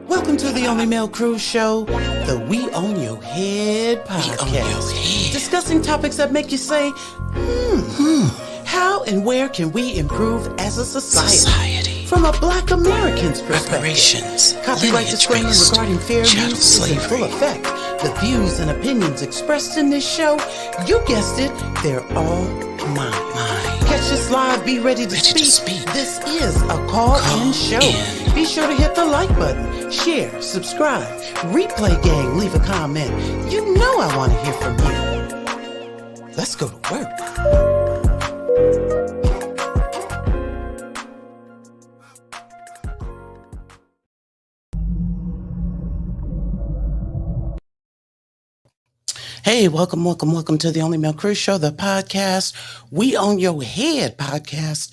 Welcome to the Only Male Cruz show, the We On Your Head podcast. Discussing topics that make you say, how and where can we improve as a society? From a Black American's perspective. Copyright disclaimer regarding fair use is in full effect. The views and opinions expressed in this show, you guessed it, they're all mine. Catch this live, be ready to speak. This is a call-in show. Be sure to hit the like button, share, subscribe, replay gang, leave a comment. You know I want to hear from you. Let's go to work. Hey, welcome to the Only Male Cruz show, the podcast, We On Your Head podcast.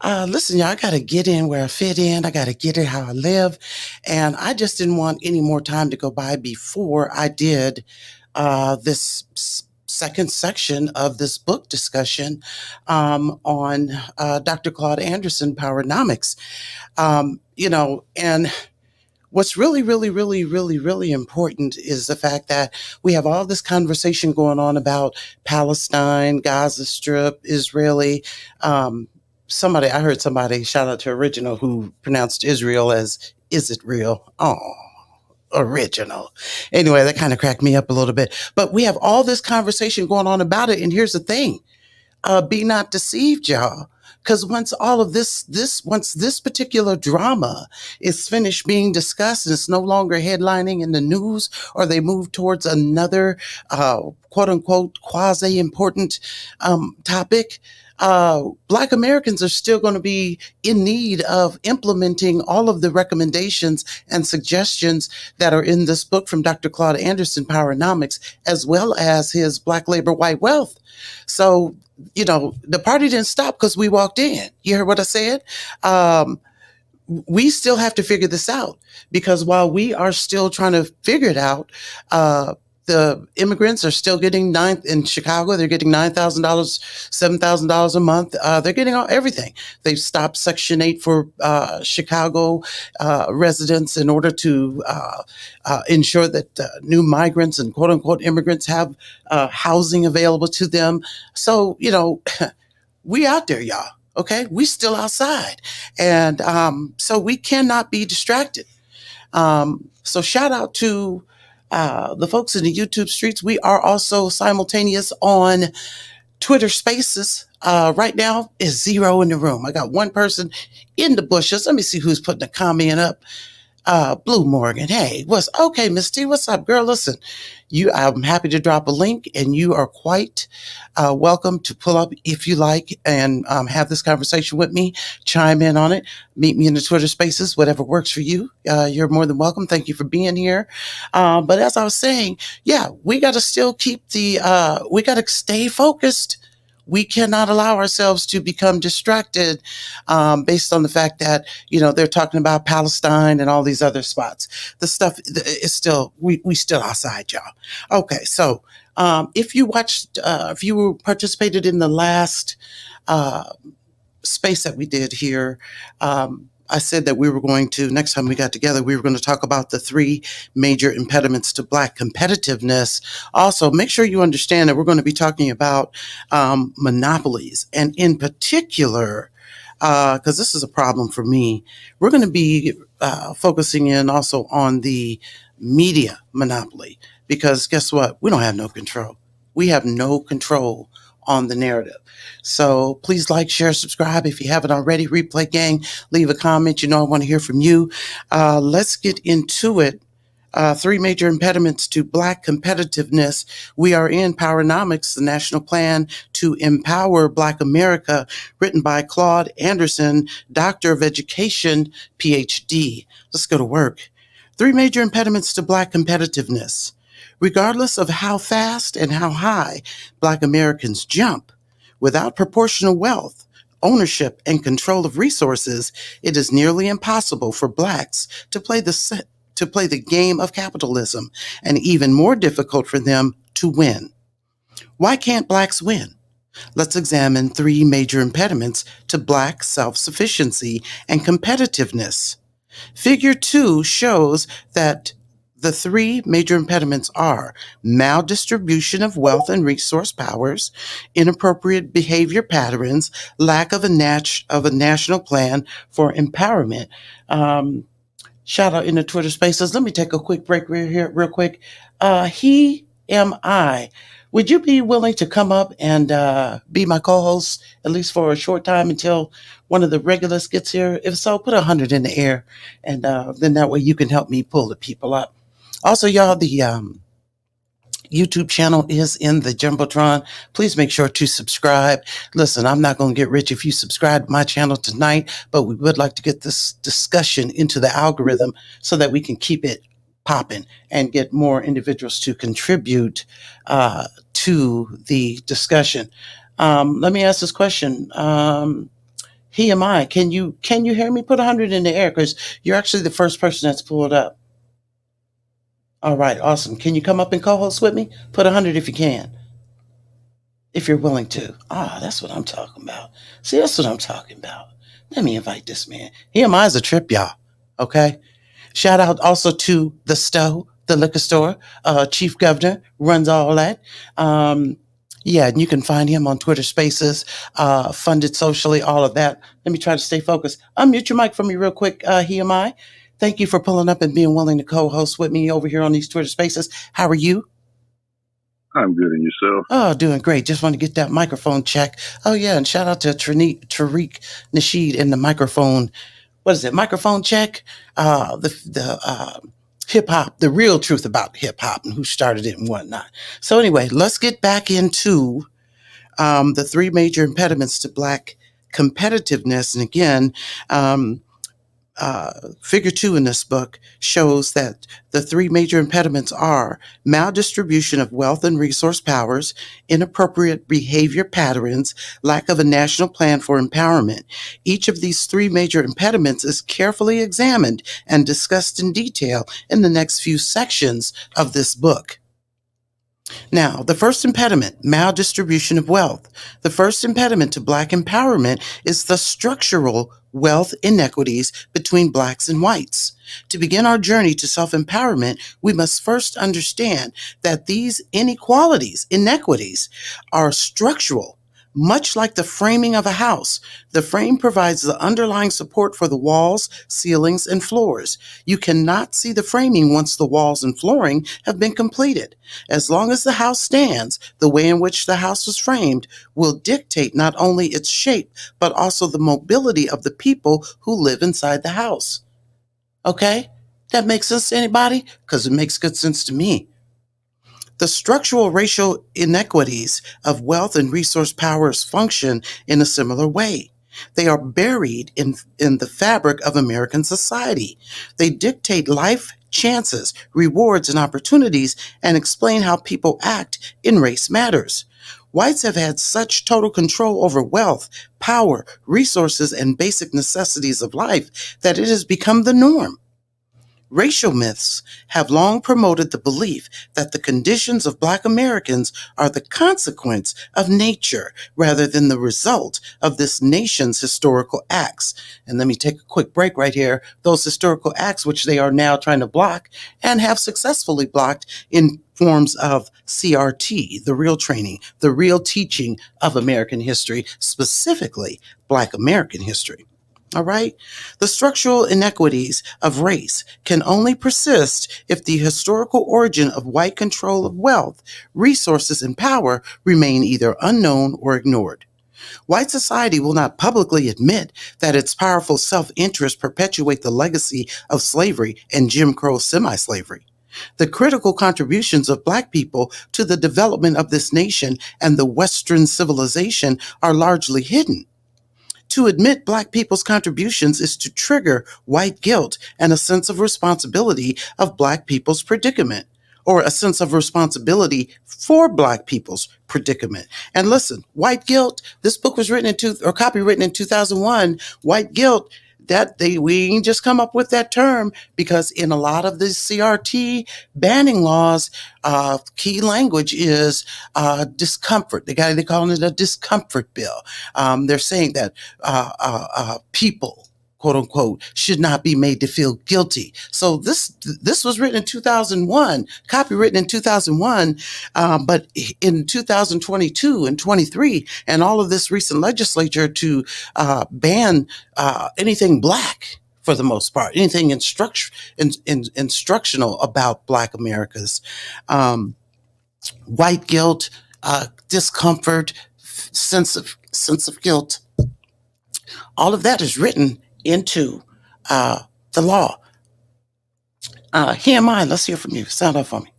Listen, y'all, I got to get in where I fit in. I got to get it how I live. And I just didn't want any more time to go by before I did this second section of this book discussion on Dr. Claud Anderson, PowerNomics. And what's really important is the fact that we have all this conversation going on about Palestine, Gaza Strip, Israeli. I heard somebody, shout out to Original, who pronounced Israel as, is it real? Oh, Original. Anyway, that kind of cracked me up a little bit. But we have all this conversation going on about it. And here's the thing. Be not deceived, y'all. Because once all of once this particular drama is finished being discussed and it's no longer headlining in the news, or they move towards another quote unquote quasi important topic, Black Americans are still going to be in need of implementing all of the recommendations and suggestions that are in this book from Dr. Claud Anderson, PowerNomics, as well as his Black Labor, White Wealth. So, the party didn't stop because we walked in. You heard what I said? We still have to figure this out, because while we are still trying to figure it out, the immigrants are still getting in Chicago. They're getting $9,000, $7,000 a month. They're getting everything. They've stopped Section 8 for Chicago residents in order to ensure that new migrants and quote unquote immigrants have housing available to them. So, we out there, y'all. Okay. We still outside. And so we cannot be distracted. So shout out to the folks in the YouTube streets. We are also simultaneous on Twitter Spaces. Right now is 0 in the room. I got one person in the bushes. Let me see who's putting a comment up. Blue Morgan. Hey, okay, Miss T, what's up, girl? Listen, I'm happy to drop a link, and you are quite welcome to pull up if you like and have this conversation with me, chime in on it, meet me in the Twitter Spaces, whatever works for you. You're more than welcome. Thank you for being here. But as I was saying, we got to still we got to stay focused. We cannot allow ourselves to become distracted based on the fact that, they're talking about Palestine and all these other spots. The stuff is still, we still outside, y'all. Okay, so if you participated in the last space that we did here, I said that we were going to, next time we got together, we were going to talk about the 3 major impediments to Black competitiveness. Also, make sure you understand that we're going to be talking about monopolies. And in particular, because this is a problem for me, we're going to be focusing in also on the media monopoly. Because guess what? We don't have no control. We have no control on the narrative. So please like, share, subscribe. If you haven't already, replay gang, leave a comment. I want to hear from you. Let's get into it. 3 major impediments to Black competitiveness. We are in PowerNomics, the National Plan to Empower Black America, written by Claud Anderson, Doctor of Education, PhD. Let's go to work. 3 major impediments to Black competitiveness. Regardless of how fast and how high Black Americans jump, without proportional wealth, ownership, and control of resources, it is nearly impossible for Blacks to play the game of capitalism, and even more difficult for them to win. Why can't Blacks win? Let's examine 3 major impediments to Black self-sufficiency and competitiveness. Figure 2 shows that the three major impediments are maldistribution of wealth and resource powers, inappropriate behavior patterns, lack of a national plan for empowerment. Um, Shout out in the Twitter spaces. Let me take a quick break real quick. He am I. Would you be willing to come up and be my co-host at least for a short time until one of the regulars gets here? If so, put 100 in the air, and then that way you can help me pull the people up. Also, y'all, the YouTube channel is in the Jumbotron. Please make sure to subscribe. Listen, I'm not going to get rich if you subscribe to my channel tonight, but we would like to get this discussion into the algorithm so that we can keep it popping and get more individuals to contribute to the discussion. Let me ask this question. He am I. Can you hear me? Put 100 in the air because you're actually the first person that's pulled up. All right, awesome. Can you come up and co-host with me? Put 100 if you can, if you're willing to. That's what I'm talking about. See, that's what I'm talking about. Let me invite this man. He and mine's a trip, y'all. Okay. Shout out also to the Stowe, the liquor store. Chief Governor runs all that. Yeah, and you can find him on Twitter Spaces, funded socially, all of that. Let me try to stay focused. Unmute your mic for me real quick, he am I. Thank you for pulling up and being willing to co-host with me over here on these Twitter Spaces. How are you? I'm good, and yourself? Oh, doing great. Just want to get that microphone check. Oh, yeah, and shout out to Tariq Nasheed in the microphone. What is it? Microphone check. The hip hop, the real truth about hip hop and who started it and whatnot. So anyway, let's get back into the three major impediments to Black competitiveness. And again, figure 2 in this book shows that the three major impediments are maldistribution of wealth and resource powers, inappropriate behavior patterns, lack of a national plan for empowerment. Each of these three major impediments is carefully examined and discussed in detail in the next few sections of this book. Now, the first impediment, maldistribution of wealth. The first impediment to Black empowerment is the structural wealth inequities between Blacks and whites. To begin our journey to self-empowerment, we must first understand that these inequities, are structural. Much like the framing of a house, the frame provides the underlying support for the walls, ceilings, and floors. You cannot see the framing once the walls and flooring have been completed. As long as the house stands, the way in which the house was framed will dictate not only its shape, but also the mobility of the people who live inside the house. Okay? That makes sense to anybody? Because it makes good sense to me. The structural racial inequities of wealth and resource powers function in a similar way. They are buried in the fabric of American society. They dictate life chances, rewards, and opportunities, and explain how people act in race matters. Whites have had such total control over wealth, power, resources, and basic necessities of life that it has become the norm. Racial myths have long promoted the belief that the conditions of Black Americans are the consequence of nature rather than the result of this nation's historical acts. And let me take a quick break right here. Those historical acts, which they are now trying to block and have successfully blocked in forms of CRT, the real training, the real teaching of American history, specifically Black American history. All right. The structural inequities of race can only persist if the historical origin of white control of wealth, resources, and power remain either unknown or ignored. White society will not publicly admit that its powerful self-interest perpetuate the legacy of slavery and Jim Crow semi-slavery. The critical contributions of Black people to the development of this nation and the Western civilization are largely hidden. To admit Black people's contributions is to trigger white guilt and a sense of responsibility of Black people's predicament, or a sense of responsibility for Black people's predicament. And listen, white guilt, this book was written copywritten in 2001. White guilt, we ain't just come up with that term because in a lot of the CRT banning laws, key language is discomfort. They call it a discomfort bill. They're saying that people quote unquote, should not be made to feel guilty. So this was written in 2001, copywritten in 2001, but in 2022 and 23, and all of this recent legislature to ban anything Black for the most part, anything instructional about Black Americas, white guilt, discomfort, sense of guilt. All of that is written into the law. Here am I. Let's hear from you. Sound off for me.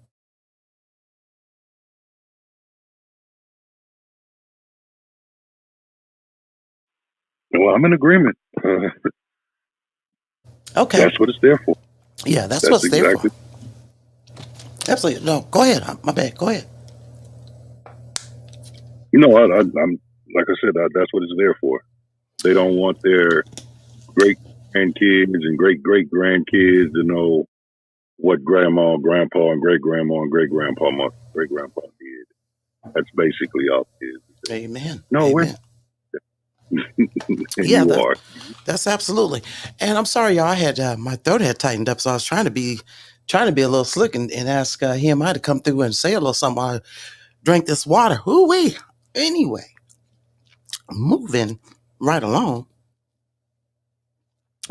Well, I'm in agreement. Okay. That's what it's there for. Yeah, that's what it's there exactly. for. Absolutely. No, go ahead. My bad. Go ahead. I'm like I said, that's what it's there for. They don't want their great grandkids and great great grandkids to know what grandma, grandpa, and great grandma and great grandpa did. That's basically all it is. Amen. No, Amen. Yeah, that's absolutely. And I'm sorry, y'all. I had my throat had tightened up, so I was trying to be a little slick and ask him to come through and say a little something. I drank this water. Ooh-wee. Anyway, moving right along.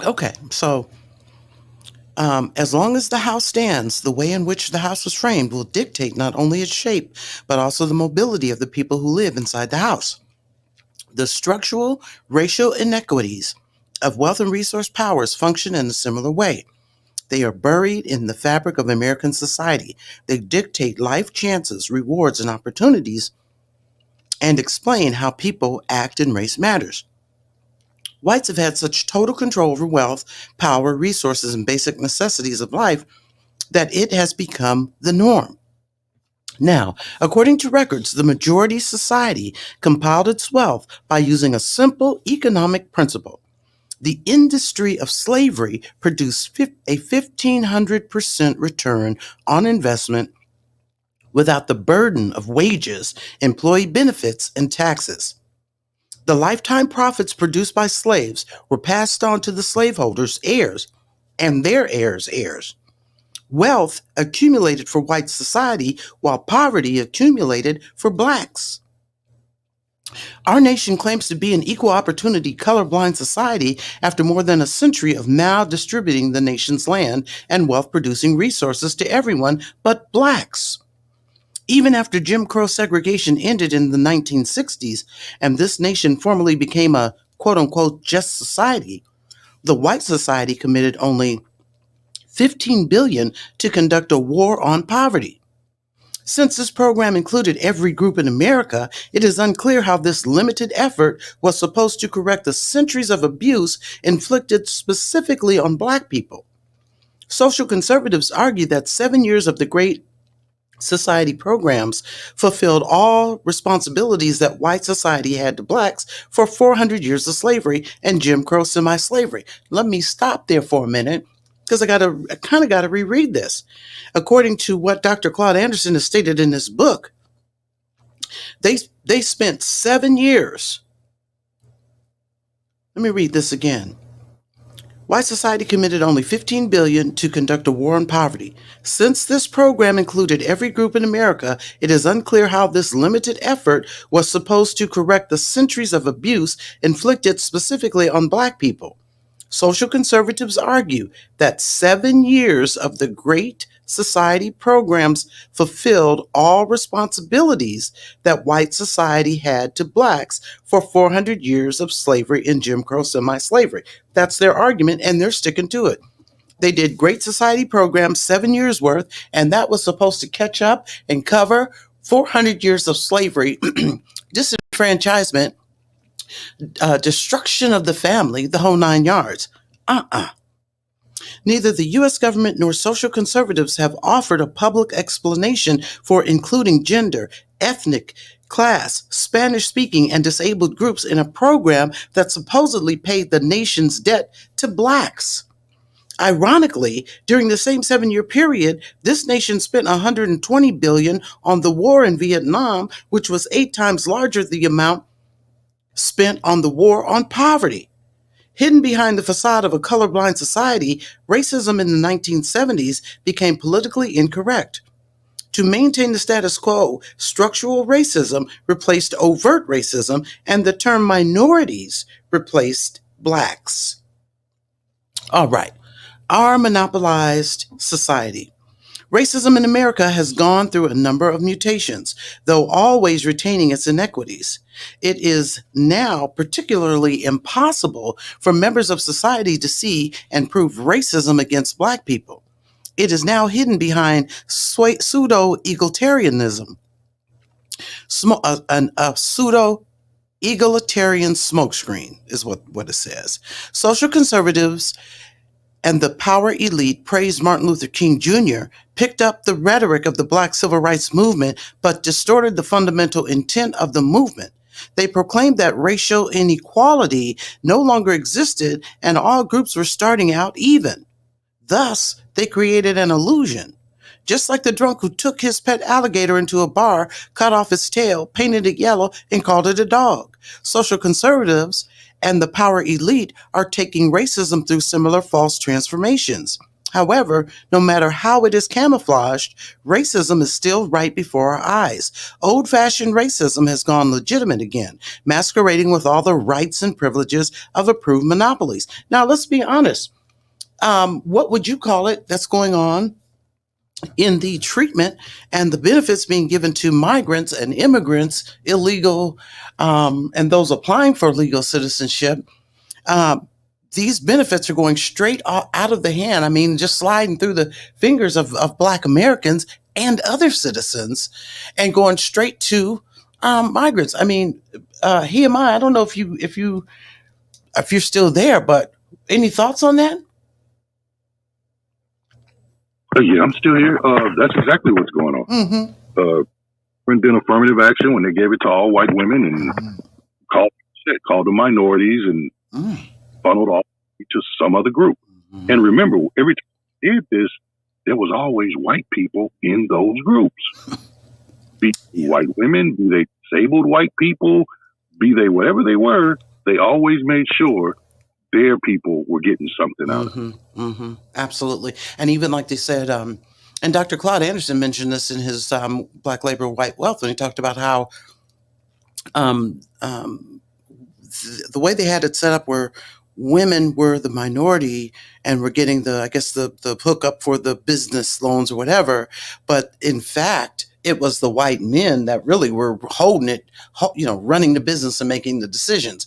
Okay, so as long as the house stands, the way in which the house was framed will dictate not only its shape, but also the mobility of the people who live inside the house. The structural racial inequities of wealth and resource powers function in a similar way. They are buried in the fabric of American society. They dictate life chances, rewards, and opportunities, and explain how people act in race matters. Whites have had such total control over wealth, power, resources, and basic necessities of life that it has become the norm. Now, according to records, the majority society compiled its wealth by using a simple economic principle. The industry of slavery produced a 1,500% return on investment without the burden of wages, employee benefits, and taxes. The lifetime profits produced by slaves were passed on to the slaveholders' heirs and their heirs' heirs. Wealth accumulated for white society while poverty accumulated for blacks. Our nation claims to be an equal opportunity colorblind society after more than a century of maldistributing the nation's land and wealth producing resources to everyone but blacks. Even after Jim Crow segregation ended in the 1960s and this nation formally became a quote unquote just society, the white society committed only $15 billion to conduct a war on poverty. Since this program included every group in America, it is unclear how this limited effort was supposed to correct the centuries of abuse inflicted specifically on Black people. Social conservatives argue that 7 years of the Great Society programs fulfilled all responsibilities that white society had to blacks for 400 years of slavery and Jim Crow semi-slavery. Let me stop there for a minute because I kind of got to reread this. According to what Dr. Claud Anderson has stated in his book, they spent 7 years. Let me read this again. White society committed only $15 billion to conduct a war on poverty. Since this program included every group in America, it is unclear how this limited effort was supposed to correct the centuries of abuse inflicted specifically on Black people. Social conservatives argue that 7 years of the Great Society programs fulfilled all responsibilities that white society had to blacks for 400 years of slavery and Jim Crow semi-slavery. That's their argument, and they're sticking to it. They did Great Society programs 7 years worth, and that was supposed to catch up and cover 400 years of slavery, disenfranchisement, destruction of the family, the whole 9 yards. Neither the U.S. government nor social conservatives have offered a public explanation for including gender, ethnic, class, Spanish-speaking, and disabled groups in a program that supposedly paid the nation's debt to blacks. Ironically, during the same 7-year period, this nation spent $120 billion on the war in Vietnam, which was 8 times larger than the amount spent on the war on poverty. Hidden behind the facade of a colorblind society, racism in the 1970s became politically incorrect. To maintain the status quo, structural racism replaced overt racism, and the term minorities replaced blacks. All right, our monopolized society. Racism in America has gone through a number of mutations, though always retaining its inequities. It is now particularly impossible for members of society to see and prove racism against Black people. It is now hidden behind pseudo-egalitarianism, a pseudo-egalitarian smokescreen is what it says. Social conservatives and the power elite praised Martin Luther King Jr., picked up the rhetoric of the Black civil rights movement, but distorted the fundamental intent of the movement. They proclaimed that racial inequality no longer existed and all groups were starting out even. Thus, they created an illusion. Just like the drunk who took his pet alligator into a bar, cut off its tail, painted it yellow, and called it a dog. Social conservatives and the power elite are taking racism through similar false transformations. However, no matter how it is camouflaged, racism is still right before our eyes. Old-fashioned racism has gone legitimate again, masquerading with all the rights and privileges of approved monopolies. Now, let's be honest. What would you call it that's going on in the treatment and the benefits being given to migrants and immigrants, illegal, and those applying for legal citizenship? These benefits are going straight out of the hand. I mean, just sliding through the fingers of Black Americans and other citizens and going straight to migrants. I mean, Hiyamai, I don't know if you're still there, but any thoughts on that? Yeah, I'm still here. That's exactly what's going on. Mm-hmm. When did affirmative action when they gave it to all white women and called them minorities and funneled off to some other group. Mm-hmm. And remember, every time they did this, there was always white people in those groups. Be white women, be they disabled white people, be they whatever they were, they always made sure their people were getting something out of it. Mm-hmm. Absolutely. And even like they said, and Dr. Claud Anderson mentioned this in his Black Labor, White Wealth, when he talked about how the way they had it set up where women were the minority and were getting the hookup for the business loans or whatever. But in fact, it was the white men that really were holding it, running the business and making the decisions.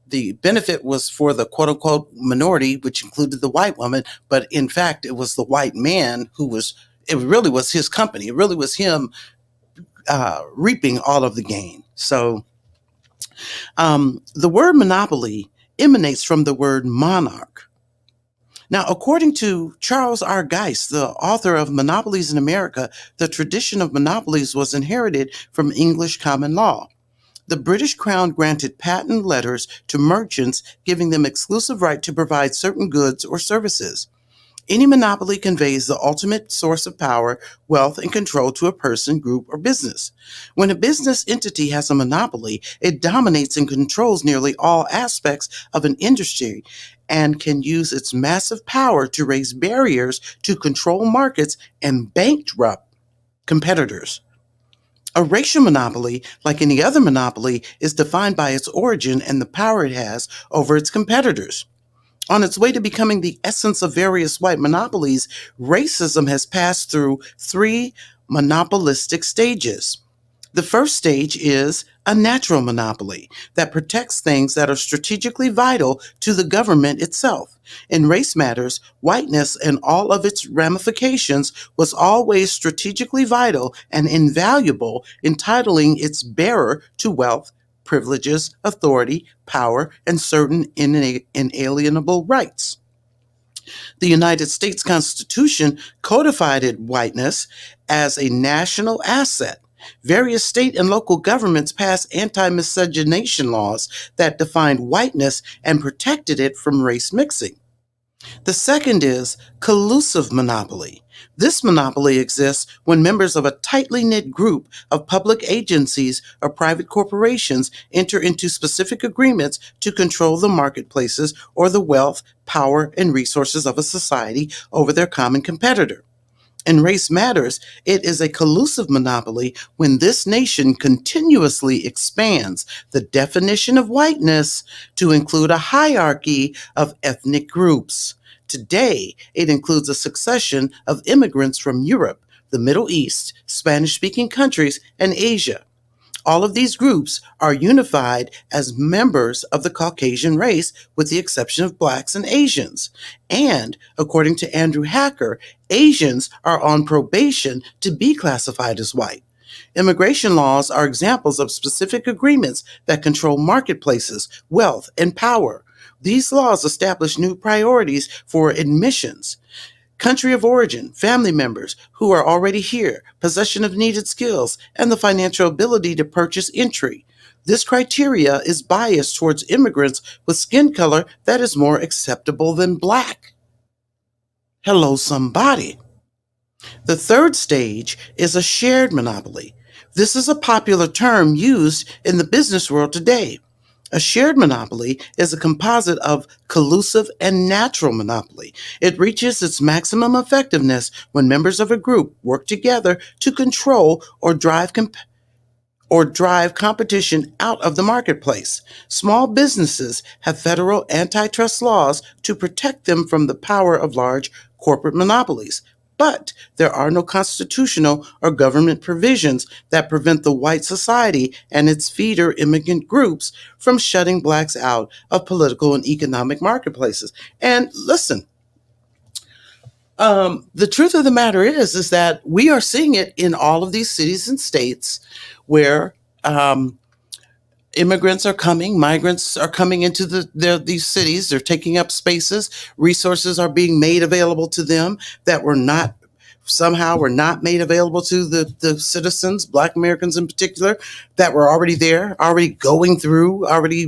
The benefit was for the quote unquote minority, which included the white woman. But in fact, it was the white man it really was his company. It really was him reaping all of the gain. So the word monopoly emanates from the word monarch. Now, according to Charles R. Geist, the author of Monopolies in America, the tradition of monopolies was inherited from English common law. The British Crown granted patent letters to merchants, giving them exclusive right to provide certain goods or services. Any monopoly conveys the ultimate source of power, wealth, and control to a person, group, or business. When a business entity has a monopoly, it dominates and controls nearly all aspects of an industry and can use its massive power to raise barriers to control markets and bankrupt competitors. A racial monopoly, like any other monopoly, is defined by its origin and the power it has over its competitors. On its way to becoming the essence of various white monopolies, racism has passed through 3 monopolistic stages. The first stage is a natural monopoly that protects things that are strategically vital to the government itself. In race matters, whiteness and all of its ramifications was always strategically vital and invaluable, entitling its bearer to wealth, privileges, authority, power, and certain inalienable rights. The United States Constitution codified whiteness as a national asset. Various state and local governments passed anti-miscegenation laws that defined whiteness and protected it from race mixing. The second is collusive monopoly. This monopoly exists when members of a tightly knit group of public agencies or private corporations enter into specific agreements to control the marketplaces or the wealth, power, and resources of a society over their common competitor. In Race Matters, it is a collusive monopoly when this nation continuously expands the definition of whiteness to include a hierarchy of ethnic groups. Today, it includes a succession of immigrants from Europe, the Middle East, Spanish speaking countries, and Asia. All of these groups are unified as members of the Caucasian race, with the exception of blacks and Asians. And, according to Andrew Hacker, Asians are on probation to be classified as white. Immigration laws are examples of specific agreements that control marketplaces, wealth, and power. These laws establish new priorities for admissions. Country of origin, family members who are already here, possession of needed skills, and the financial ability to purchase entry. This criteria is biased towards immigrants with skin color that is more acceptable than black. Hello, somebody. The third stage is a shared monopoly. This is a popular term used in the business world today. A shared monopoly is a composite of collusive and natural monopoly. It reaches its maximum effectiveness when members of a group work together to control or drive competition out of the marketplace. Small businesses have federal antitrust laws to protect them from the power of large corporate monopolies. But there are no constitutional or government provisions that prevent the white society and its feeder immigrant groups from shutting blacks out of political and economic marketplaces. And listen, the truth of the matter is that we are seeing it in all of these cities and states where immigrants are coming, migrants are coming into these cities. They're taking up spaces. Resources are being made available to them that were not made available to the citizens, Black Americans in particular, that were already there, already going through, already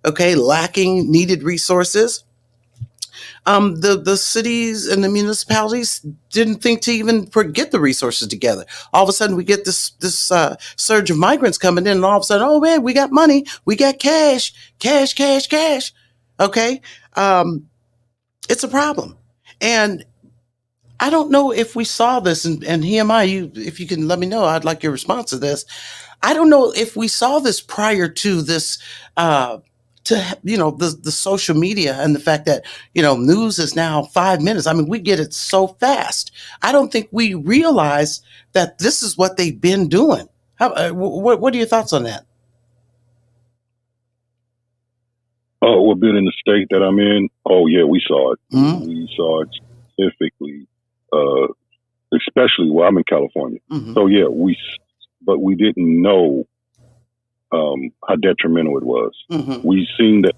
lacking needed resources. The cities and the municipalities didn't think to even get the resources together. All of a sudden, we get this surge of migrants coming in, and all of a sudden, oh man, we got money, we got cash, cash, cash, cash. Okay, it's a problem, and I don't know if we saw this, and Hemi, if you can let me know, I'd like your response to this. I don't know if we saw this prior to this, the social media and the fact that news is now 5 minutes. I mean, we get it so fast. I don't think we realize that this is what they've been doing. What are your thoughts on that? Oh, well, being in the state that I'm in, oh yeah, we saw it. Mm-hmm. We saw it specifically, especially I'm in California. Mm-hmm. So yeah, but we didn't know how detrimental it was. Mm-hmm. We seen that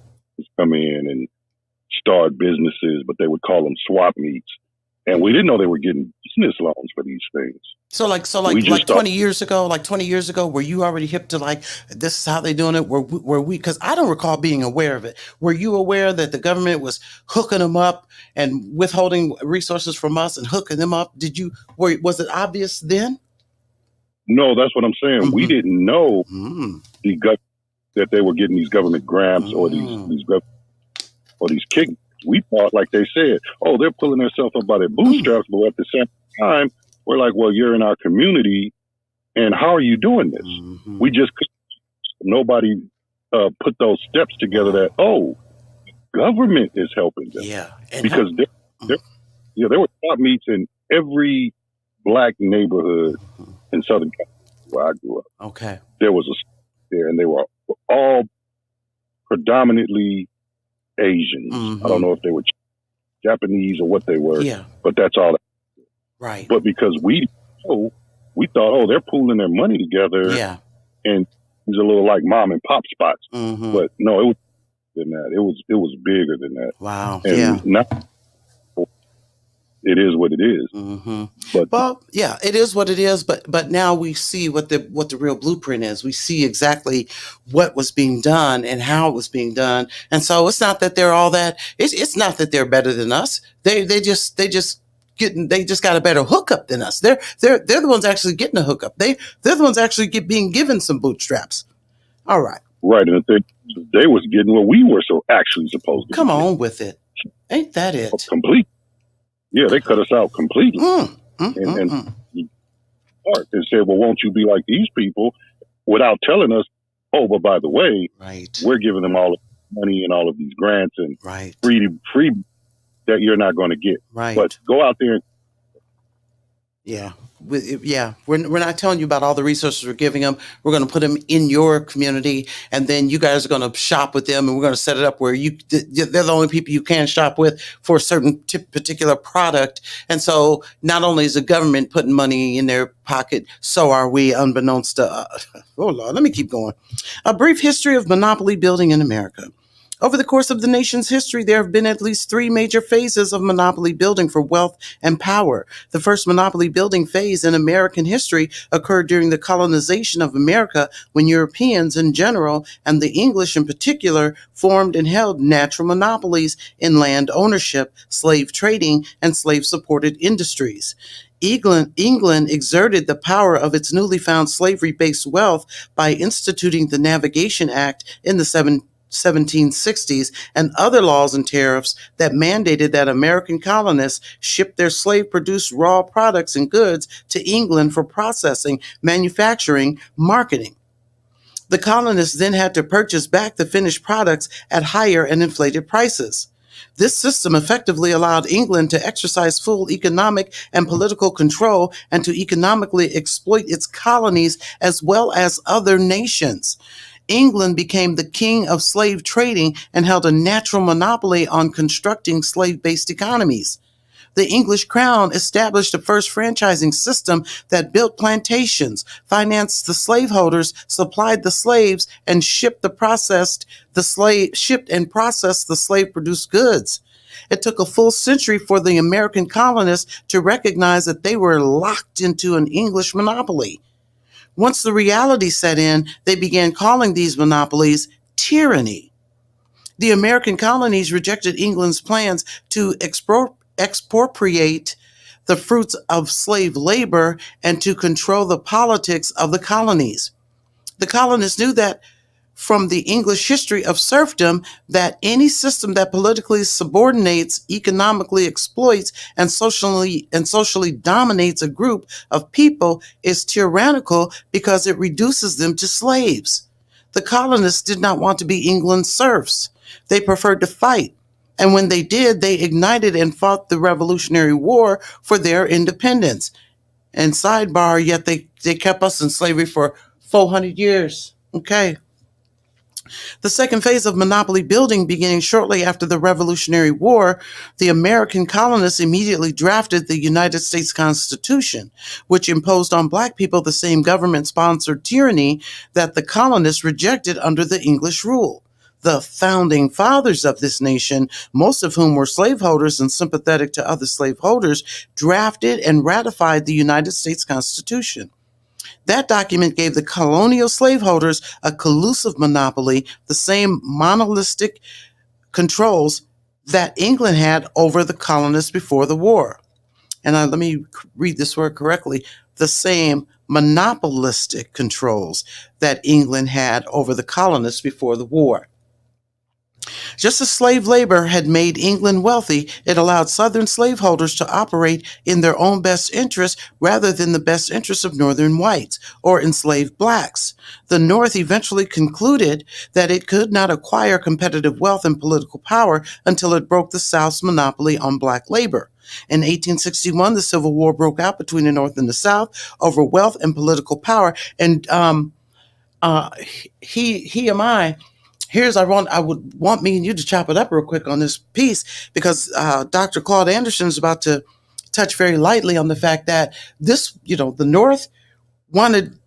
come in and start businesses, but they would call them swap meets, and we didn't know they were getting business loans for these things. So 20 years ago, were you already hip to this is how they doing it? Were we? Because I don't recall being aware of it. Were you aware that the government was hooking them up and withholding resources from us and hooking them up? Was it obvious then? No, that's what I'm saying. Mm-hmm. We didn't know that they were getting these government grants or these kickbacks. We thought, like they said, oh, they're pulling themselves up by their bootstraps, but at the same time, we're like, well, you're in our community, and how are you doing this? Mm-hmm. We just nobody put those steps together that government is helping them. Yeah, because there were swap meets in every Black neighborhood in Southern California where I grew up. Okay, there was there, and they were all predominantly Asians. Mm-hmm. I don't know if they were Japanese or what they were, but that's all. Right. But because we thought, they're pooling their money together, and it's a little like mom and pop spots. Mm-hmm. But no, it was than that. It was bigger than that. Wow. And it is what it is. Mm-hmm. But Well, yeah, it is what it is. But now we see what the real blueprint is. We see exactly what was being done and how it was being done. And so it's not that they're all that. It's not that they're better than us. They just got a better hookup than us. They're the ones actually getting a hookup. They're the ones actually being given some bootstraps. All right. right, and they was getting what we were so actually supposed to. Come on with it. Ain't that it? Complete. Yeah, they cut us out completely. And And said, well, won't you be like these people, without telling us, oh, but by the way, right, we're giving them all the money and all of these grants and right, free that you're not going to get. Right. But go out there and we're not telling you about all the resources we're giving them. We're going to put them in your community, and then you guys are going to shop with them, and we're going to set it up where they're the only people you can shop with for a certain particular product. And so not only is the government putting money in their pocket, so are we, unbeknownst to oh Lord, let me keep going. A brief history of monopoly building in America. Over the course of the nation's history, there have been at least three major phases of monopoly building for wealth and power. The first monopoly building phase in American history occurred during the colonization of America, when Europeans in general, and the English in particular, formed and held natural monopolies in land ownership, slave trading, and slave-supported industries. England exerted the power of its newly found slavery-based wealth by instituting the Navigation Act in the 1760s and other laws and tariffs that mandated that American colonists ship their slave-produced raw products and goods to England for processing, manufacturing, marketing. The colonists then had to purchase back the finished products at higher and inflated prices. This system effectively allowed England to exercise full economic and political control and to economically exploit its colonies as well as other nations. England became the king of slave trading and held a natural monopoly on constructing slave-based economies. The English crown established the first franchising system that built plantations, financed the slaveholders, supplied the slaves, and shipped and processed the slave-produced goods. It took a full century for the American colonists to recognize that they were locked into an English monopoly. Once the reality set in, they began calling these monopolies tyranny. The American colonies rejected England's plans to expropriate the fruits of slave labor and to control the politics of the colonies. The colonists knew that from the English history of serfdom that any system that politically subordinates, economically exploits, and socially dominates a group of people is tyrannical because it reduces them to slaves. The colonists did not want to be England's serfs. They preferred to fight. And when they did, they ignited and fought the Revolutionary War for their independence. And sidebar, yet they kept us in slavery for 400 years. Okay. The second phase of monopoly building, beginning shortly after the Revolutionary War, the American colonists immediately drafted the United States Constitution, which imposed on Black people the same government-sponsored tyranny that the colonists rejected under the English rule. The founding fathers of this nation, most of whom were slaveholders and sympathetic to other slaveholders, drafted and ratified the United States Constitution. That document gave the colonial slaveholders a collusive monopoly, the same monopolistic controls that England had over the colonists before the war. And let me read this word correctly, the same monopolistic controls that England had over the colonists before the war. Just as slave labor had made England wealthy, it allowed Southern slaveholders to operate in their own best interest rather than the best interests of Northern whites or enslaved Blacks. The North eventually concluded that it could not acquire competitive wealth and political power until it broke the South's monopoly on Black labor. In 1861, the Civil War broke out between the North and the South over wealth and political power. And I would want me and you to chop it up real quick on this piece because Dr. Claud Anderson is about to touch very lightly on the fact that the North wanted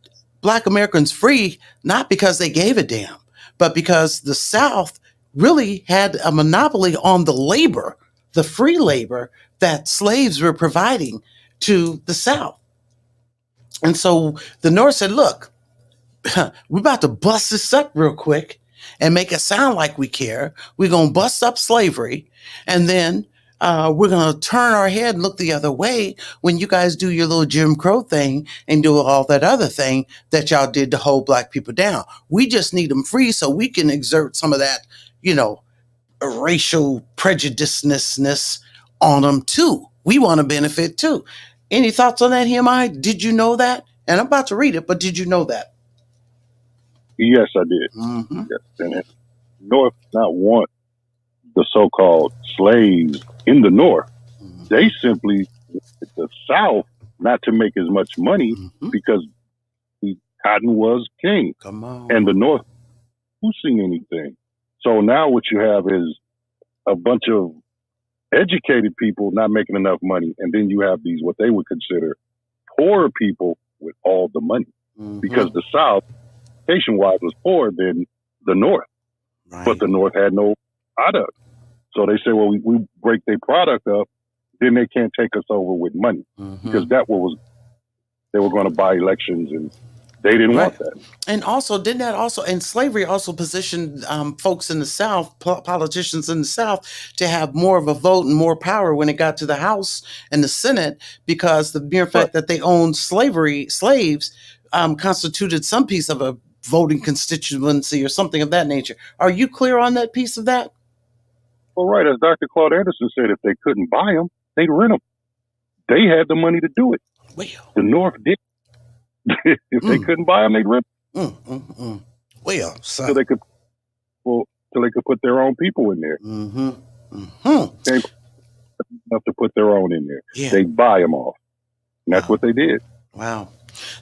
Black Americans free, not because they gave a damn, but because the South really had a monopoly on the labor the free labor that slaves were providing to the South. And so the North said, look, we're about to bust this up real quick and make it sound like we care. We're going to bust up slavery, and then we're going to turn our head and look the other way when you guys do your little Jim Crow thing and do all that other thing that y'all did to hold black people down. We just need them free so we can exert some of that, racial prejudiceness on them too. We want to benefit too. Any thoughts on that, Himai? Did you know that? And I'm about to read it, but did you know that? Yes, I did. Mm-hmm. Yes. And the North did not want the so-called slaves in the North. Mm-hmm. They simply wanted the South not to make as much money because the cotton was king. Come on. And the North producing anything. So now what you have is a bunch of educated people not making enough money, and then you have these what they would consider poor people with all the money, because the South, education-wise, was poorer than the North, but the North had no product. So they say, well, we break their product up, then they can't take us over with money, because that was they were going to buy elections, and they didn't want that. And also, and slavery also positioned folks in the South, politicians in the South, to have more of a vote and more power when it got to the House and the Senate, because the mere fact that they owned slaves constituted some piece of a voting constituency or something of that nature. Are you clear on that piece of that? Well, right. As Dr. Claud Anderson said, if they couldn't buy them, they'd rent them. They had the money to do it. Well, the North did. If they couldn't buy them, they'd rent them. Well, so till they could put their own people in there. They have to put their own in there. Yeah. They buy them off, and that's what they did. Wow.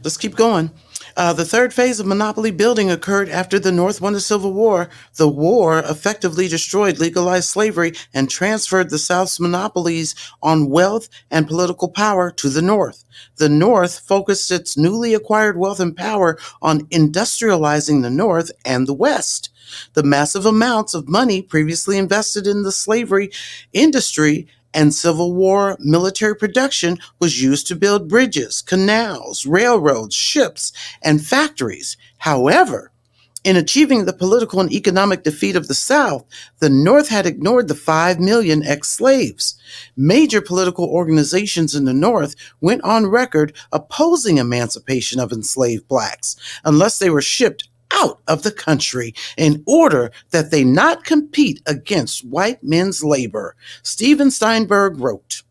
Let's keep going. The third phase of monopoly building occurred after the North won the Civil War. The war effectively destroyed legalized slavery and transferred the South's monopolies on wealth and political power to the North. The North focused its newly acquired wealth and power on industrializing the North and the West. The massive amounts of money previously invested in the slavery industry and Civil War military production was used to build bridges, canals, railroads, ships, and factories. However, in achieving the political and economic defeat of the South, the North had ignored the 5 million ex-slaves. Major political organizations in the North went on record opposing emancipation of enslaved blacks unless they were shipped out of the country in order that they not compete against white men's labor. Steven Steinberg wrote,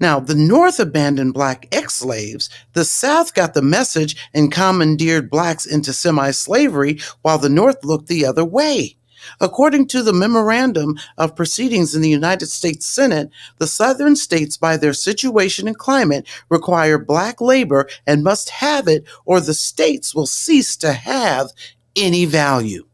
now, the North abandoned black ex-slaves. The South got the message and commandeered blacks into semi-slavery while the North looked the other way. According to the Memorandum of Proceedings in the United States Senate, the Southern states, by their situation and climate, require black labor and must have it, or the states will cease to have any value.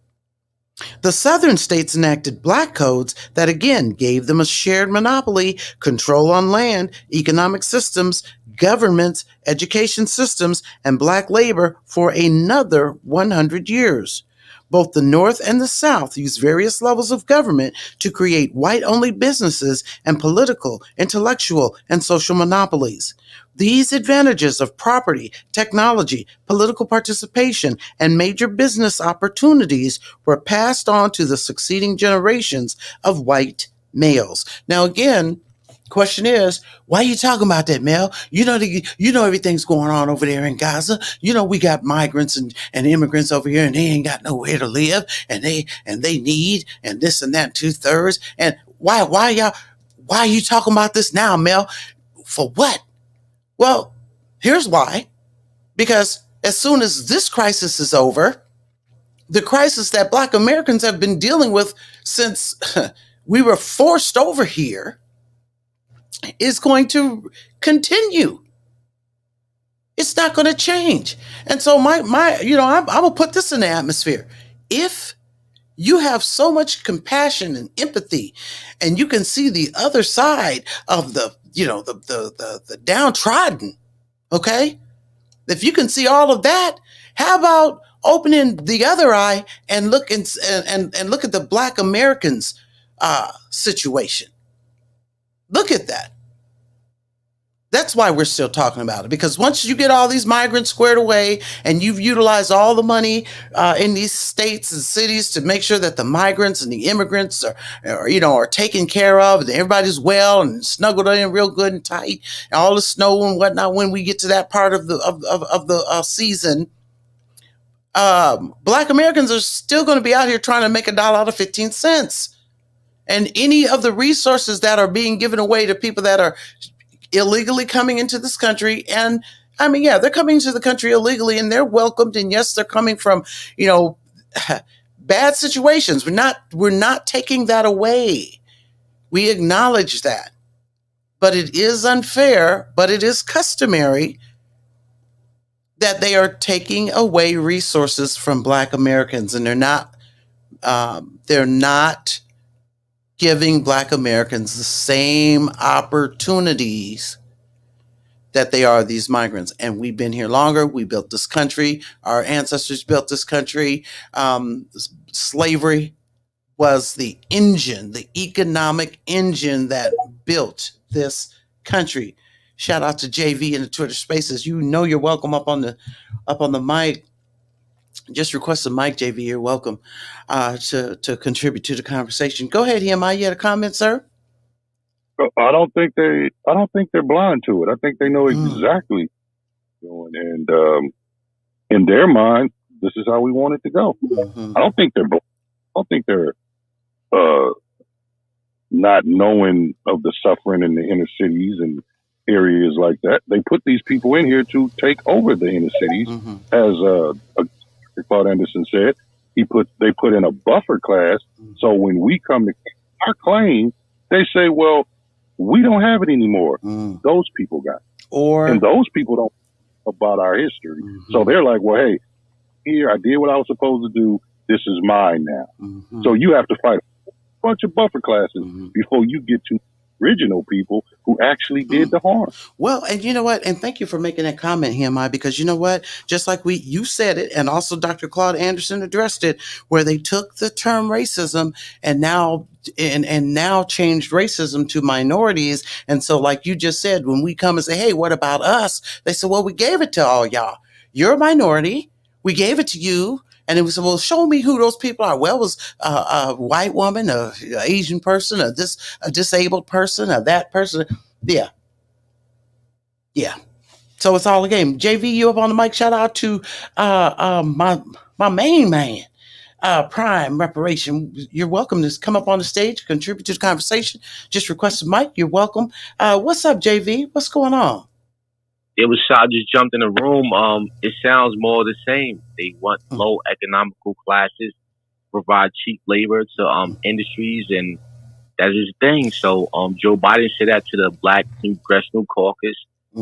The Southern states enacted black codes that again gave them a shared monopoly, control on land, economic systems, governments, education systems, and black labor for another 100 years. Both the North and the South used various levels of government to create white-only businesses and political, intellectual, and social monopolies. These advantages of property, technology, political participation, and major business opportunities were passed on to the succeeding generations of white males. Now, again, question is, why are you talking about that, Mel? You know everything's going on over there in Gaza. You know we got migrants and immigrants over here, and they ain't got nowhere to live, and they need and this and that 2/3. And why are you talking about this now, Mel? For what? Well, here's why. Because as soon as this crisis is over, the crisis that Black Americans have been dealing with since we were forced over here is going to continue. It's not going to change. And so I'm gonna put this in the atmosphere. If you have so much compassion and empathy, and you can see the other side of the downtrodden, okay? If you can see all of that, how about opening the other eye and look and look at the Black Americans situation? Look at that. That's why we're still talking about it, because once you get all these migrants squared away and you've utilized all the money in these states and cities to make sure that the migrants and the immigrants are taken care of and everybody's well and snuggled in real good and tight, and all the snow and whatnot, when we get to that part of the season, Black Americans are still going to be out here trying to make $1 out of 15 cents. And any of the resources that are being given away to people that are illegally coming into this country, and I mean, yeah, they're coming into the country illegally and they're welcomed, and yes, they're coming from, bad situations. We're not taking that away. We acknowledge that. But it is unfair, but it is customary that they are taking away resources from Black Americans, and they're not giving Black Americans the same opportunities that they are these migrants. And we've been here longer. We built this country. Our ancestors built this country. Slavery was the engine, the economic engine that built this country. Shout out to JV in the Twitter Spaces. You're welcome up on the mic. Just request a mic, JV. You're welcome to contribute to the conversation. Go ahead, EMI. You had a comment, sir? I don't think they're blind to it. I think they know exactly. And in their mind, this is how we want it to go. Mm-hmm. I don't think they're not knowing of the suffering in the inner cities and areas like that. They put these people in here to take over the inner cities, as Claud Anderson said. They put in a buffer class, so when we come to our claim, they say, well, we don't have it anymore. Those people got it. And those people don't know about our history. So they're like, well, hey, here, I did what I was supposed to do. This is mine now. So you have to fight a bunch of buffer classes before you get to original people who actually did the harm. Well, and you know what? And thank you for making that comment, Hemi, because you know what? Just like you said it, and also Dr. Claud Anderson addressed it, where they took the term racism and now changed racism to minorities. And so, like you just said, when we come and say, hey, what about us? They said, well, we gave it to all y'all. You're a minority. We gave it to you. And it was, well, show me who those people are. Well, it was a white woman, a Asian person, a disabled person, that person. Yeah. So it's all a game. JV, you up on the mic. Shout out to my main man, Prime Reparation. You're welcome to come up on the stage, contribute to the conversation. Just request a mic. You're welcome. What's up, JV? What's going on? It was I just jumped in the room. It sounds more the same. They want low economical classes, provide cheap labor to industries, and that is the thing. So Joe Biden said that to the Black Congressional Caucus.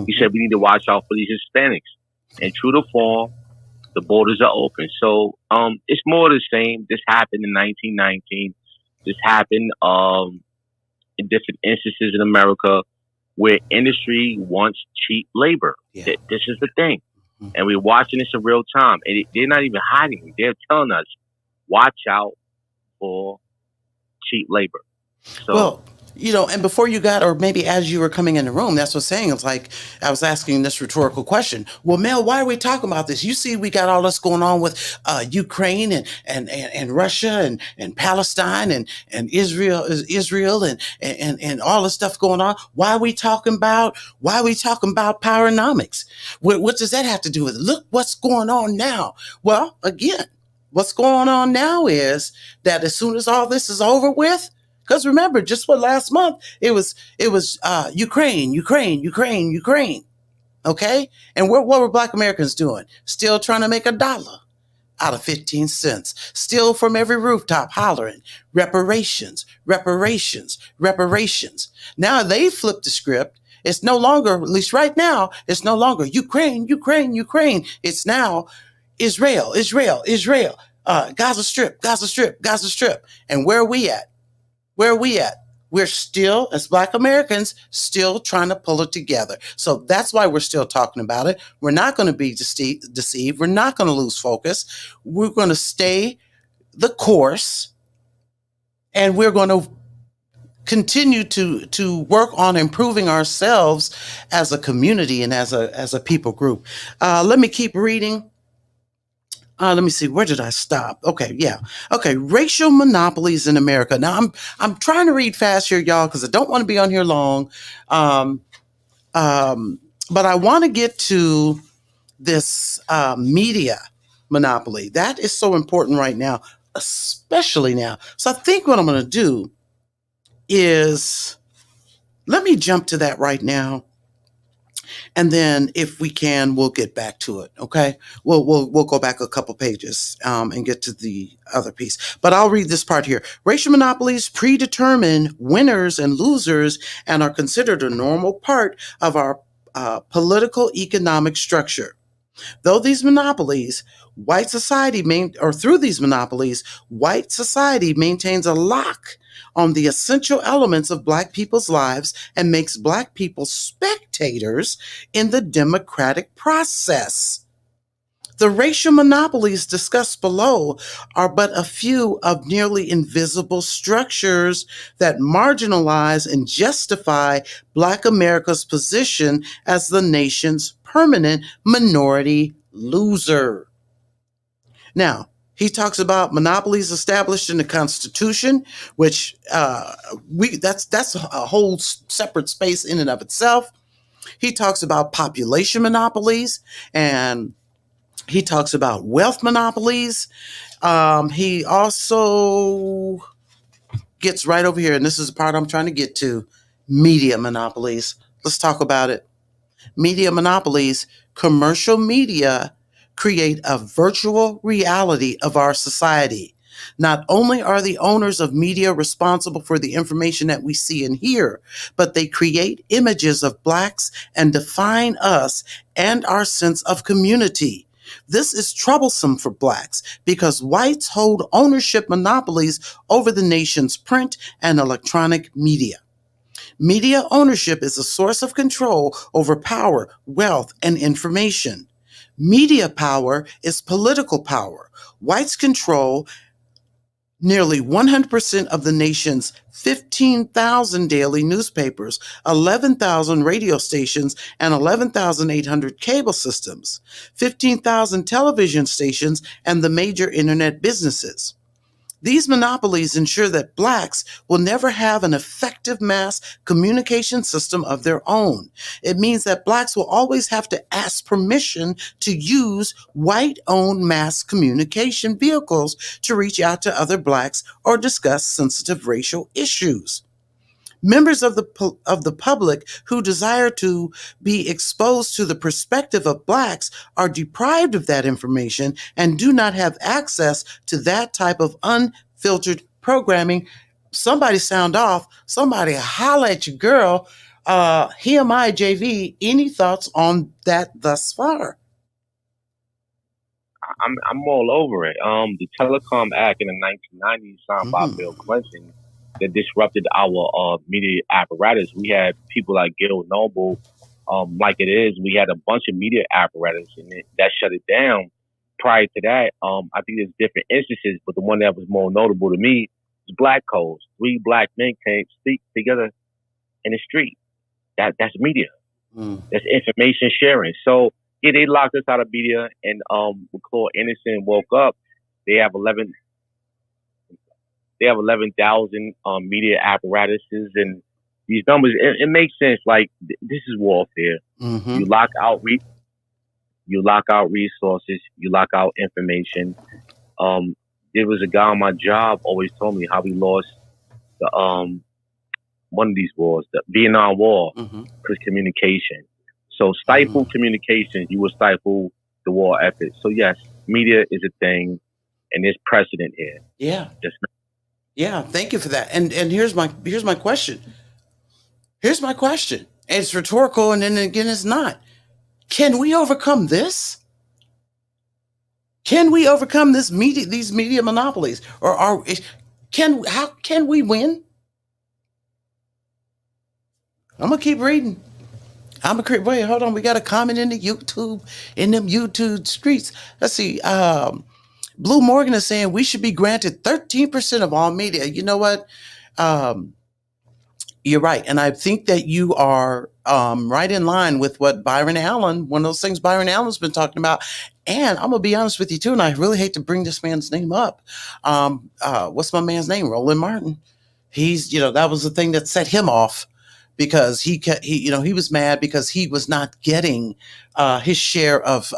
He said we need to watch out for these Hispanics. And true to form, the borders are open. So it's more the same. This happened in 1919. This happened in different instances in America, where industry wants cheap labor. Yeah. This is the thing. And we're watching this in real time. And they're not even hiding it. They're telling us, watch out for cheap labor. So, well, and before you got, or maybe as you were coming in the room, that's what I'm saying. It's like, I was asking this rhetorical question. Well, Mel, why are we talking about this? You see, we got all this going on with Ukraine and Russia and Palestine and Israel and all this stuff going on. Why are we talking about PowerNomics? What does that have to do with it? Look what's going on now. Well, again, what's going on now is that as soon as all this is over with, because remember, just what last month, it was Ukraine. Okay? And what were Black Americans doing? Still trying to make $1 out of 15 cents. Still from every rooftop hollering, reparations. Now they flipped the script. It's no longer, at least right now, it's no longer Ukraine. It's now Israel. Gaza Strip. And where are we at? We're still, as Black Americans, still trying to pull it together. So that's why we're still talking about it. We're not going to be deceived. We're not going to lose focus. We're going to stay the course, and we're going to continue to work on improving ourselves as a community and as a people group. Let me keep reading. Let me see. Where did I stop? Okay, yeah. Okay, racial monopolies in America. Now I'm trying to read fast here, y'all, because I don't want to be on here long. Um, but I want to get to this media monopoly. That is so important right now, especially now. So I think what I'm going to do is let me jump to that right now. And then if we can, we'll get back to it. Okay. We'll go back a couple pages and get to the other piece. But I'll read this part here. Racial monopolies predetermine winners and losers and are considered a normal part of our political economic structure. Though these monopolies, through these monopolies, white society maintains a lock on the essential elements of Black people's lives and makes Black people spectators in the democratic process. The racial monopolies discussed below are but a few of nearly invisible structures that marginalize and justify Black America's position as the nation's permanent minority loser. Now, he talks about monopolies established in the Constitution, which that's a whole separate space in and of itself. He talks about population monopolies, and he talks about wealth monopolies. He also gets right over here, and this is the part I'm trying to get to, media monopolies. Let's talk about it. Media monopolies, commercial media create a virtual reality of our society. Not only are the owners of media responsible for the information that we see and hear, but they create images of Blacks and define us and our sense of community. This is troublesome for Blacks because whites hold ownership monopolies over the nation's print and electronic media. Media ownership is a source of control over power, wealth, and information. Media power is political power. Whites control nearly 100% of the nation's 15,000 daily newspapers, 11,000 radio stations, and 11,800 cable systems, 15,000 television stations, and the major internet businesses. These monopolies ensure that Blacks will never have an effective mass communication system of their own. It means that Blacks will always have to ask permission to use white-owned mass communication vehicles to reach out to other Blacks or discuss sensitive racial issues. Members of the public who desire to be exposed to the perspective of Blacks are deprived of that information and do not have access to that type of unfiltered programming. Somebody sound off. Somebody holla at your girl. Here my JV. Any thoughts on that thus far? I'm all over it. The Telecom Act in the 1990s, signed by Bill Clinton, that disrupted our media apparatus. We had people like Gil Noble, like it is. We had a bunch of media apparatus, and that shut it down. Prior to that, I think there's different instances, but the one that was more notable to me is Black Codes. 3 Black men came speak together in the street. That's media. That's information sharing. So yeah, they locked us out of media, and when Claud Anderson woke up, they have 11,000 media apparatuses, and these numbers. It makes sense. Like this is warfare. You lock out resources. You lock out information. There was a guy on my job always told me how we lost the one of these wars, the Vietnam War, because communication. So stifle communication, you will stifle the war effort. So yes, media is a thing, and there's precedent here. Yeah. Yeah, thank you for that. And here's my question. Here's my question. It's rhetorical, and then again, it's not. Can we overcome this? Can we overcome these media monopolies, or how can we win? I'm gonna keep reading. Wait, hold on. We got a comment in them YouTube streets. Let's see. Blue Morgan is saying we should be granted 13% of all media. You know what? You're right. And I think that you are right in line with what Byron Allen, one of those things Byron Allen's been talking about. And I'm going to be honest with you, too, and I really hate to bring this man's name up. What's my man's name? Roland Martin. He's, that was the thing that set him off because he was mad because he was not getting his share of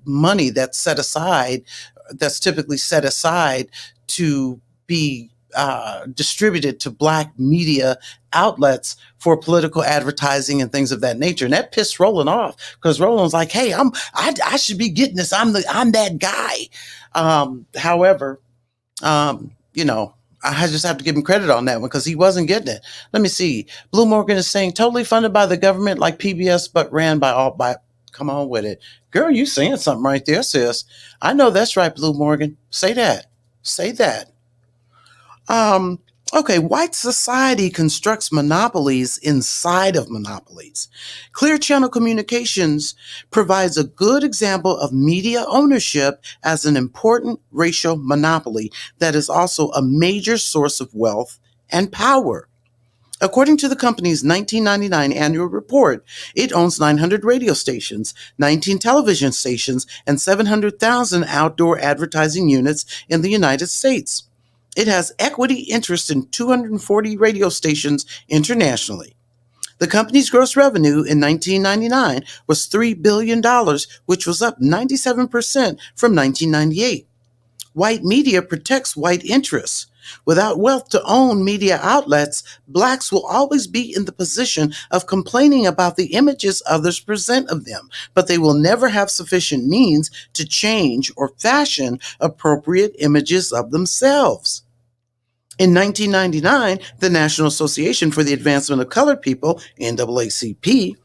money that's set aside, that's typically set aside to be distributed to black media outlets for political advertising and things of that nature. And that pissed Roland off because Roland's like, hey, I should be getting this. I'm that guy. However, I just have to give him credit on that one because he wasn't getting it. Let me see. Blue Morgan is saying totally funded by the government like PBS, but ran by come on with it. Girl, you saying something right there, sis. I know that's right, Blue Morgan. Say that. Say that. Okay, white society constructs monopolies inside of monopolies. Clear Channel Communications provides a good example of media ownership as an important racial monopoly that is also a major source of wealth and power. According to the company's 1999 annual report, it owns 900 radio stations, 19 television stations, and 700,000 outdoor advertising units in the United States. It has equity interest in 240 radio stations internationally. The company's gross revenue in 1999 was $3 billion, which was up 97% from 1998. White media protects white interests. Without wealth to own media outlets, blacks will always be in the position of complaining about the images others present of them, but they will never have sufficient means to change or fashion appropriate images of themselves. In 1999, the National Association for the Advancement of Colored People, NAACP,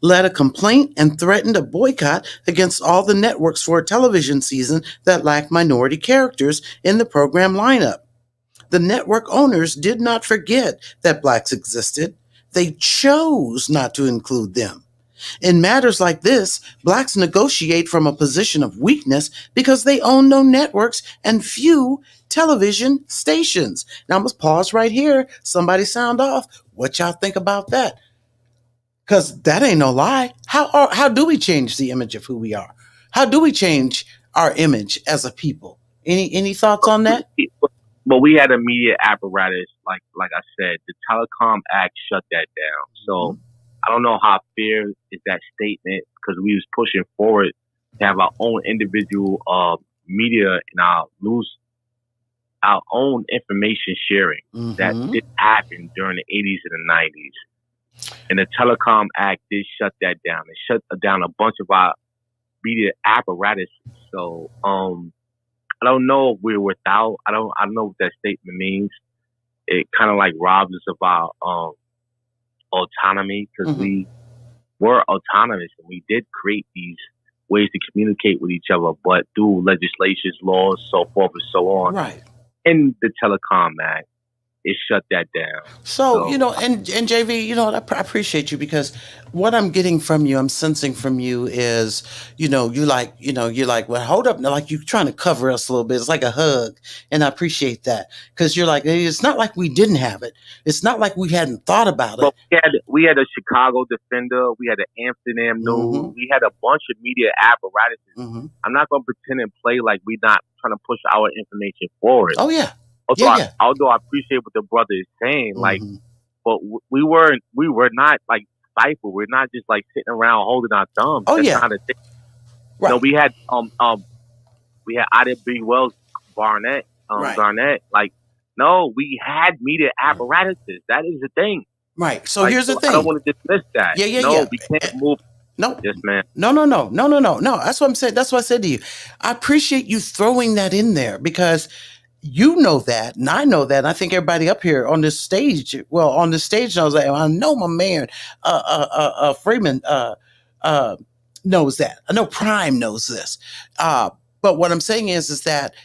led a complaint and threatened a boycott against all the networks for a television season that lacked minority characters in the program lineup. The network owners did not forget that blacks existed. They chose not to include them. In matters like this, blacks negotiate from a position of weakness because they own no networks and few television stations. Now, I'm going to pause right here. Somebody sound off. What y'all think about that? Because that ain't no lie. How do we change the image of who we are? How do we change our image as a people? Any thoughts on that? Well, we had a media apparatus, like I said, the Telecom Act shut that down. So I don't know how fair is that statement because we was pushing forward to have our own individual media and our own information sharing that did happen during the 80s and the 90s. And the Telecom Act did shut that down. It shut down a bunch of our media apparatus. So I don't know if we're without. I don't know what that statement means. It kind of like robs us of our autonomy because we were autonomous and we did create these ways to communicate with each other, but through legislations, laws, so forth and so on. Right. In the Telecom Act, it shut that down. So and JV, I appreciate you because what I'm getting from you, I'm sensing from you is, you're like, well, hold up. Like you're trying to cover us a little bit. It's like a hug. And I appreciate that because you're like, it's not like we didn't have it. It's not like we hadn't thought about it. But we had a Chicago Defender. We had an Amsterdam News. We had a bunch of media apparatuses. I'm not going to pretend and play like we're not trying to push our information forward. Oh, yeah. Although I appreciate what the brother is saying, but we were not like stifled. We're not just like sitting around holding our thumbs. Oh, That's yeah. not a thing. Right. No, we had Ida B. Wells Garnett. Like, no, we had media apparatuses. That is the thing. Right. So here's the thing. I don't want to dismiss that. We can't move. No. Yes, man. No. That's what I'm saying. That's what I said to you. I appreciate you throwing that in there because you know that, and I know that. And I think everybody up here on this stage, knows that. I know my man, Freeman, knows that. I know Prime knows this. But what I'm saying is that,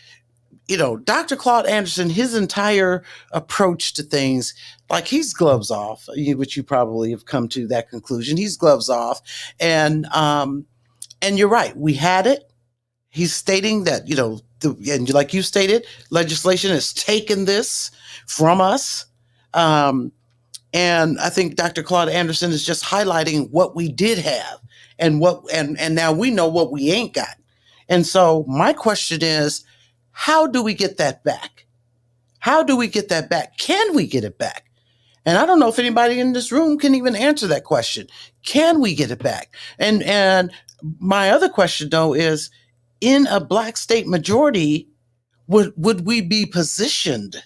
Dr. Claud Anderson, his entire approach to things, like he's gloves off, which you probably have come to that conclusion. He's gloves off. And you're right. We had it. He's stating that, and like you stated, legislation has taken this from us. And I think Dr. Claude Anderson is just highlighting what we did have and and now we know what we ain't got. And so my question is, how do we get that back? How do we get that back? Can we get it back? And I don't know if anybody in this room can even answer that question. Can we get it back? And my other question though is, in a black state majority, would we be positioned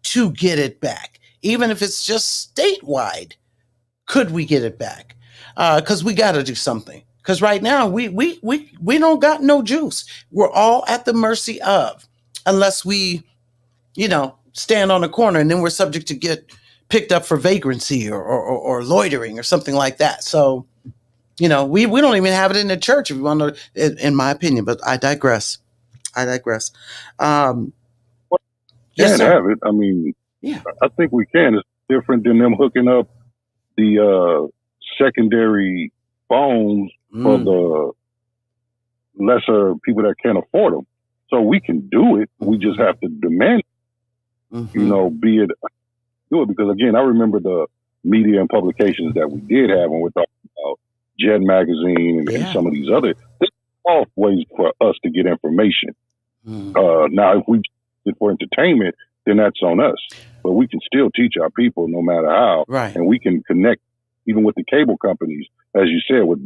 to get it back? Even if it's just statewide, could we get it back? Because we got to do something. Because right now we don't got no juice. We're all at the mercy of, unless we, stand on a corner, and then we're subject to get picked up for vagrancy or loitering or something like that. So, we don't even have it in the church, if you want to, in my opinion. But I digress. Well, Yes, can't sir. have it. I mean, Yeah. I think we can. It's different than them hooking up the secondary phones for the lesser people that can't afford them. So we can do it. We just have to demand, be it, do it. Because again, I remember the media and publications that we did have when we're talking about Jet Magazine and some of these other. There's all ways for us to get information. Now, if we it for entertainment, then that's on us. But we can still teach our people no matter how. Right. And we can connect even with the cable companies, as you said, with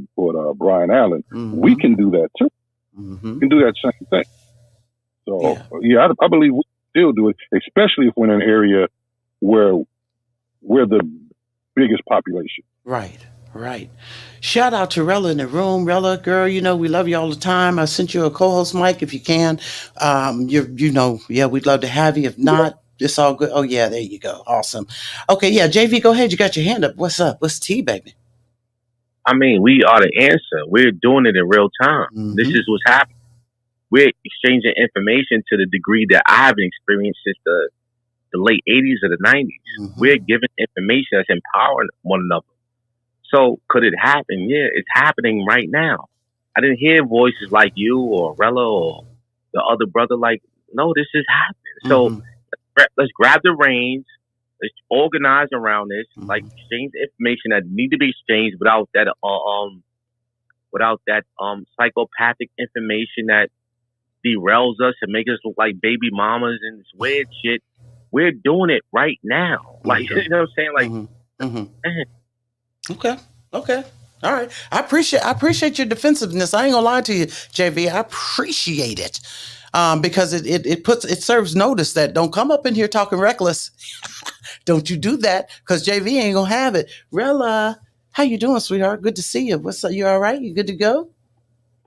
Brian Allen. We can do that too. We can do that same thing. So, I believe we can still do it, especially if we're in an area where we're the biggest population. Right. Shout out to Rella in the room. Rella, girl, we love you all the time. I sent you a co-host mic if you can. We'd love to have you. If not, it's all good. Oh, yeah, there you go. Awesome. Okay, yeah, JV, go ahead. You got your hand up. What's up? What's tea, baby? I mean, we are the answer. We're doing it in real time. This is what's happening. We're exchanging information to the degree that I haven't experienced since the late 80s or the 90s. We're giving information that's empowering one another. So could it happen? Yeah, it's happening right now. I didn't hear voices like you or Rella or the other brother like, no, this is happening. So let's grab the reins. Let's organize around this. Like exchange information that need to be exchanged without that psychopathic information that derails us and makes us look like baby mamas and this weird shit. We're doing it right now. Like, you know what I'm saying? Like, Okay. All right. I appreciate your defensiveness. I ain't gonna lie to you, JV. I appreciate it. Because it serves notice that don't come up in here talking reckless. Don't you do that, because JV ain't gonna have it. Rella, how you doing, sweetheart? Good to see you. What's up? You all right? You good to go?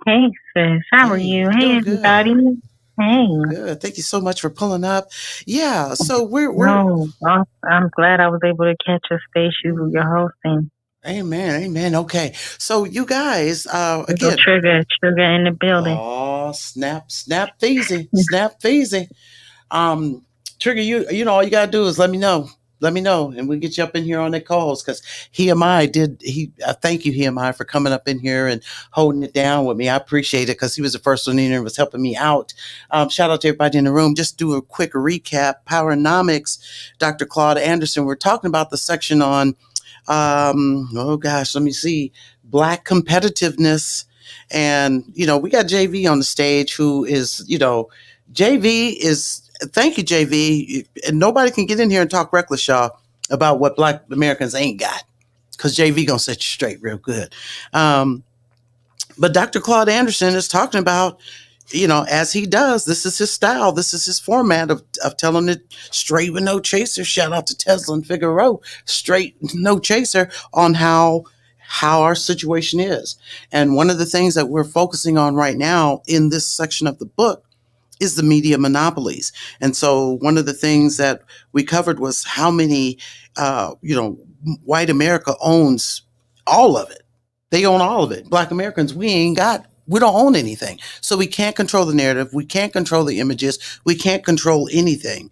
Hey, sis. How are you? Hey, everybody. Good. Hey. Good. Thank you so much for pulling up. Yeah. So we're No, I'm glad I was able to catch a space you're hosting. Amen. Okay. So you guys, again, trigger in the building. Oh, snap easy. Trigger, you know, all you gotta do is let me know, and we'll get you up in here on that calls, because thank you, Hemi, for coming up in here and holding it down with me. I appreciate it, because he was the first one in there and was helping me out. Shout out to everybody in the room. Just do a quick recap. PowerNomics, Dr. Claude Anderson. We're talking about the section on let me see, Black Competitiveness. And, we got JV on the stage, who is, thank you, JV. And nobody can get in here and talk reckless, y'all, about what Black Americans ain't got, because JV gonna set you straight real good. But Dr. Claude Anderson is talking about, as he does, this is his style, this is his format of telling it straight with no chaser. Shout out to Tesla and Figaro, straight no chaser on how our situation is. And one of the things that we're focusing on right now in this section of the book is the media monopolies. And so one of the things that we covered was how many, white America owns all of it. They own all of it. Black Americans, we don't own anything. So we can't control the narrative. We can't control the images. We can't control anything.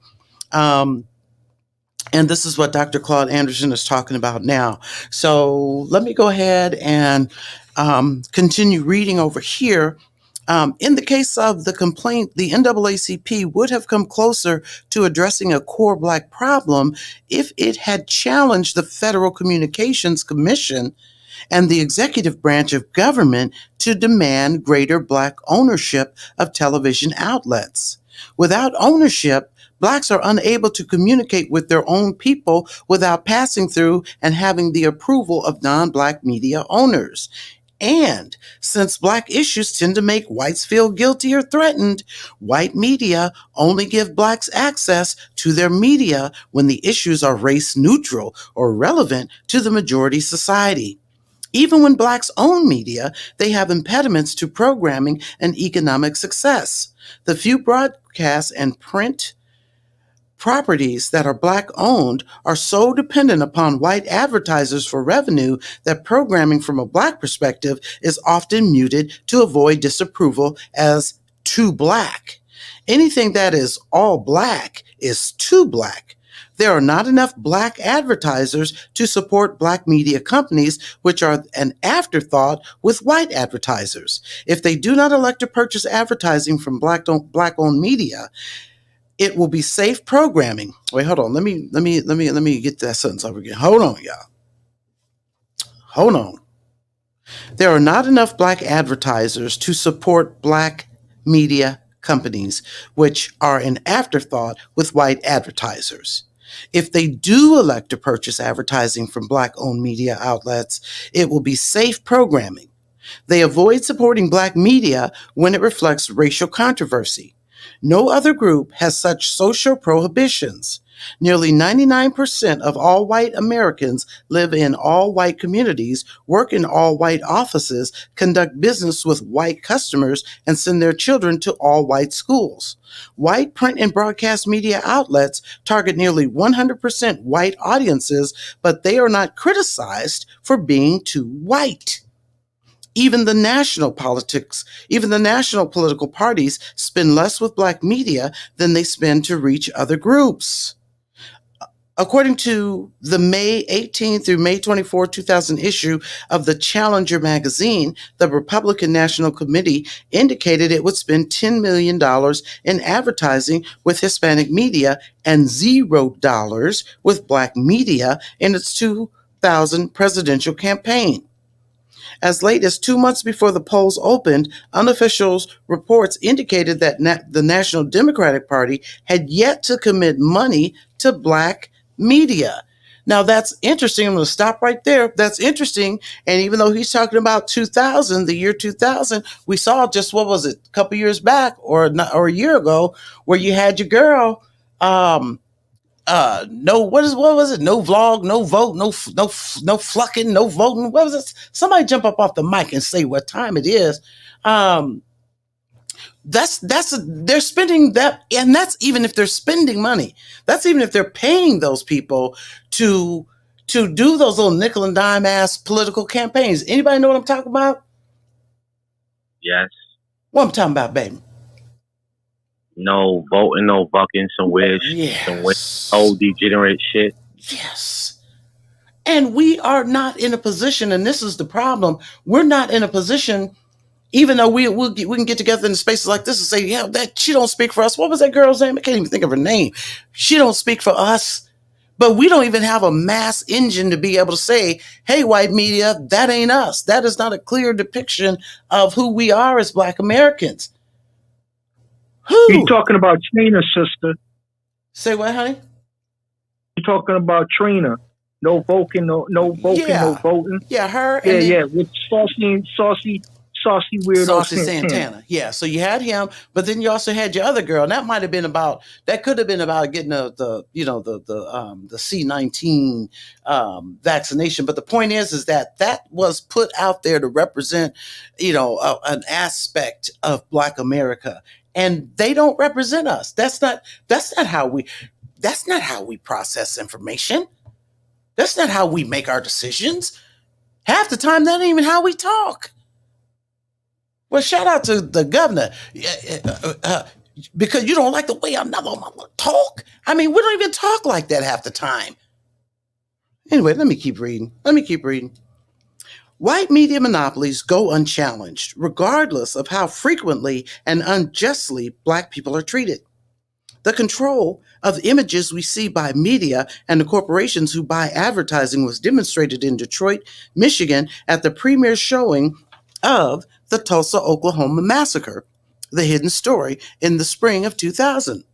And this is what Dr. Claude Anderson is talking about now. So let me go ahead and continue reading over here. In the case of the complaint, the NAACP would have come closer to addressing a core Black problem if it had challenged the Federal Communications Commission and the executive branch of government to demand greater Black ownership of television outlets. Without ownership, Blacks are unable to communicate with their own people without passing through and having the approval of non-Black media owners. And since Black issues tend to make whites feel guilty or threatened, white media only give Blacks access to their media when the issues are race neutral or relevant to the majority society. Even when Blacks own media, they have impediments to programming and economic success. The few broadcasts and print properties that are Black owned are so dependent upon white advertisers for revenue that programming from a Black perspective is often muted to avoid disapproval as too Black. Anything that is all Black is too Black. There are not enough Black advertisers to support Black media companies, which are an afterthought with white advertisers. If they do not elect to purchase advertising from Black-owned media, it will be safe programming. Wait, hold on. Let me get that sentence over again. Hold on, y'all. Hold on. There are not enough Black advertisers to support Black media companies, which are an afterthought with white advertisers. If they do elect to purchase advertising from Black-owned media outlets, it will be safe programming. They avoid supporting Black media when it reflects racial controversy. No other group has such social prohibitions. Nearly 99% of all white Americans live in all white communities, work in all white offices, conduct business with white customers, and send their children to all white schools. White print and broadcast media outlets target nearly 100% white audiences, but they are not criticized for being too white. Even the national political parties spend less with Black media than they spend to reach other groups. According to the May 18 through May 24, 2000 issue of the Challenger magazine, the Republican National Committee indicated it would spend $10 million in advertising with Hispanic media and $0 with Black media in its 2000 presidential campaign. As late as 2 months before the polls opened, unofficial reports indicated that the National Democratic Party had yet to commit money to Black media. Now that's interesting. I'm going to stop right there. That's interesting. And even though he's talking about 2000, the year 2000, we saw just, what was it, a couple years back or a year ago, where you had your girl, what was it? No vlog, no vote, no flucking, no voting. What was it? Somebody jump up off the mic and say what time it is. They're spending that, and that's even if they're spending money. That's even if they're paying those people to do those little nickel and dime ass political campaigns. Anybody know what I'm talking about? Yes. What I'm talking about, baby? No voting, no bucking, some weird, old degenerate shit. Yes. And we are not in a position, and this is the problem. We're not in a position, even though we can get together in spaces like this and say, yeah, that she don't speak for us. What was that girl's name? I can't even think of her name. She don't speak for us. But we don't even have a mass engine to be able to say, hey, white media, that ain't us. That is not a clear depiction of who we are as Black Americans. You're talking about Trina, sister. Say what, honey? You're talking about Trina. No voting, no voting, no voting. Yeah, her. Yeah, with saucy weirdo Saucy Santana. Yeah, so you had him, but then you also had your other girl, and that might have been about, that could have been about getting the C-19 vaccination. But the point is that was put out there to represent, an aspect of Black America, and they don't represent us. That's not how we process information. That's not how we make our decisions. Half the time, that ain't even how we talk. Well, shout out to the governor, because you don't like the way I'm talk. I mean, we don't even talk like that half the time. Anyway, let me keep reading. White media monopolies go unchallenged, regardless of how frequently and unjustly Black people are treated. The control of images we see by media and the corporations who buy advertising was demonstrated in Detroit, Michigan at the premiere showing of the Tulsa, Oklahoma massacre, The Hidden Story, in the spring of 2000.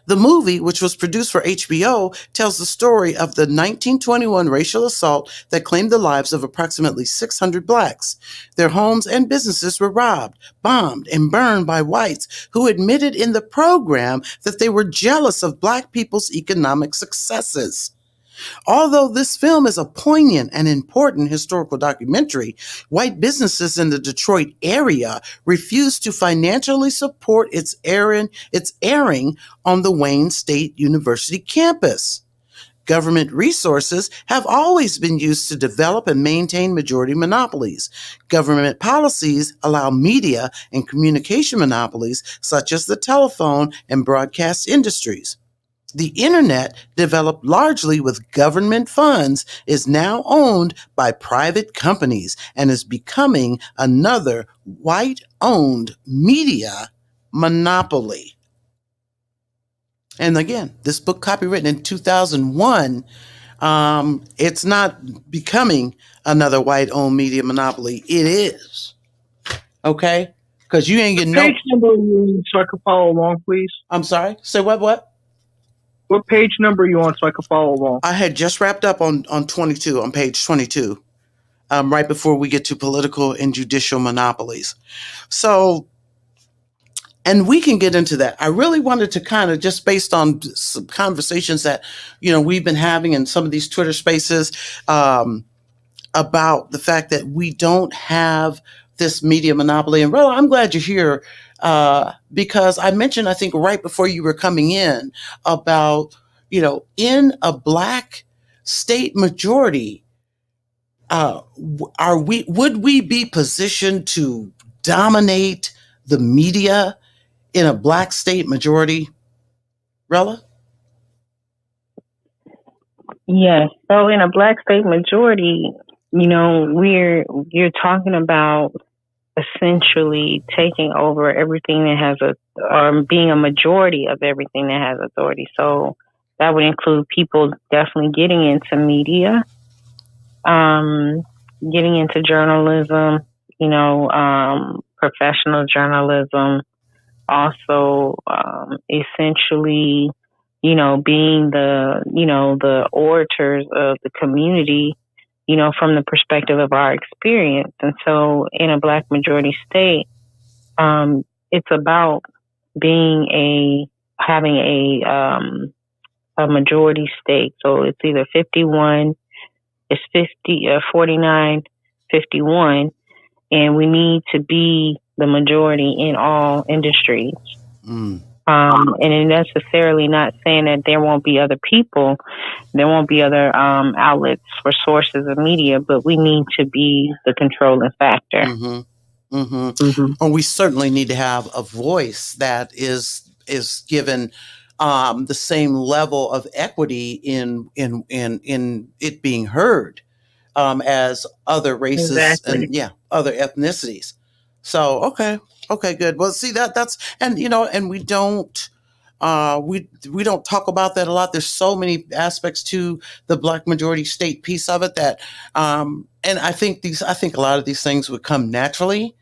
The movie, which was produced for HBO, tells the story of the 1921 racial assault that claimed the lives of approximately 600 Blacks. Their homes and businesses were robbed, bombed, and burned by whites who admitted in the program that they were jealous of Black people's economic successes. Although this film is a poignant and important historical documentary, white businesses in the Detroit area refused to financially support its airing on the Wayne State University campus. Government resources have always been used to develop and maintain majority monopolies. Government policies allow media and communication monopolies, such as the telephone and broadcast industries. The internet, developed largely with government funds, is now owned by private companies and is becoming another white-owned media monopoly. And again, this book copywritten in 2001, it's not becoming another white-owned media monopoly. It is. Okay? Because you ain't getting no... Page number you so I can follow along, please? I'm sorry? Say what? What page number are you on so I can follow along? I had just wrapped up on 22, on page 22, right before we get to political and judicial monopolies. So, and we can get into that. I really wanted to kind of, just based on some conversations that, we've been having in some of these Twitter spaces, about the fact that we don't have this media monopoly. And Rella, I'm glad you're here, because I mentioned, I think right before you were coming in, about, in a Black state majority, would we be positioned to dominate the media in a Black state majority? Rella? Yes. So in a Black state majority, you're talking about essentially taking over everything that has being a majority of everything that has authority. So that would include people definitely getting into media, getting into journalism, professional journalism, also essentially, being the orators of the community, from the perspective of our experience. And so in a Black majority state, it's about having a majority stake. So it's either 49, 51, and we need to be the majority in all industries. And necessarily not saying that there won't be other people, there won't be other outlets for sources of media, but we need to be the controlling factor. And we certainly need to have a voice that is given the same level of equity in it being heard as other races and other ethnicities. So okay, good. Well, see that's and we don't we don't talk about that a lot. There's so many aspects to the Black majority state piece of it that and I think a lot of these things would come naturally.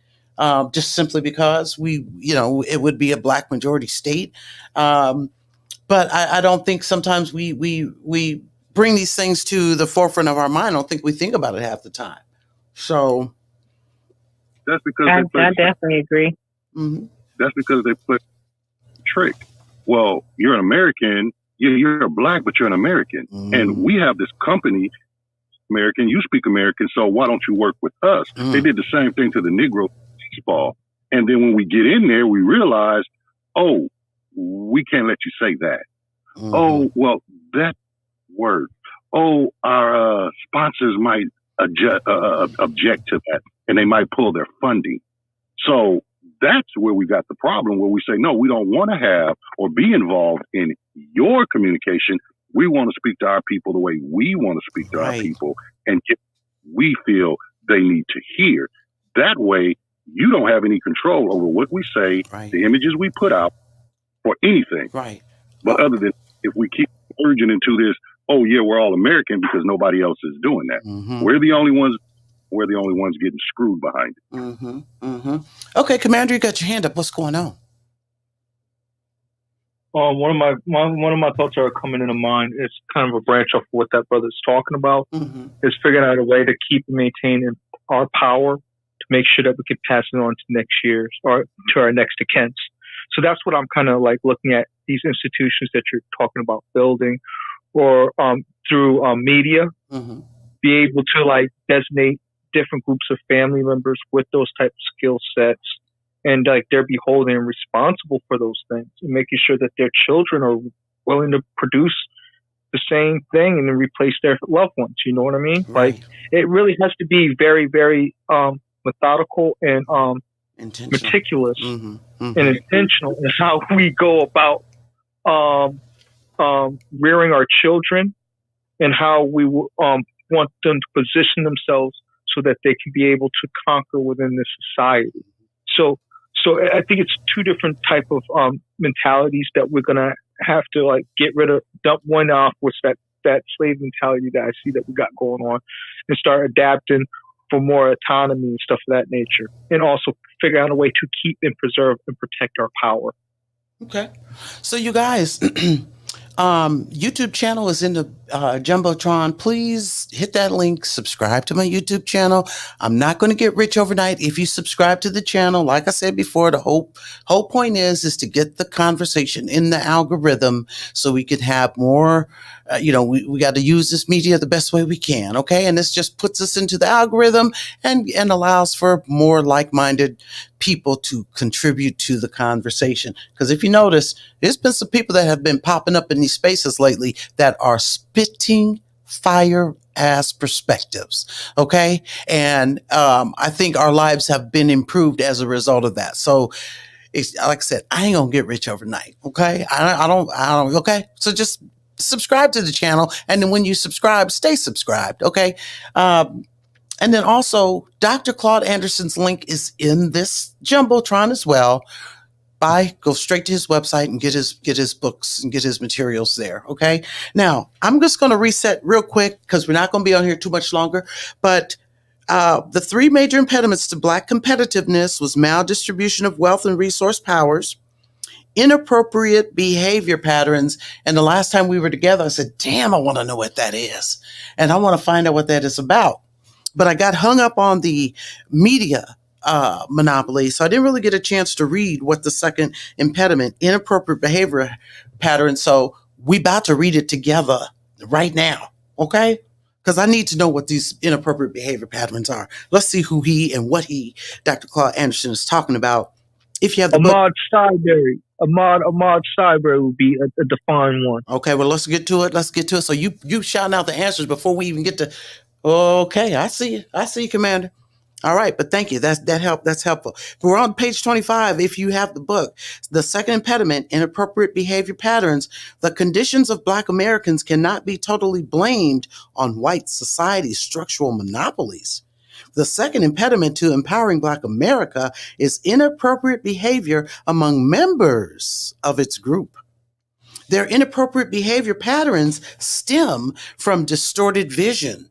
Just simply because it would be a Black majority state. But I don't think sometimes we bring these things to the forefront of our mind. I don't think we think about it half the time. So that's because I definitely agree. Mm-hmm. That's because they put trick. Well, you're an American. You're a Black, but you're an American, and we have this company. American, you speak American, so why don't you work with us? They did the same thing to the Negro baseball, and then when we get in there, we realize, oh, we can't let you say that. Oh, well, that word. Oh, our sponsors might object to that, and they might pull their funding. So that's where we got the problem, where we say, no, we don't want to have or be involved in your communication. We want to speak to our people the way we want to speak to our people and get we feel they need to hear. That way, you don't have any control over what we say, the images we put out, or anything. Right. But other than if we keep urging into this, oh yeah, we're all American because nobody else is doing that. We're the only ones. We're the only ones getting screwed behind it. Okay, Commander, you got your hand up. What's going on? One of my thoughts that are coming into mind is kind of a branch off of what that brother's talking about. Is figuring out a way to keep and maintain our power to make sure that we can pass it on to next year's or to our next of kins. So that's what I'm kind of like looking at these institutions that you're talking about building, or through media, be able to like designate different groups of family members with those type of skill sets, and like they're beholden and responsible for those things, and making sure that their children are willing to produce the same thing and then replace their loved ones. You know what I mean? Like it really has to be very, very methodical and meticulous and intentional in how we go about rearing our children, and how we want them to position themselves so that they can be able to conquer within this society. So I think it's two different type of mentalities that we're gonna have to like get rid of. Dump one off, which that slave mentality that I see that we got going on, and start adapting for more autonomy and stuff of that nature, and also figure out a way to keep and preserve and protect our power. Okay, so you guys, YouTube channel is in the Jumbotron. Please hit that link, subscribe to my YouTube channel. I'm not going to get rich overnight. If you subscribe to the channel, like I said before, the whole point is to get the conversation in the algorithm so we can have more, we got to use this media the best way we can. Okay. And this just puts us into the algorithm and allows for more like-minded people to contribute to the conversation. Because if you notice, there's been some people that have been popping up in these spaces lately that are spitting fire ass perspectives. Okay. And I think our lives have been improved as a result of that. So it's like I said, I ain't gonna get rich overnight. Okay. I don't. Okay. So just subscribe to the channel. And then when you subscribe, stay subscribed. Okay. And then also Dr. Claud Anderson's link is in this Jumbotron as well. Go straight to his website and get his books and get his materials there. Okay. Now I'm just going to reset real quick because we're not going to be on here too much longer. But the 3 major impediments to Black competitiveness was maldistribution of wealth and resource powers, inappropriate behavior patterns. And the last time we were together, I said, damn, I want to know what that is. And I want to find out what that is about. But I got hung up on the media monopoly. So I didn't really get a chance to read what the second impediment, inappropriate behavior pattern. So we about to read it together right now. Okay. Because I need to know what these inappropriate behavior patterns are. Let's see who Dr. Claud Anderson is talking about. If you have the Ahmad Cyberry. Ahmad Cyberry would be a defined one. Okay. Well, let's get to it. So you shouting out the answers before we even get to. Okay. I see you, Commander. All right, but thank you. That's helpful. We're on page 25. If you have the book, the second impediment, inappropriate behavior patterns, the conditions of Black Americans cannot be totally blamed on white society's structural monopolies. The second impediment to empowering Black America is inappropriate behavior among members of its group. Their inappropriate behavior patterns stem from distorted vision.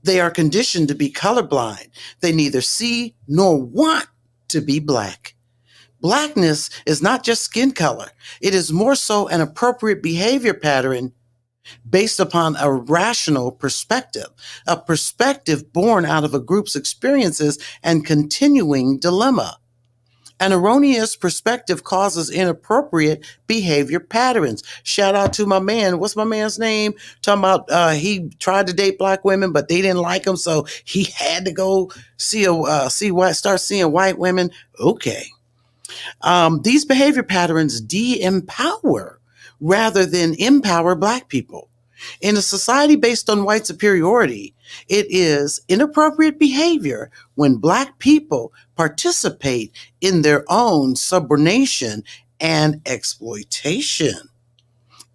They are conditioned to be colorblind. They neither see nor want to be Black. Blackness is not just skin color. It is more so an appropriate behavior pattern based upon a rational perspective, a perspective born out of a group's experiences and continuing dilemma. An erroneous perspective causes inappropriate behavior patterns. Shout out to my man. What's my man's name? Talking about he tried to date Black women, but they didn't like him, so he had to go start seeing white women. Okay. These behavior patterns de-empower rather than empower Black people. In a society based on white superiority, it is inappropriate behavior when Black people participate in their own subordination and exploitation.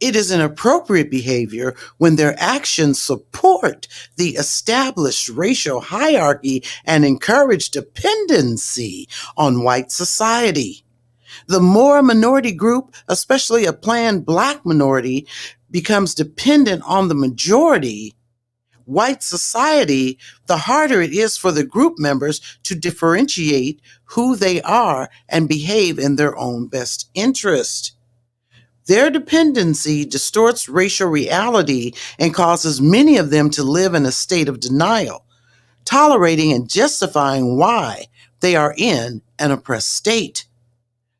It is inappropriate behavior when their actions support the established racial hierarchy and encourage dependency on white society. The more a minority group, especially a planned Black minority, becomes dependent on the majority, white society, the harder it is for the group members to differentiate who they are and behave in their own best interest. Their dependency distorts racial reality and causes many of them to live in a state of denial, tolerating and justifying why they are in an oppressed state.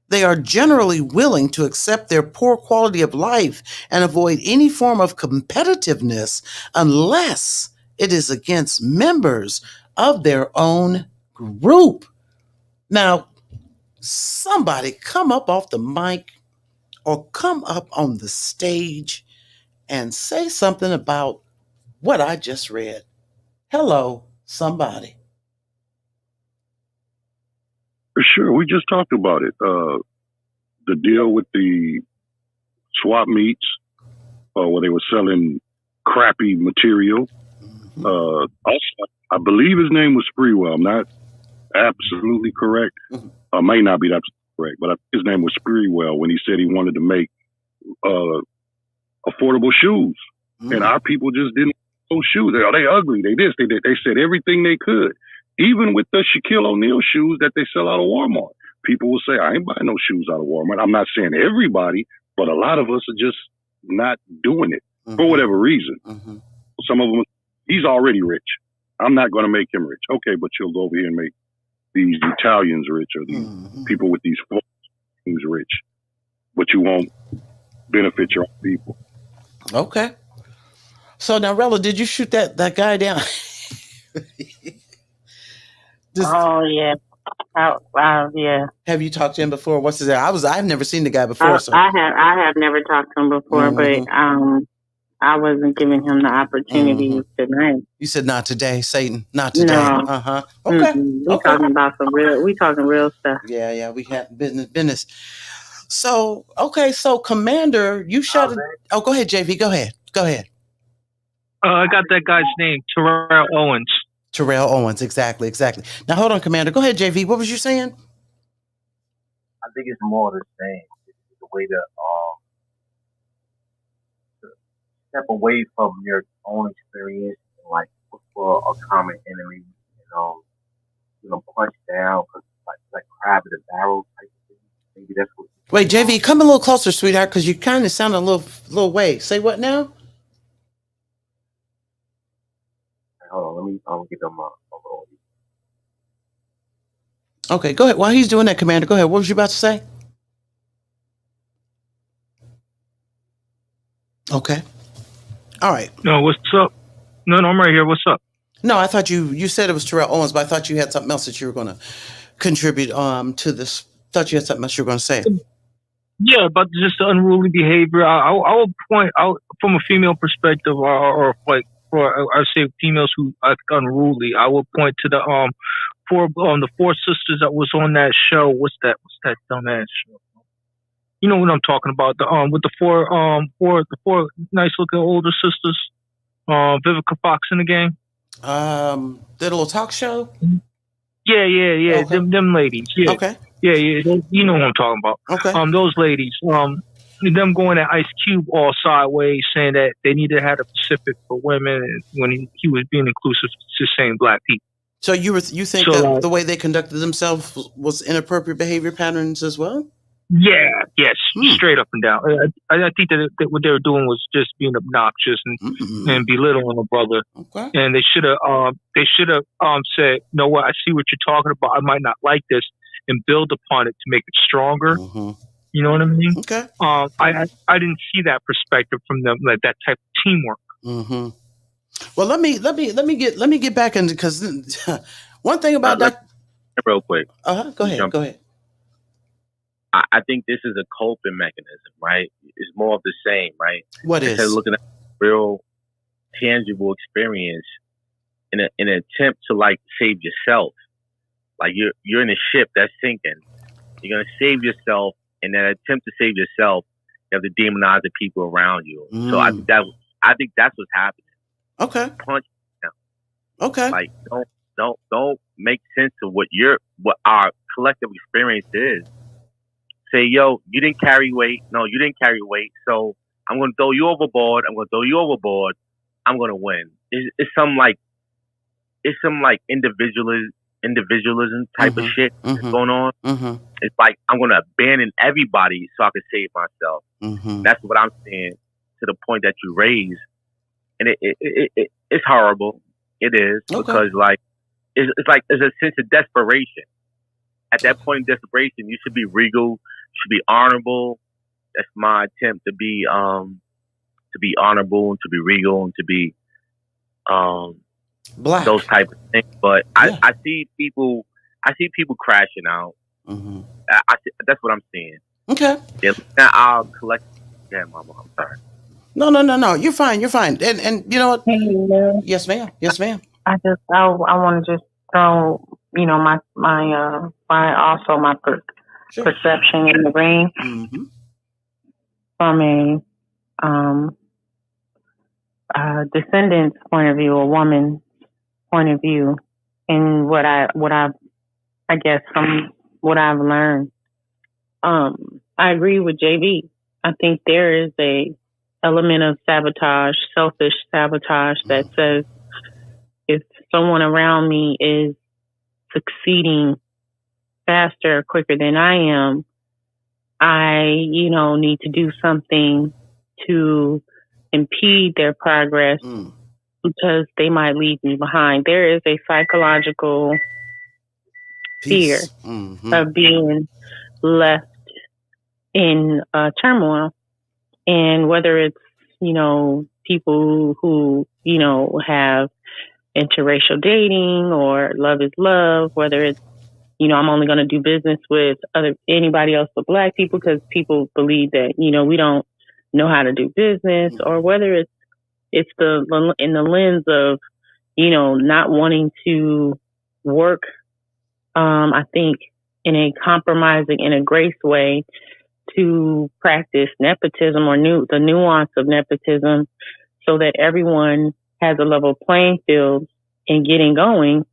They are generally willing to accept their poor quality of life and avoid any form of competitiveness unless it is against members of their own group. Now, somebody come up off the mic or come up on the stage and say something about what I just read. Hello, somebody. For sure. We just talked about it. The deal with the swap meets, where they were selling crappy material. Also, I believe his name was Spreewell. I'm not absolutely correct. May not be absolutely correct, but his name was Spreewell when he said he wanted to make affordable shoes. And our people just didn't those shoes. They ugly. They this. They said everything they could. Even with the Shaquille O'Neal shoes that they sell out of Walmart, people will say, I ain't buying no shoes out of Walmart. I'm not saying everybody, but a lot of us are just not doing it for whatever reason. Some of them, he's already rich. I'm not going to make him rich. Okay, but you'll go over here and make these Italians rich or these people with these things rich, but you won't benefit your own people. Okay. So now, Rella, did you shoot that guy down? Oh yeah. Yeah. Have you talked to him before? What's his name? I've never seen the guy before. I have never talked to him before, but I wasn't giving him the opportunity tonight. You said not today, Satan. Not today. No. Okay. We talking about we talking real stuff. Yeah, we have business. So, okay, so Commander, you shot it. Oh, go ahead, JV. Go ahead. I got that guy's name, Terrell Owens. Terrell Owens, exactly. Now, hold on, Commander. Go ahead, JV. What was you saying? I think it's more the same. It's the way to step away from your own experience and like look for a common enemy. Punch down like crab in a barrel type of thing. Maybe that's what. Wait, JV, come a little closer, sweetheart, because you kind of sound a little way. Say what now? Hold on, let me get them on. Okay, go ahead. While he's doing that, Commander, go ahead. What was you about to say? Okay. All right. No, what's up? No, I'm right here. What's up? No, I thought you said it was Terrell Owens, but I thought you had something else that you were going to contribute to this. Thought you had something else you were going to say. Yeah, but just the unruly behavior. I will point out from a female perspective, or I say females who act unruly. I will point to the four sisters that was on that show. What's that dumbass show? You know what I'm talking about? With the four nice looking older sisters, Vivica Fox in the game. The little talk show. Yeah. Okay. Them ladies. Yeah. Okay. Yeah. You know what I'm talking about. Okay. Those ladies. Them going at Ice Cube all sideways, saying that they need to have a Pacific for women when he was being inclusive to saying black people. So you think that the way they conducted themselves was inappropriate behavior patterns as well? Yeah, yes, straight up and down. I think that what they were doing was just being obnoxious and belittling a brother. Okay. And they should have said, you know what, I see what you're talking about. I might not like this, and build upon it to make it stronger. You know what I mean? Okay. I didn't see that perspective from them, like that type of teamwork. Well, let me get back into, because one thing about that. Real quick. Go ahead. I think this is a coping mechanism, right? It's more of the same, right? What Instead is? of looking at real tangible experience in an attempt to like save yourself. Like you're in a ship that's sinking. You're gonna save yourself, and that attempt to save yourself You have to demonize the people around you. So I think that's what's happening. Okay. Punch them. Okay. Like don't make sense of what our collective experience is. Say, yo, you didn't carry weight. No, you didn't carry weight. So I'm gonna throw you overboard. I'm gonna win. It's some individualism type of shit that's going on. It's like I'm gonna abandon everybody so I can save myself. That's what I'm saying to the point that you raised, and it's horrible. It is because like it's a sense of desperation. At that point in desperation, you should be regal, you should be honorable. That's my attempt to be honorable and to be regal and to be black, those type of things. But I see people crashing out. That's what I'm seeing. Okay. Now I'll collect. Yeah, Mama, I'm sorry. No. You're fine. And you know what? Hey, yes, ma'am. I want to just throw, my perception in the ring from a descendant's point of view, a woman's point of view, and what I've learned. I agree with JB. I think there is a element of sabotage, selfish sabotage that says if someone around me is succeeding faster or quicker than I am, I, need to do something to impede their progress because they might leave me behind. There is a psychological fear of being left in turmoil. And whether it's, people who, have interracial dating or love is love, whether it's, I'm only going to do business with anybody else but Black people because people believe that, we don't know how to do business, or whether it's in the lens of, not wanting to work, I think in a compromising, in a grace way to practice nepotism or the nuance of nepotism so that everyone has a level playing field in getting going.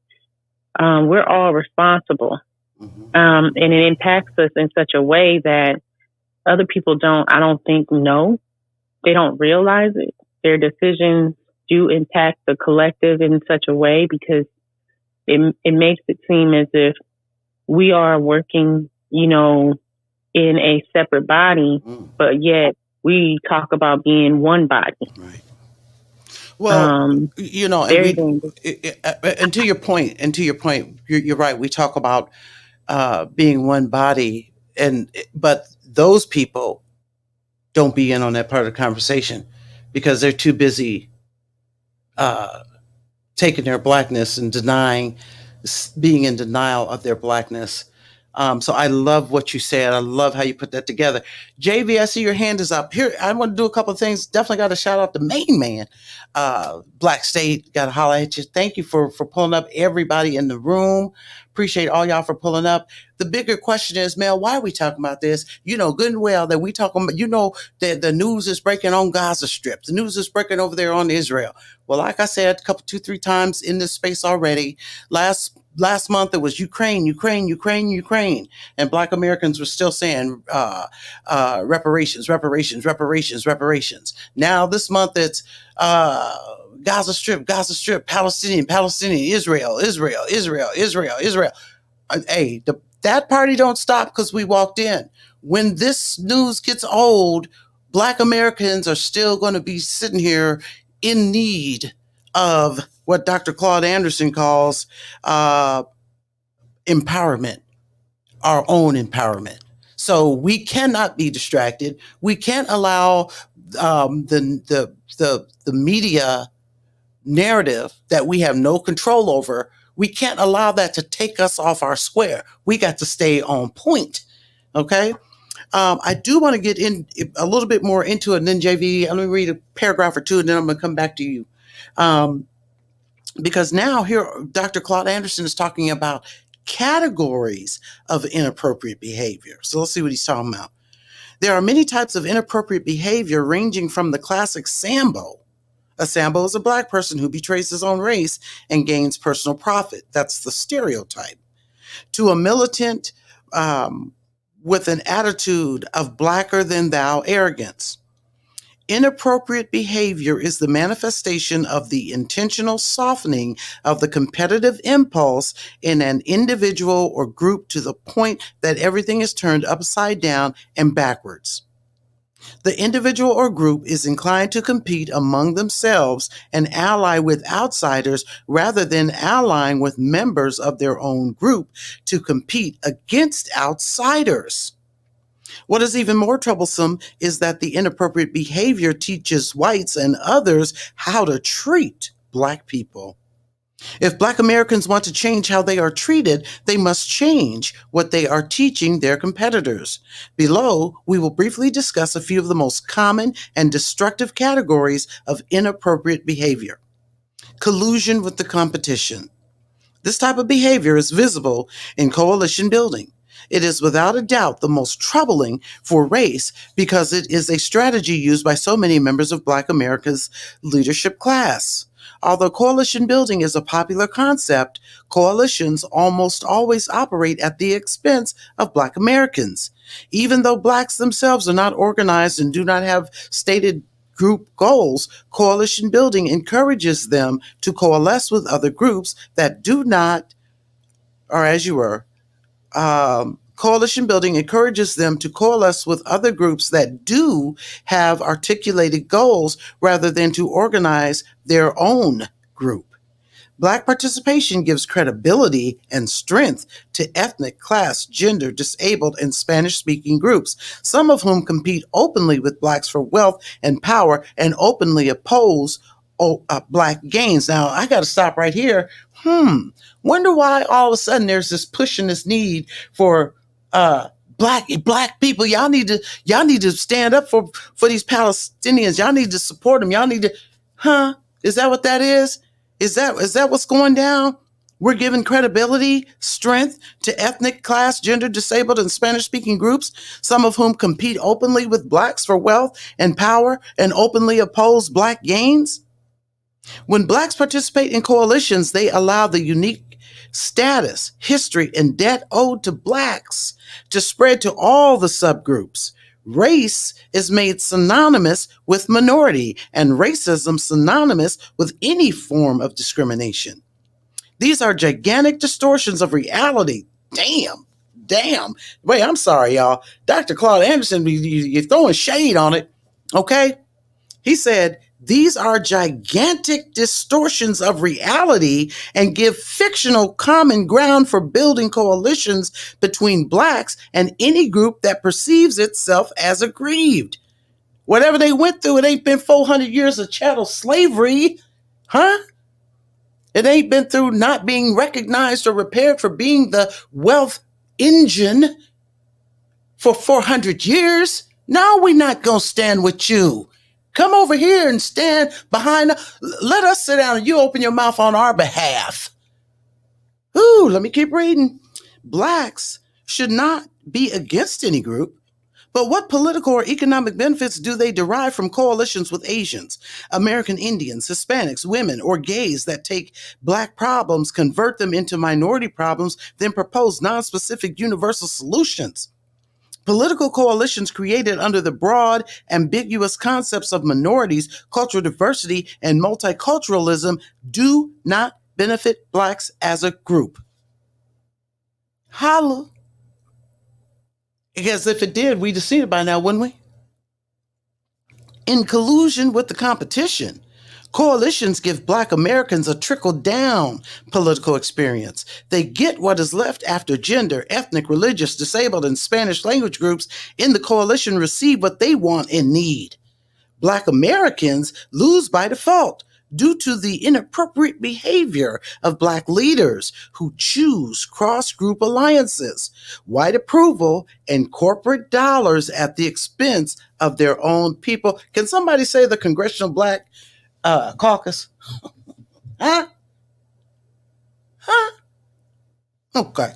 We're all responsible. And it impacts us in such a way that other people I don't think know. They don't realize it. Their decisions do impact the collective in such a way because it makes it seem as if we are working, in a separate body, but yet we talk about being one body. Right. Well, and to your point, you're right. We talk about being one body, but those people don't be in on that part of the conversation because they're too busy taking their Blackness and being in denial of their Blackness. So I love what you said. I love how you put that together. JV, I see your hand is up. Here, I want to do a couple of things. Definitely got to shout out the main man. Black State, got to holler at you. Thank you for pulling up, everybody in the room. Appreciate all y'all for pulling up. The bigger question is, Mel, why are we talking about this? You know good and well that we talking about, that the news is breaking on Gaza Strip. The news is breaking over there on Israel. Well, like I said, 2-3 times in this space already. Last month, it was Ukraine, and Black Americans were still saying reparations. Now this month, it's Gaza Strip, Palestinian, Israel. Hey, that party don't stop because we walked in. When this news gets old, Black Americans are still going to be sitting here in need of what Dr. Claud Anderson calls empowerment, our own empowerment. So we cannot be distracted. We can't allow the media narrative that we have no control over. We can't allow that to take us off our square. We got to stay on point. Okay. I do want to get in a little bit more into it. And then JV, let me read a paragraph or two, and then I'm going to come back to you. Because now here, Dr. Claud Anderson is talking about categories of inappropriate behavior. So let's see what he's talking about. There are many types of inappropriate behavior ranging from the classic Sambo. A Sambo is a black person who betrays his own race and gains personal profit. That's the stereotype. To a militant with an attitude of blacker than thou arrogance. Inappropriate behavior is the manifestation of the intentional softening of the competitive impulse in an individual or group to the point that everything is turned upside down and backwards. The individual or group is inclined to compete among themselves and ally with outsiders rather than allying with members of their own group to compete against outsiders. What is even more troublesome is that the inappropriate behavior teaches whites and others how to treat black people. If black Americans want to change how they are treated, they must change what they are teaching their competitors. Below, we will briefly discuss a few of the most common and destructive categories of inappropriate behavior. Collusion with the competition. This type of behavior is visible in coalition building. It is without a doubt the most troubling for race because it is a strategy used by so many members of Black America's leadership class. Although coalition building is a popular concept, coalitions almost always operate at the expense of Black Americans. Even though Blacks themselves are not organized and do not have stated group goals, coalition building encourages them to coalesce with other groups that do not, or as you were, coalition building encourages them to coalesce with other groups that do have articulated goals rather than to organize their own group. Black participation gives credibility and strength to ethnic, class, gender, disabled, and Spanish-speaking groups, some of whom compete openly with Blacks for wealth and power and openly oppose Black gains. Now, I got to stop right here. Wonder why all of a sudden there's this push and this need for black people. Y'all need to stand up for these Palestinians. Y'all need to support them. Y'all need to, is that what that is? Is that what's going down? We're giving credibility, strength to ethnic, class, gender, disabled, and Spanish-speaking groups, some of whom compete openly with Blacks for wealth and power and openly oppose Black gains. When Blacks participate in coalitions, they allow the unique status, history, and debt owed to Blacks to spread to all the subgroups. Race is made synonymous with minority, and racism synonymous with any form of discrimination. These are gigantic distortions of reality. Damn. Wait, I'm sorry, y'all. Dr. Claud Anderson, you're throwing shade on it, okay? He said, these are gigantic distortions of reality and give fictional common ground for building coalitions between Blacks and any group that perceives itself as aggrieved. Whatever they went through, it ain't been 400 years of chattel slavery, It ain't been through not being recognized or repaired for being the wealth engine for 400 years. No, we're not going to stand with you. Come over here and stand behind. Let us sit down and you open your mouth on our behalf. Let me keep reading. Blacks should not be against any group. But what political or economic benefits do they derive from coalitions with Asians, American Indians, Hispanics, women, or gays that take Black problems, convert them into minority problems, then propose nonspecific universal solutions? Political coalitions created under the broad, ambiguous concepts of minorities, cultural diversity, and multiculturalism do not benefit Blacks as a group. Holla. Because if it did, we'd have seen it by now, wouldn't we? In collusion with the competition, coalitions give Black Americans a trickle-down political experience. They get what is left after gender, ethnic, religious, disabled, and Spanish language groups in the coalition receive what they want and need. Black Americans lose by default due to the inappropriate behavior of Black leaders who choose cross-group alliances, white approval, and corporate dollars at the expense of their own people. Can somebody say the Congressional Black Caucus? Huh? Okay.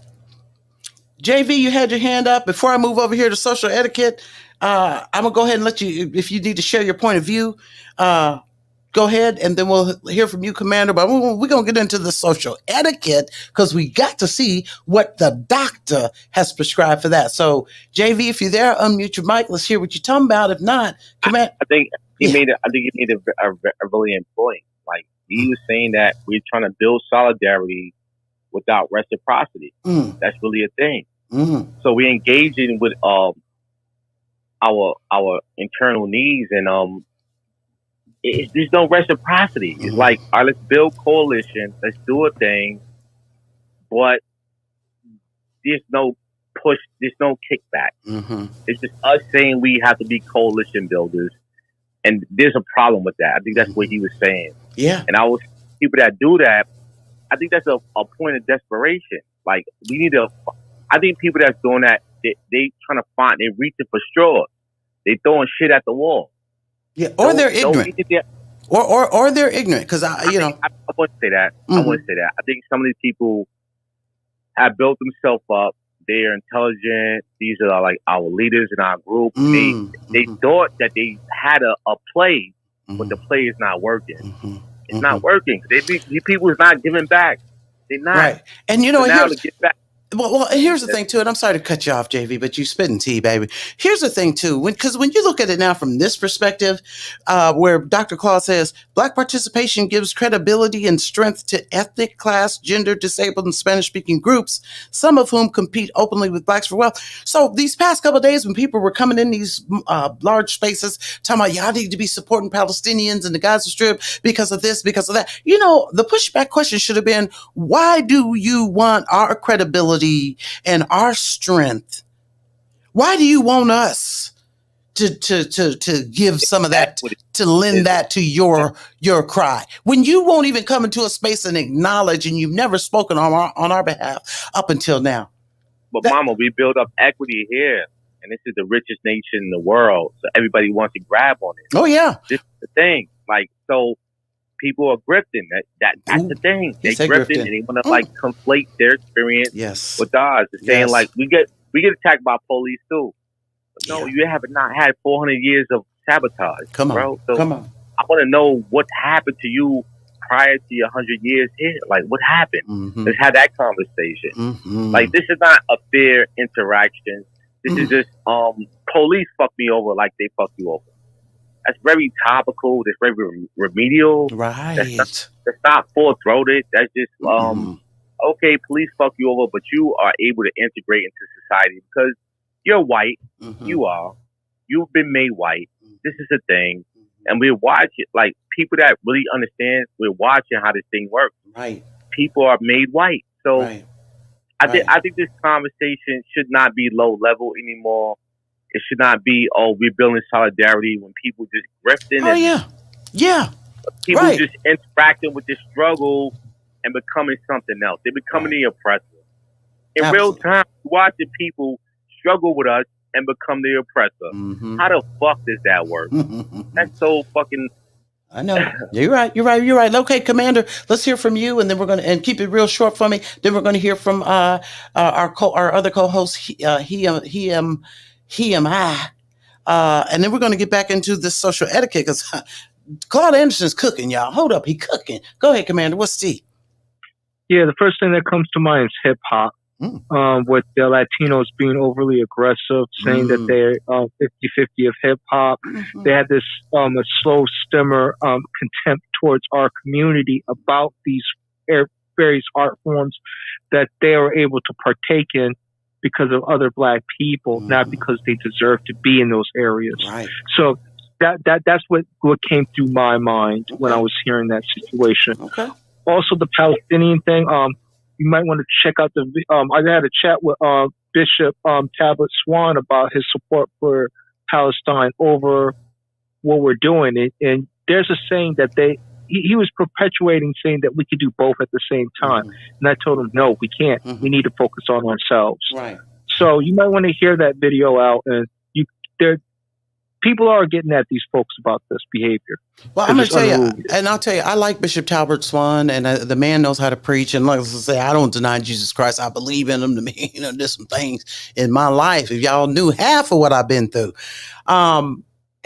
JV, you had your hand up. Before I move over here to social etiquette, I'm gonna go ahead and let you, if you need to share your point of view, go ahead, and then we'll hear from you, Commander. But we're going to get into the social etiquette because we got to see what the doctor has prescribed for that. So, JV, if you're there, unmute your mic. Let's hear what you're talking about. If not, Commander. I think he made a brilliant point. Like, he was saying that we're trying to build solidarity without reciprocity. That's really a thing. So we're engaging with our internal needs, and there's no reciprocity. It's like, all right, let's build coalition, let's do a thing, but there's no push, there's no kickback. It's just us saying we have to be coalition builders, and there's a problem with that. I think that's what he was saying. Yeah. And people that do that, I think that's a point of desperation. Like, we need to. I think people that's doing that, they trying to find, they reaching for straws. They throwing shit at the wall. Yeah, or they're ignorant. Or they're ignorant, because I wouldn't say that. I wouldn't say that. I think some of these people have built themselves up. They're intelligent. These are like our leaders in our group. They thought that they had a play, but the play is not working. It's not working. These people is not giving back. They're not. Right. And so now to get back. Well, here's the thing, too, and I'm sorry to cut you off, JV, but you spitting tea, baby. Here's the thing, too, because when you look at it now from this perspective, where Dr. Claud says, Black participation gives credibility and strength to ethnic, class, gender, disabled, and Spanish-speaking groups, some of whom compete openly with Blacks for wealth. So these past couple of days when people were coming in these large spaces, talking about, y'all need to be supporting Palestinians and the Gaza Strip because of this, because of that, the pushback question should have been, why do you want our credibility and our strength? Why do you want us to give some of that, to lend that to your cry, when you won't even come into a space and acknowledge, and you've never spoken on our behalf up until now? But Mama, we build up equity here, and this is the richest nation in the world, so everybody wants to grab on it. Oh yeah, this is the thing. Like, so people are grifting. That's the thing. They're grifting, and they want to like conflate their experience with ours. They're saying like we get attacked by police too. But no, you have not had 400 years of sabotage, bro. So I want to know what happened to you prior to your 100 years here. Like, what happened? Let's have that conversation. Like, this is not a fair interaction. This is just police fuck me over like they fuck you over. That's very topical. That's very remedial. Right. That's not full-throated. That's just, okay, police fuck you over, but you are able to integrate into society because you're white. You are. You've been made white. This is a thing. And we're watching, like, people that really understand, we're watching how this thing works. Right. People are made white. So I think this conversation should not be low level anymore. It should not be, we're building solidarity when people just grifting. People just interacting with this struggle and becoming something else. They're becoming the oppressor. In real time, watching people struggle with us and become the oppressor. How the fuck does that work? That's so fucking... I know. You're right. Okay, Commander, let's hear from you, and then we're going to, and keep it real short for me. Then we're going to hear from our other co-host, he am I, and then we're going to get back into this social etiquette because Claude Anderson's cooking, y'all. Hold up, he cooking. Go ahead, Commander. What's tea? Yeah, the first thing that comes to mind is hip hop. With the Latinos being overly aggressive, saying that they're 50-50 of hip hop. They had this a slow stemmer contempt towards our community about these various art forms that they are able to partake in because of other Black people, not because they deserve to be in those areas. Right. So that's what came through my mind when I was hearing that situation. Okay. Also, the Palestinian thing. You might want to check out the. I had a chat with Bishop Tablet Swan about his support for Palestine over what we're doing, and there's a saying that he was perpetuating, saying that we could do both at the same time, and I told him no, we can't. We need to focus on ourselves. Right. So you might want to hear that video out, and people are getting at these folks about this behavior. Well, I'm going to tell you, and I'll tell you, I like Bishop Talbot Swan, and the man knows how to preach. And like I say, I don't deny Jesus Christ. I believe in him. To me, there's some things in my life. If y'all knew half of what I've been through.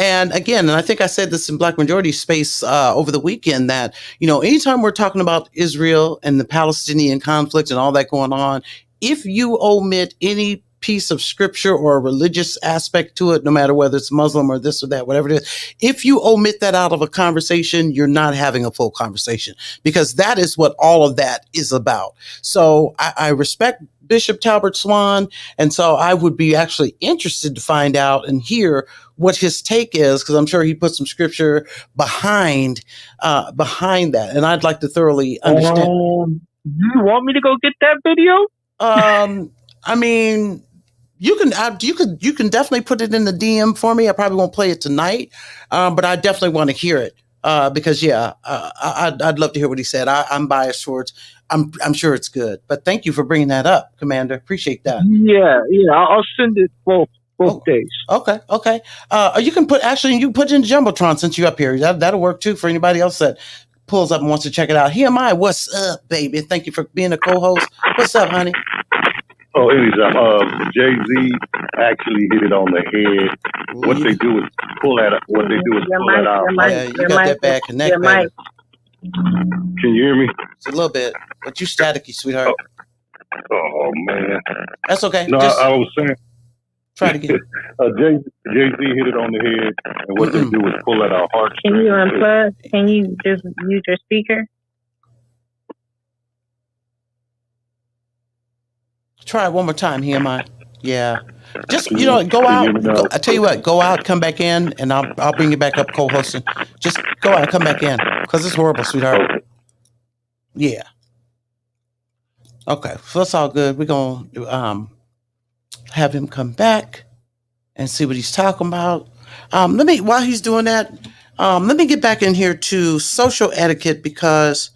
And again, and I think I said this in Black Majority Space over the weekend, that, anytime we're talking about Israel and the Palestinian conflict and all that going on, if you omit any piece of scripture or a religious aspect to it, no matter whether it's Muslim or this or that, whatever it is, if you omit that out of a conversation, you're not having a full conversation, because that is what all of that is about. So I respect Bishop Talbot Swan. And so I would be actually interested to find out and hear what his take is, because I'm sure he put some scripture behind that. And I'd like to thoroughly understand. Do you want me to go get that video? I mean, you can definitely put it in the DM for me. I probably won't play it tonight, but I definitely want to hear it because I'd love to hear what he said. I'm biased towards. I'm sure it's good, but thank you for bringing that up, Commander. Appreciate that. Yeah, I'll send it both days. Okay. You can put it in Jumbotron since you're up here. That'll work too for anybody else that pulls up and wants to check it out. Here am I. What's up, baby? Thank you for being a co-host. What's up, honey? Oh, anytime. Jay-Z actually hit it on the head. What they do is pull that out. Yeah, you got that bad connect, baby. Can you hear me? It's a little bit, but you staticky, sweetheart. Oh man. That's okay. No, I was saying. Try it again. Jay-Z hit it on the head, and what they do is pull at our hearts. Can you unplug? Can you just use your speaker? Try it one more time. Here am I. Yeah. Just, go out. I tell you what, go out, come back in, and I'll bring you back up co-hosting. Just go out and come back in, because it's horrible, sweetheart. Yeah. Okay, so that's all good. We're going to have him come back and see what he's talking about. While he's doing that, let me get back in here to social etiquette, because,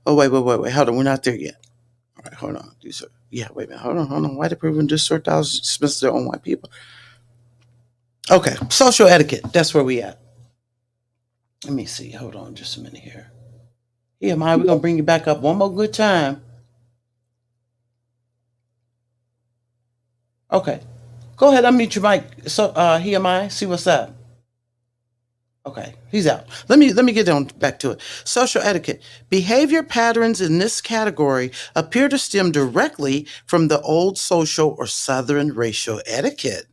wait. Hold on, we're not there yet. All right, hold on. Wait a minute. Hold on. Why did proven distort thousands dismiss their own white people? Okay, social etiquette. That's where we at. Let me see. Hold on just a minute here. We're going to bring you back up one more good time. Okay. Go ahead, unmute your mic. So, see what's up. Okay, he's out. Let me get on back to it. Social etiquette. Behavior patterns in this category appear to stem directly from the old social or Southern racial etiquette.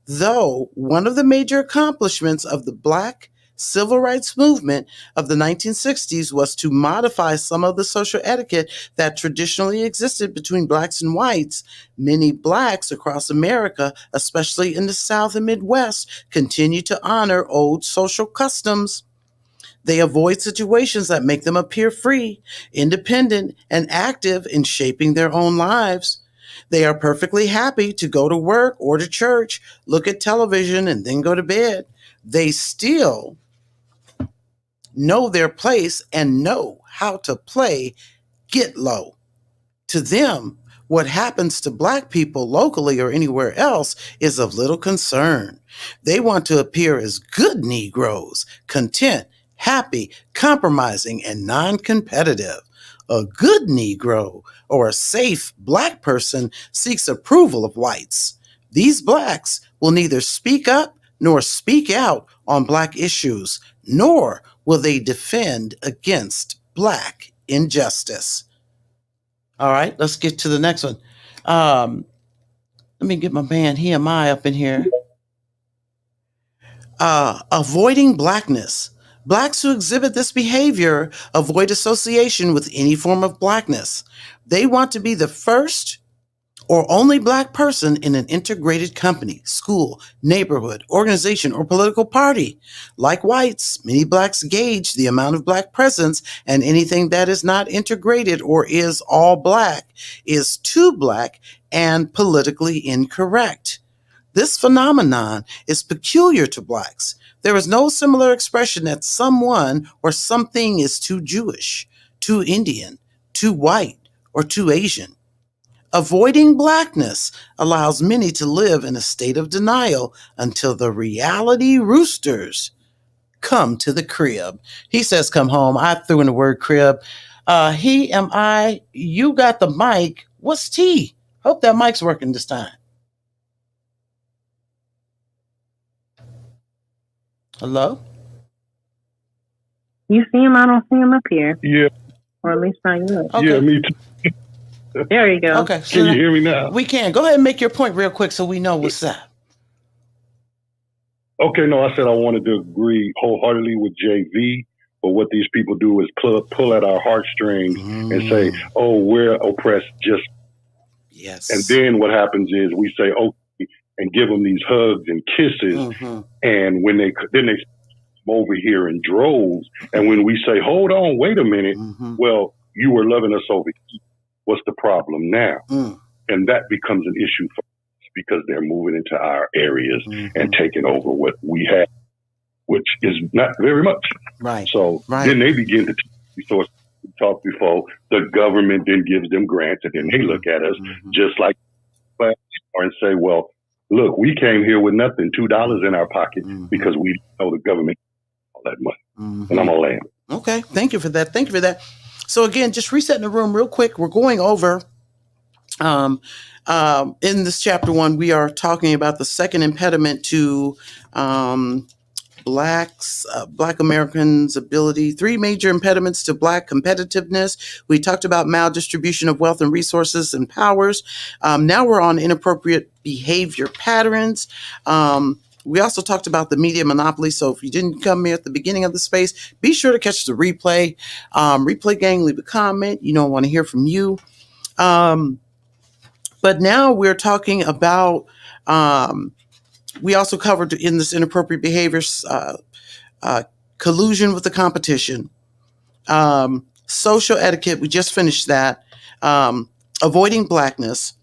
Though one of the major accomplishments of the Black civil rights movement of the 1960s was to modify some of the social etiquette that traditionally existed between Blacks and whites, many Blacks across America, especially in the South and Midwest, continue to honor old social customs. They avoid situations that make them appear free, independent, and active in shaping their own lives. They are perfectly happy to go to work or to church, look at television, and then go to bed. They still know their place and know how to play get low. To them, what happens to Black people locally or anywhere else is of little concern. They want to appear as good Negroes, content, happy, compromising, and non-competitive. A good Negro or a safe Black person seeks approval of whites. These Blacks will neither speak up nor speak out on Black issues, nor will they defend against Black injustice. All right, let's get to the next one. Let me get my man I up in here. Avoiding Blackness. Blacks who exhibit this behavior avoid association with any form of Blackness. They want to be the first or only Black person in an integrated company, school, neighborhood, organization, or political party. Like whites, many Blacks gauge the amount of Black presence, and anything that is not integrated or is all Black is too Black and politically incorrect. This phenomenon is peculiar to Blacks. There is no similar expression that someone or something is too Jewish, too Indian, too white, or too Asian. Avoiding blackness allows many to live in a state of denial until the reality roosters come to the crib. He says, come home. I threw in the word crib. He am I. You got the mic. What's T? Hope that mic's working this time. Hello? You see him? I don't see him up here. Yeah. Or at least not yet. Okay. Yeah, me too. There you go. Okay. Can you hear me now? We can. Go ahead and make your point real quick so we know what's up. Okay, no, I said I wanted to agree wholeheartedly with JV, but what these people do is pull at our heartstrings and say, oh, we're oppressed just. Yes. And then what happens is we say, okay, and give them these hugs and kisses. And when they come over here in droves. And when we say, hold on, wait a minute. Well, you were loving us over here. What's the problem now? And that becomes an issue for us because they're moving into our areas and taking over what we have, which is not very much. Right. So then they begin to talk before the government then gives them grants, and then they look at us just like and say, well, look, we came here with nothing, $2 in our pocket because we know the government all that money. And I'm gonna land. Okay, thank you for that. Thank you for that. So again, just resetting the room real quick. We're going over in this chapter 1, we are talking about the second impediment to Black Americans' ability, 3 major impediments to Black competitiveness. We talked about maldistribution of wealth and resources and powers. Now we're on inappropriate behavior patterns. We also talked about the media monopoly. So if you didn't come here at the beginning of the space, be sure to catch the replay. Replay gang, leave a comment. I want to hear from you. But now we're talking about, we also covered in this inappropriate behaviors, collusion with the competition, social etiquette. We just finished that. Avoiding blackness.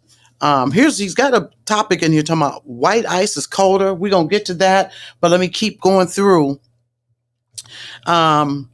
He's got a topic in here talking about white ice is colder. We're going to get to that, but let me keep going through in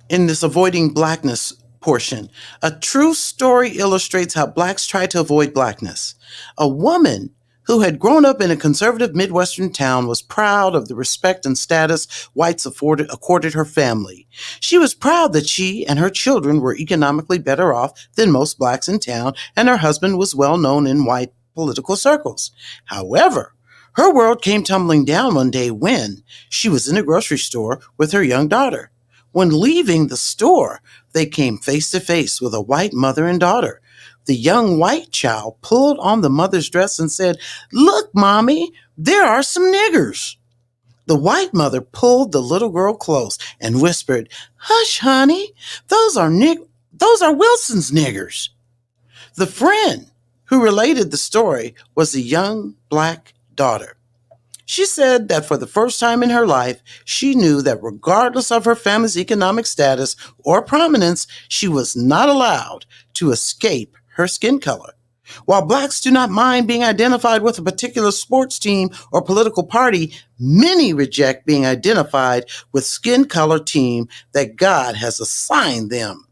this avoiding blackness portion. A true story illustrates how Blacks try to avoid blackness. A woman who had grown up in a conservative Midwestern town was proud of the respect and status whites accorded her family. She was proud that she and her children were economically better off than most Blacks in town, and her husband was well known in white political circles. However, her world came tumbling down one day when she was in a grocery store with her young daughter. When leaving the store, they came face to face with a white mother and daughter. The young white child pulled on the mother's dress and said, "Look, Mommy, there are some niggers." The white mother pulled the little girl close and whispered, "Hush, honey, those are Wilson's niggers." The friend who related the story was the young Black daughter. She said that for the first time in her life, she knew that regardless of her family's economic status or prominence, she was not allowed to escape her skin color. While Blacks do not mind being identified with a particular sports team or political party, many reject being identified with skin color team that God has assigned them.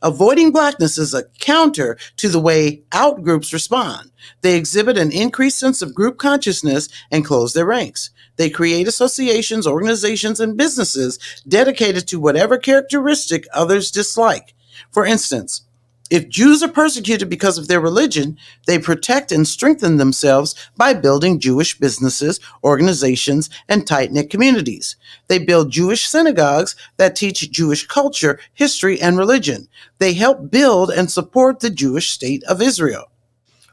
Avoiding blackness is a counter to the way outgroups respond. They exhibit an increased sense of group consciousness and close their ranks. They create associations, organizations, and businesses dedicated to whatever characteristic others dislike. For instance, if Jews are persecuted because of their religion, they protect and strengthen themselves by building Jewish businesses, organizations, and tight-knit communities. They build Jewish synagogues that teach Jewish culture, history, and religion. They help build and support the Jewish state of Israel.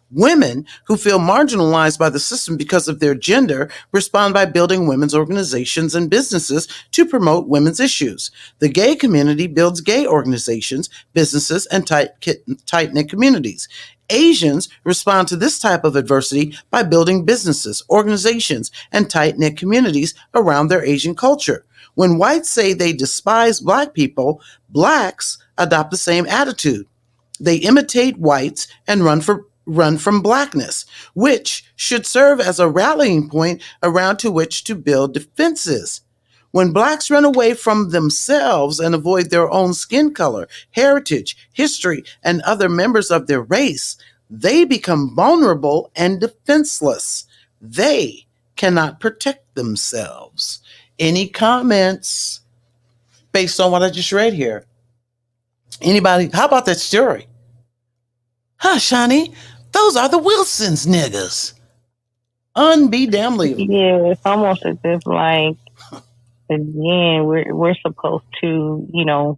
Women who feel marginalized by the system because of their gender respond by building women's organizations and businesses to promote women's issues. The gay community builds gay organizations, businesses, and tight-knit communities. Asians respond to this type of adversity by building businesses, organizations, and tight-knit communities around their Asian culture. When whites say they despise Black people, Blacks adopt the same attitude. They imitate whites and run from blackness, which should serve as a rallying point around to which to build defenses. When blacks run away from themselves and avoid their own skin color, heritage, history, and other members of their race, they become vulnerable and defenseless. They cannot protect themselves. Any comments based on what I just read here? Anybody? How about that story? Huh, Shani? Those are the Wilsons niggas. Unbelievable. Yeah, it's almost as if like, again, we're supposed to, you know,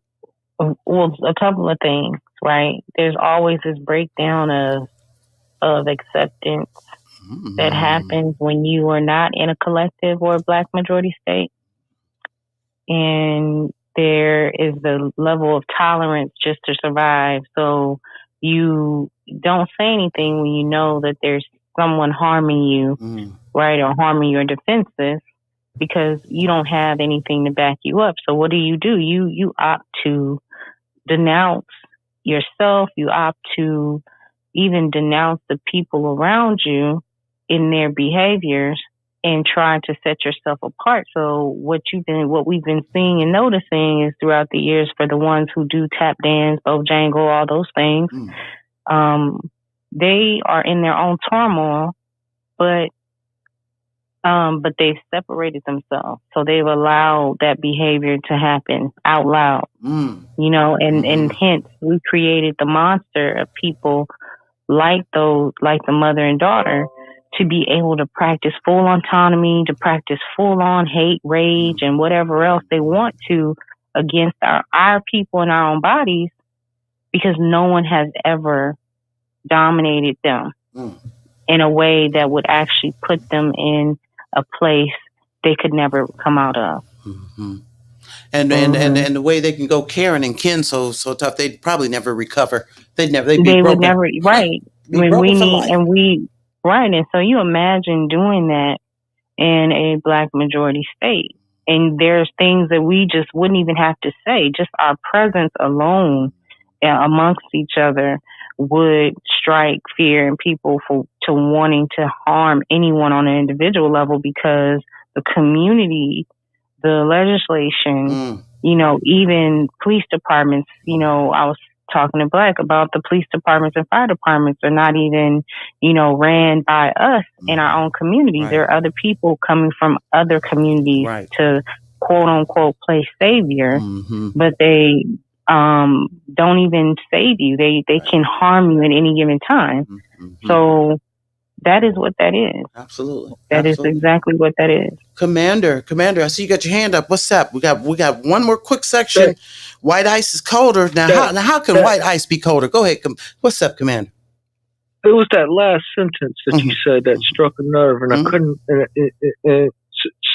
well, a couple of things, right? There's always this breakdown of acceptance that happens when you are not in a collective or a black majority state. And there is the level of tolerance just to survive. So you don't say anything when you know that there's someone harming you, right, or harming your defenses, because you don't have anything to back you up. So what do? You opt to denounce yourself. You opt to even denounce the people around you in their behaviors and try to set yourself apart. So what we've been seeing and noticing is throughout the years, for the ones who do tap dance, Bojangle, all those things, they are in their own turmoil, but they've separated themselves. So they've allowed that behavior to happen out loud, you know, and hence we created the monster of people like the mother and daughter to be able to practice full autonomy, to practice full on hate, rage, and whatever else they want to against our people in our own bodies, because no one has ever dominated them in a way that would actually put them in a place they could never come out of. And the way they can go Karen and Ken so tough, they'd probably never recover. They would never, right. Right. And so you imagine doing that in a black majority state. And there's things that we just wouldn't even have to say. Just our presence alone amongst each other would strike fear in people to wanting to harm anyone on an individual level, because the community, the legislation, you know, even police departments, you know, I was talking to Black about the police departments and fire departments are not even, you know, ran by us in our own community. Right. There are other people coming from other communities to quote unquote play savior, but they don't even save you. They can harm you at any given time. So that is what that is. Absolutely. That is exactly what that is. Commander, I see you got your hand up. What's up? We got one more quick section. White ice is colder. Now, how can white ice be colder? Go ahead. What's up, Commander? It was that last sentence that you said that struck a nerve, and I couldn't. And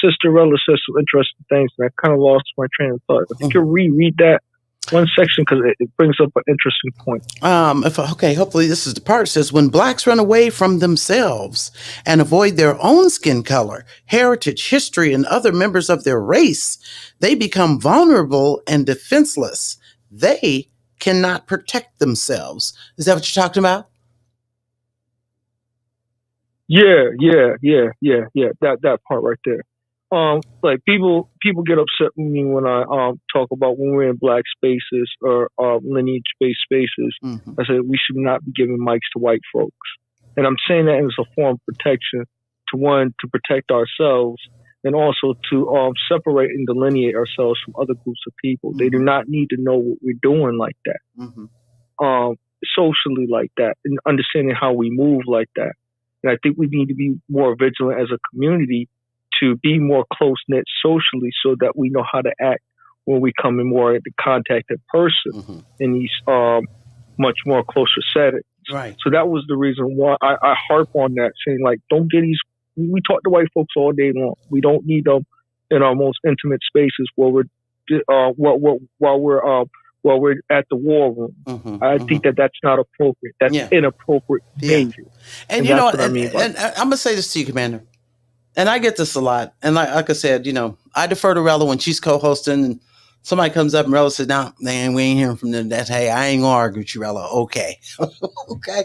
Sister Rella said some interesting things, and I kind of lost my train of thought. If you could reread that one section, because it brings up an interesting point. Hopefully this is the part. It says, when blacks run away from themselves and avoid their own skin color, heritage, history, and other members of their race, they become vulnerable and defenseless. They cannot protect themselves. Is that what you're talking about? Yeah. That part right there. Like people get upset with me when I talk about when we're in black spaces or lineage-based spaces. I say we should not be giving mics to white folks, and I'm saying that as a form of protection to protect ourselves, and also to separate and delineate ourselves from other groups of people. They do not need to know what we're doing like that, socially like that, and understanding how we move like that. And I think we need to be more vigilant as a community to be more close-knit socially, so that we know how to act when we come in more into contact in person in these much more closer settings. Right. So that was the reason why I harp on that, saying like, don't get these. We talk to white folks all day long. We don't need them in our most intimate spaces while we're at the war room. I think that's not appropriate. That's inappropriate behavior. And you know what? And I'm gonna say this to you, Commander. And I get this a lot. And like I said, you know, I defer to Rella when she's co-hosting, and somebody comes up and Rella says, "No, we ain't hearing from them. That's, hey, I ain't gonna argue with you, Rella." Okay. Okay.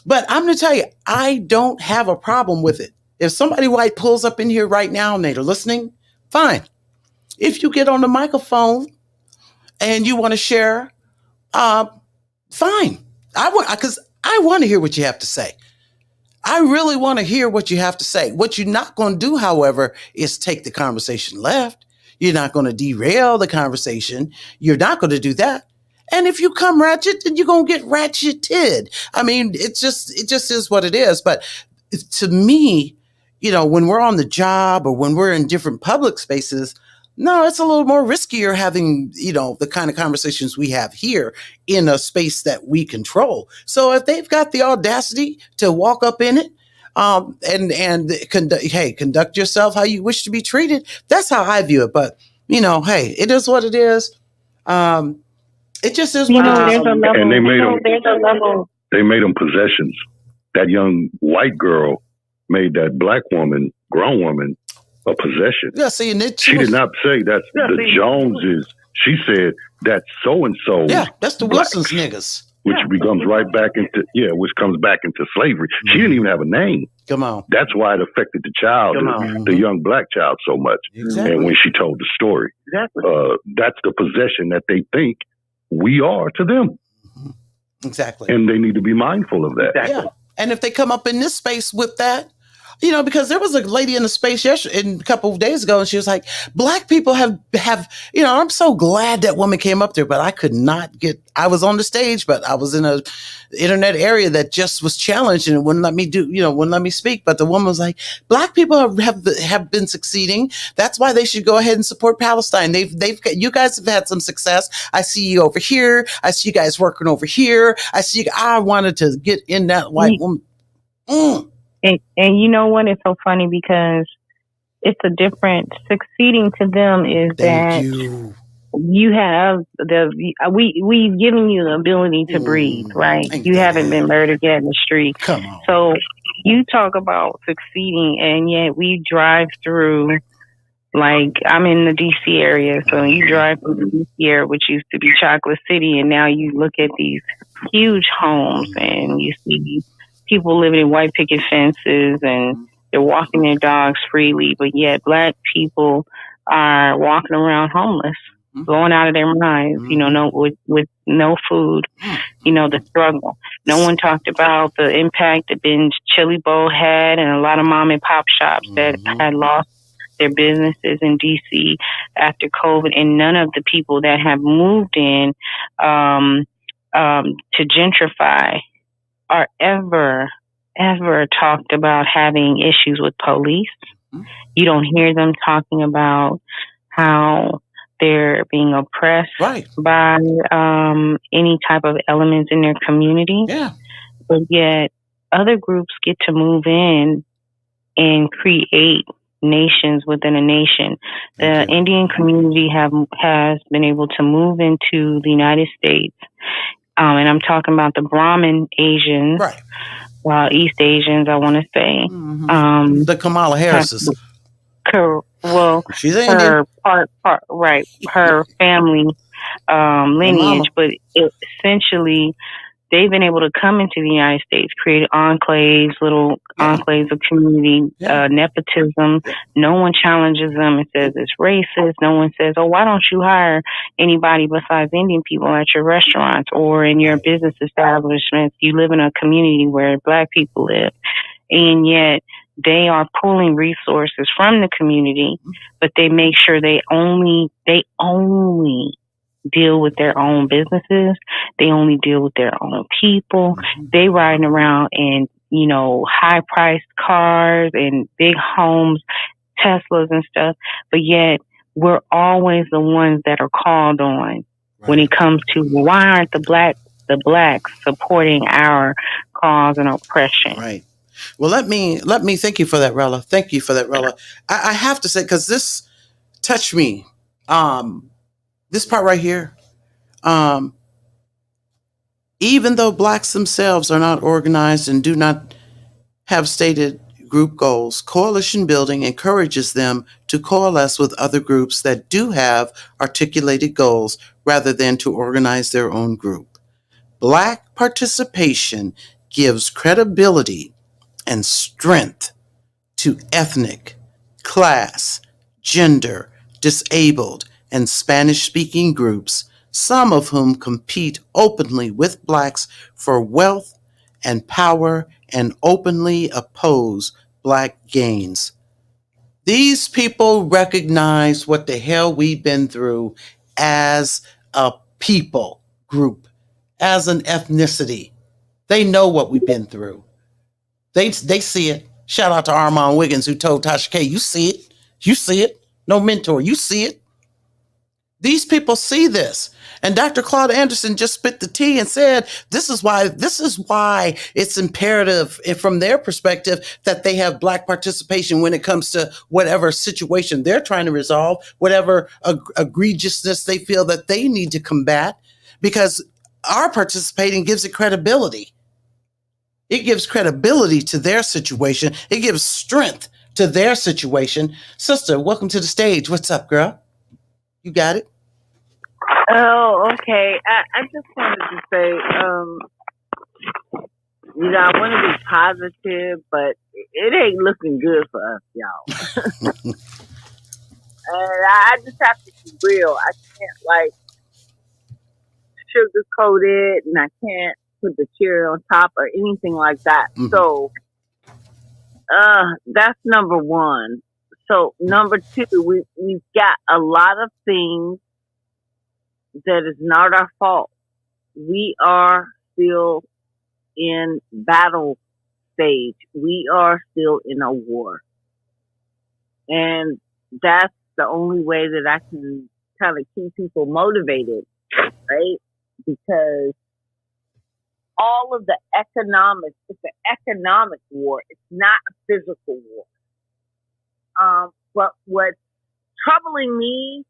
But I'm going to tell you, I don't have a problem with it. If somebody white pulls up in here right now and they're listening, Fine. If you get on the microphone and you want to share, fine. Because I want to hear what you have to say. I really want to hear what you have to say. What you're not going to do, however, is take the conversation left. You're not going to derail the conversation. You're not going to do that. And if you come ratchet, then you're going to get ratcheted. I mean, it just is what it is. But to me, when we're on the job or when we're in different public spaces, no, it's a little more riskier having, the kind of conversations we have here in a space that we control. So if they've got the audacity to walk up in it, conduct yourself how you wish to be treated, that's how I view it. But, hey, it is what it is. It just is what it is. And they made them possessions. That young white girl made that black woman, grown woman, a possession. Yeah, see, and she did not say that's the Joneses. She said that's so and so. Yeah, that's the Wilson's niggas. Which becomes right back into which comes back into slavery. Mm-hmm. She didn't even have a name. Come on. That's why it affected the child, the young black child, so much. Exactly. And when she told the story, that's the possession that they think we are to them. Exactly. And they need to be mindful of that. Exactly. Yeah. And if they come up in this space with that, because there was a lady in the space a couple of days ago, and she was like, Black people have, I'm so glad that woman came up there, but I could not I was on the stage, but I was in a internet area that just was challenged and it wouldn't let me wouldn't let me speak. But the woman was like, Black people have been succeeding. That's why they should go ahead and support Palestine. You guys have had some success. I see you over here. I see you guys working over here. I wanted to get in that white woman. And you know what? It's so funny because it's a different succeeding to them is that you have we've given you the ability to breathe, right? You haven't been murdered yet in the street. Come on. So you talk about succeeding, and yet we drive through. Like, I'm in the DC area, so you drive through the DC area, which used to be Chocolate City, and now you look at these huge homes and you see people living in white picket fences and they're walking their dogs freely, but yet Black people are walking around homeless, going out of their minds, with no food, the struggle. No one talked about the impact that Ben's Chili Bowl had and a lot of mom and pop shops that had lost their businesses in DC after COVID, and none of the people that have moved in to gentrify are ever talked about having issues with police. You don't hear them talking about how they're being oppressed by any type of elements in their community. Yeah. But yet other groups get to move in and create nations within a nation. The Indian community has been able to move into the United States. And I'm talking about the Brahmin Asians, East Asians, I want to say. The Kamala Harris's. She's her her family lineage, but essentially they've been able to come into the United States, create enclaves, little enclaves of community, nepotism. No one challenges them and says it's racist. No one says, oh, why don't you hire anybody besides Indian people at your restaurants or in your business establishments? You live in a community where Black people live. And yet they are pulling resources from the community, but they make sure they only deal with their own businesses. They only deal with their own people. They riding around in, high priced cars and big homes, Teslas and stuff. But yet we're always the ones that are called on when it comes to why aren't the blacks supporting our cause and oppression? Right. Well, let me thank you for that, Rella. Thank you for that, Rella. I have to say, because this touched me. This part right here, even though Blacks themselves are not organized and do not have stated group goals, coalition building encourages them to coalesce with other groups that do have articulated goals rather than to organize their own group. Black participation gives credibility and strength to ethnic, class, gender, disabled, and Spanish-speaking groups, some of whom compete openly with Blacks for wealth and power and openly oppose Black gains. These people recognize what the hell we've been through as a people group, as an ethnicity. They know what we've been through. They see it. Shout out to Armand Wiggins, who told Tasha K, you see it. You see it. No mentor. You see it. These people see this. And Dr. Claud Anderson just spit the tea and said, this is why it's imperative from their perspective that they have Black participation when it comes to whatever situation they're trying to resolve, whatever egregiousness they feel that they need to combat, because our participating gives it credibility. It gives credibility to their situation. It gives strength to their situation. Sister, welcome to the stage. What's up, girl? You got it? Oh, okay. I just wanted to say, I want to be positive, but it ain't looking good for us, y'all. And I just have to be real. I can't, sugarcoat it, and I can't put the cherry on top or anything like that. Mm-hmm. So, that's number one. So, number two, we've got a lot of things that is not our fault. We are still in battle stage. We are still in a war. And that's the only way that I can kind of keep people motivated, right? Because all of the economics, it's an economic war. It's not a physical war. But what's troubling me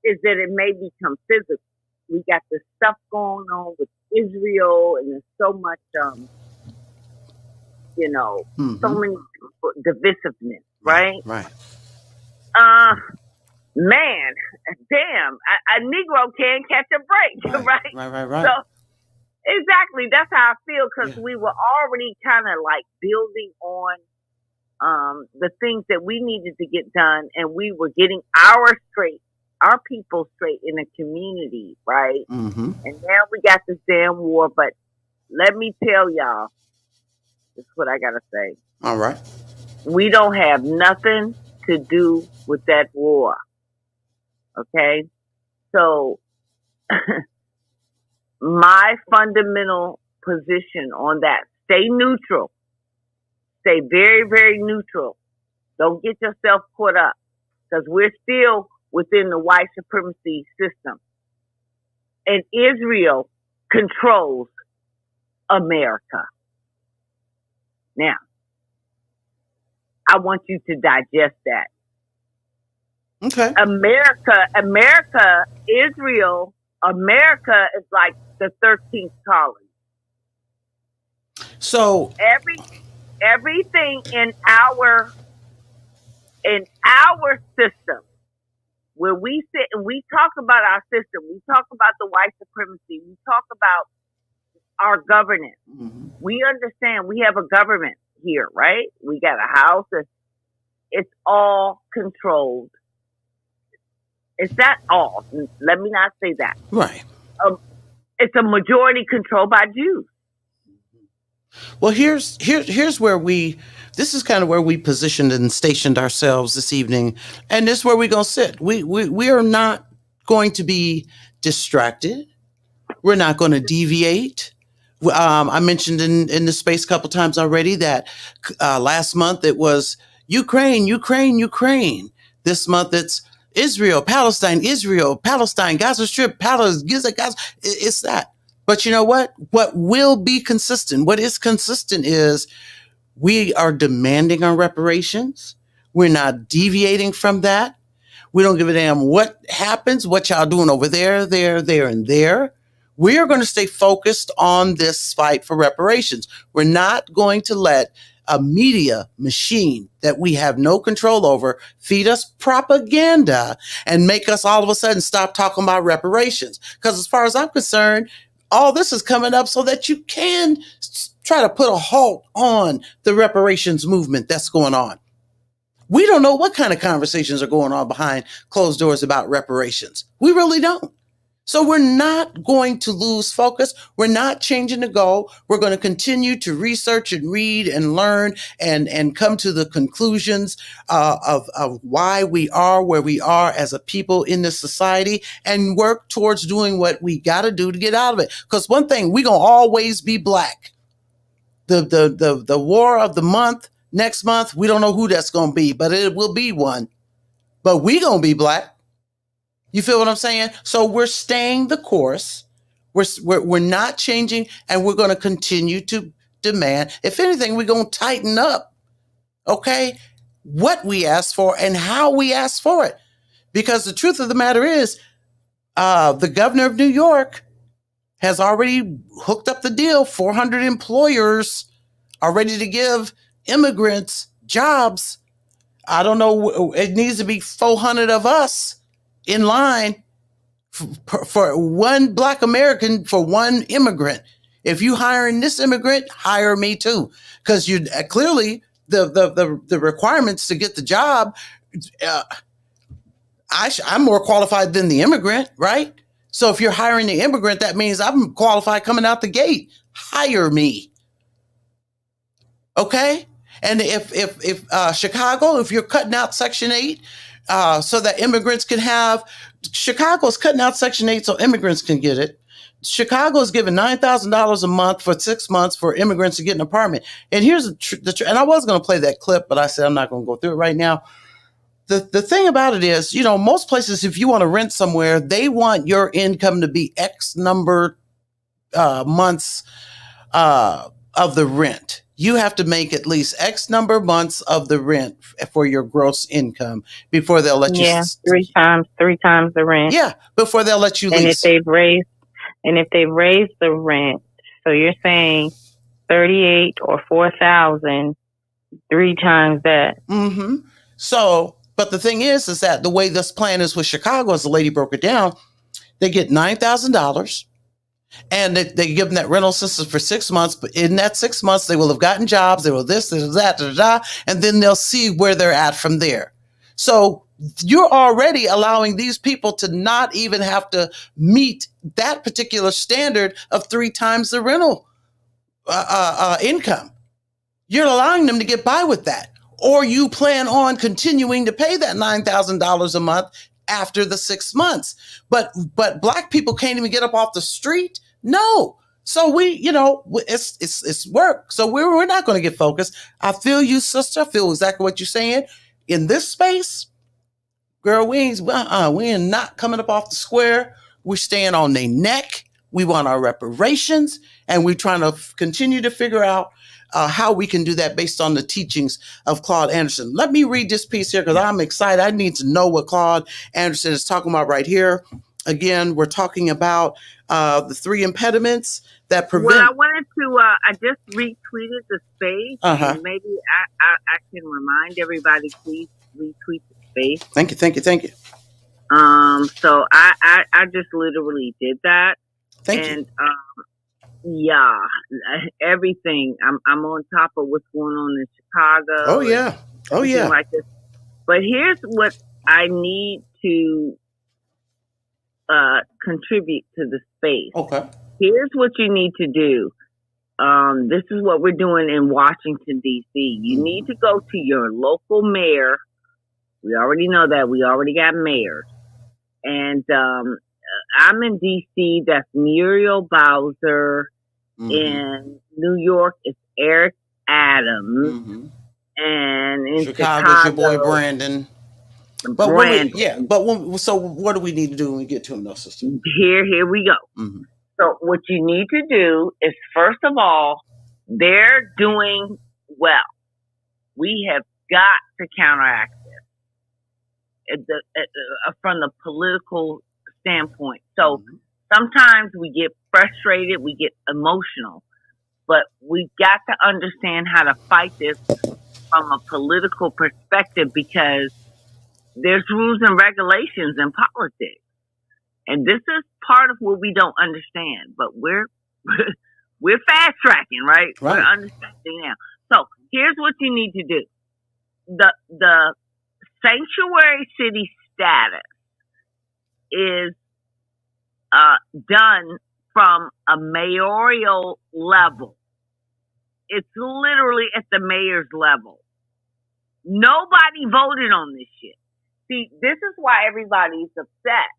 is that it may become physical. We got this stuff going on with Israel, and there's so much, so many divisiveness, right? Right. Man, damn, a Negro can't catch a break, right? Right. So, exactly, that's how I feel, because we were already kind of like building on the things that we needed to get done, and we were getting our people straight in the community, right? Mm-hmm. And now we got this damn war, but let me tell y'all, this is what I gotta say. All right. We don't have nothing to do with that war. Okay? So, my fundamental position on that, stay neutral. Stay very, very neutral. Don't get yourself caught up, because we're still within the white supremacy system. And Israel controls America. Now, I want you to digest that. Okay. Israel, America is like the 13th colony. So everything in our system, where we sit and we talk about our system, we talk about the white supremacy, we talk about our governance. Mm-hmm. We understand we have a government here, right? We got a house. It's all controlled. It's not all. Let me not say that. Right. It's a majority controlled by Jews. Well, here's where this is kind of where we positioned and stationed ourselves this evening, and this is where we're going to sit. We are not going to be distracted. We're not going to deviate. I mentioned in the space a couple times already that last month it was Ukraine. This month it's Israel, Palestine, Gaza Strip, Gaza. It's that. But you know what? What will be consistent, what is consistent is we are demanding our reparations. We're not deviating from that. We don't give a damn what happens, what y'all doing over there, and there. We are going to stay focused on this fight for reparations. We're not going to let a media machine that we have no control over feed us propaganda and make us all of a sudden stop talking about reparations. Because as far as I'm concerned, all this is coming up so that you can try to put a halt on the reparations movement that's going on. We don't know what kind of conversations are going on behind closed doors about reparations. We really don't. So we're not going to lose focus. We're not changing the goal. We're going to continue to research and read and learn and come to the conclusions of why we are where we are as a people in this society, and work towards doing what we got to do to get out of it. Because one thing, we're going to always be Black. The war of the month, next month, we don't know who that's going to be, but it will be one. But we going to be Black. You feel what I'm saying? So we're staying the course. We're not changing, and we're going to continue to demand. If anything, we're going to tighten up, okay, what we ask for and how we ask for it. Because the truth of the matter is, the governor of New York has already hooked up the deal. 400 employers are ready to give immigrants jobs. I don't know. It needs to be 400 of us in line for one Black American, for one immigrant. If you hiring this immigrant, hire me too, because you clearly the requirements to get the job. I'm more qualified than the immigrant, right? So if you're hiring the immigrant, that means I'm qualified coming out the gate. Hire me, okay? And if Chicago, if you're cutting out Section 8 so that immigrants can have, Chicago's cutting out Section 8 so immigrants can get it. Chicago's giving $9,000 a month for 6 months for immigrants to get an apartment. And here's and I was going to play that clip, but I said I'm not going to go through it right now. The thing about it is, you know, most places, if you want to rent somewhere, they want your income to be X number months of the rent. You have to make at least X number of months of the rent for your gross income before they'll let you. Yeah, three times the rent. Yeah, before they'll let you lease. And if they've raised the rent, so you're saying 38 or 4,000, 3 times that. Mm-hmm. So, but the thing is that the way this plan is with Chicago, as the lady broke it down, they get $9,000. And they give them that rental assistance for 6 months. But in that 6 months, they will have gotten jobs. They will this, that, and then they'll see where they're at from there. So you're already allowing these people to not even have to meet that particular standard of 3 times the rental income. You're allowing them to get by with that. Or you plan on continuing to pay that $9,000 a month after the 6 months. But Black people can't even get up off the street. No. So we, you know, it's work. So we're not going to get focused. I feel you, sister. I feel exactly what you're saying. In this space, girl, we are not coming up off the square. We're staying on their neck. We want our reparations, and we're trying to continue to figure out how we can do that based on the teachings of Claud Anderson. Let me read this piece here because I'm excited. I need to know what Claud Anderson is talking about right here. Again, we're talking about the 3 impediments that prevent. Well, I wanted to, I just retweeted the space. And maybe I can remind everybody, please retweet the space. Thank you. So I just literally did that. Thank you. Yeah, everything. I'm on top of what's going on in Chicago. Oh yeah. Like this. But here's what I need to contribute to the space. Okay. Here's what you need to do. This is what we're doing in Washington, D.C. You need to go to your local mayor. We already know that. We already got mayors. And I'm in D.C. That's Muriel Bowser. In New York, it's Eric Adams. And in Chicago's your boy Brandon. So what do we need to do when we get to him, though, sister? Here we go. So what you need to do is, first of all, they're doing well. We have got to counteract this from the political standpoint. So sometimes we get frustrated, we get emotional, but we've got to understand how to fight this from a political perspective, because there's rules and regulations in politics. And this is part of what we don't understand, but we're fast tracking, right? We're understanding now. So here's what you need to do. the sanctuary city status is done from a mayoral level. It's literally at the mayor's level. Nobody voted on this shit. See, this is why everybody's upset.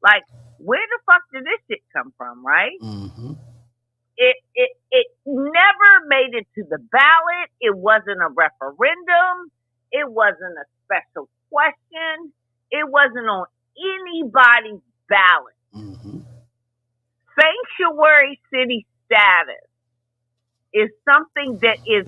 Like, where the fuck did this shit come from, right? Mm-hmm. It never made it to the ballot. It wasn't a referendum. It wasn't a special question. It wasn't on anybody's ballot. Mm-hmm. Sanctuary city status is something that is,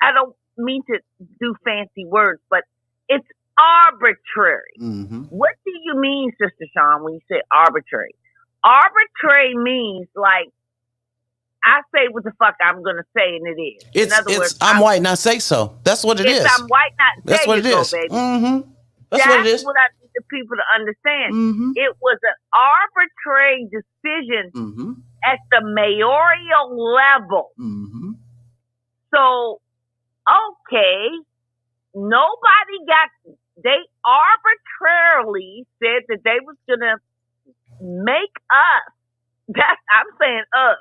I don't mean to do fancy words, but it's arbitrary. Mm-hmm. What do you mean, Sister Sean, when you say arbitrary? Arbitrary means like, I say what the fuck I'm going to say, and it is. In other words, I'm white, not say so. That's what it is. I'm white, not That's say what it is. so, baby. Mm-hmm. That's what it is. What I need the people to understand. Mm-hmm. It was an arbitrary decision Mm-hmm. at the mayoral level. Mm-hmm. So, okay, they arbitrarily said that they was going to make us, I'm saying us,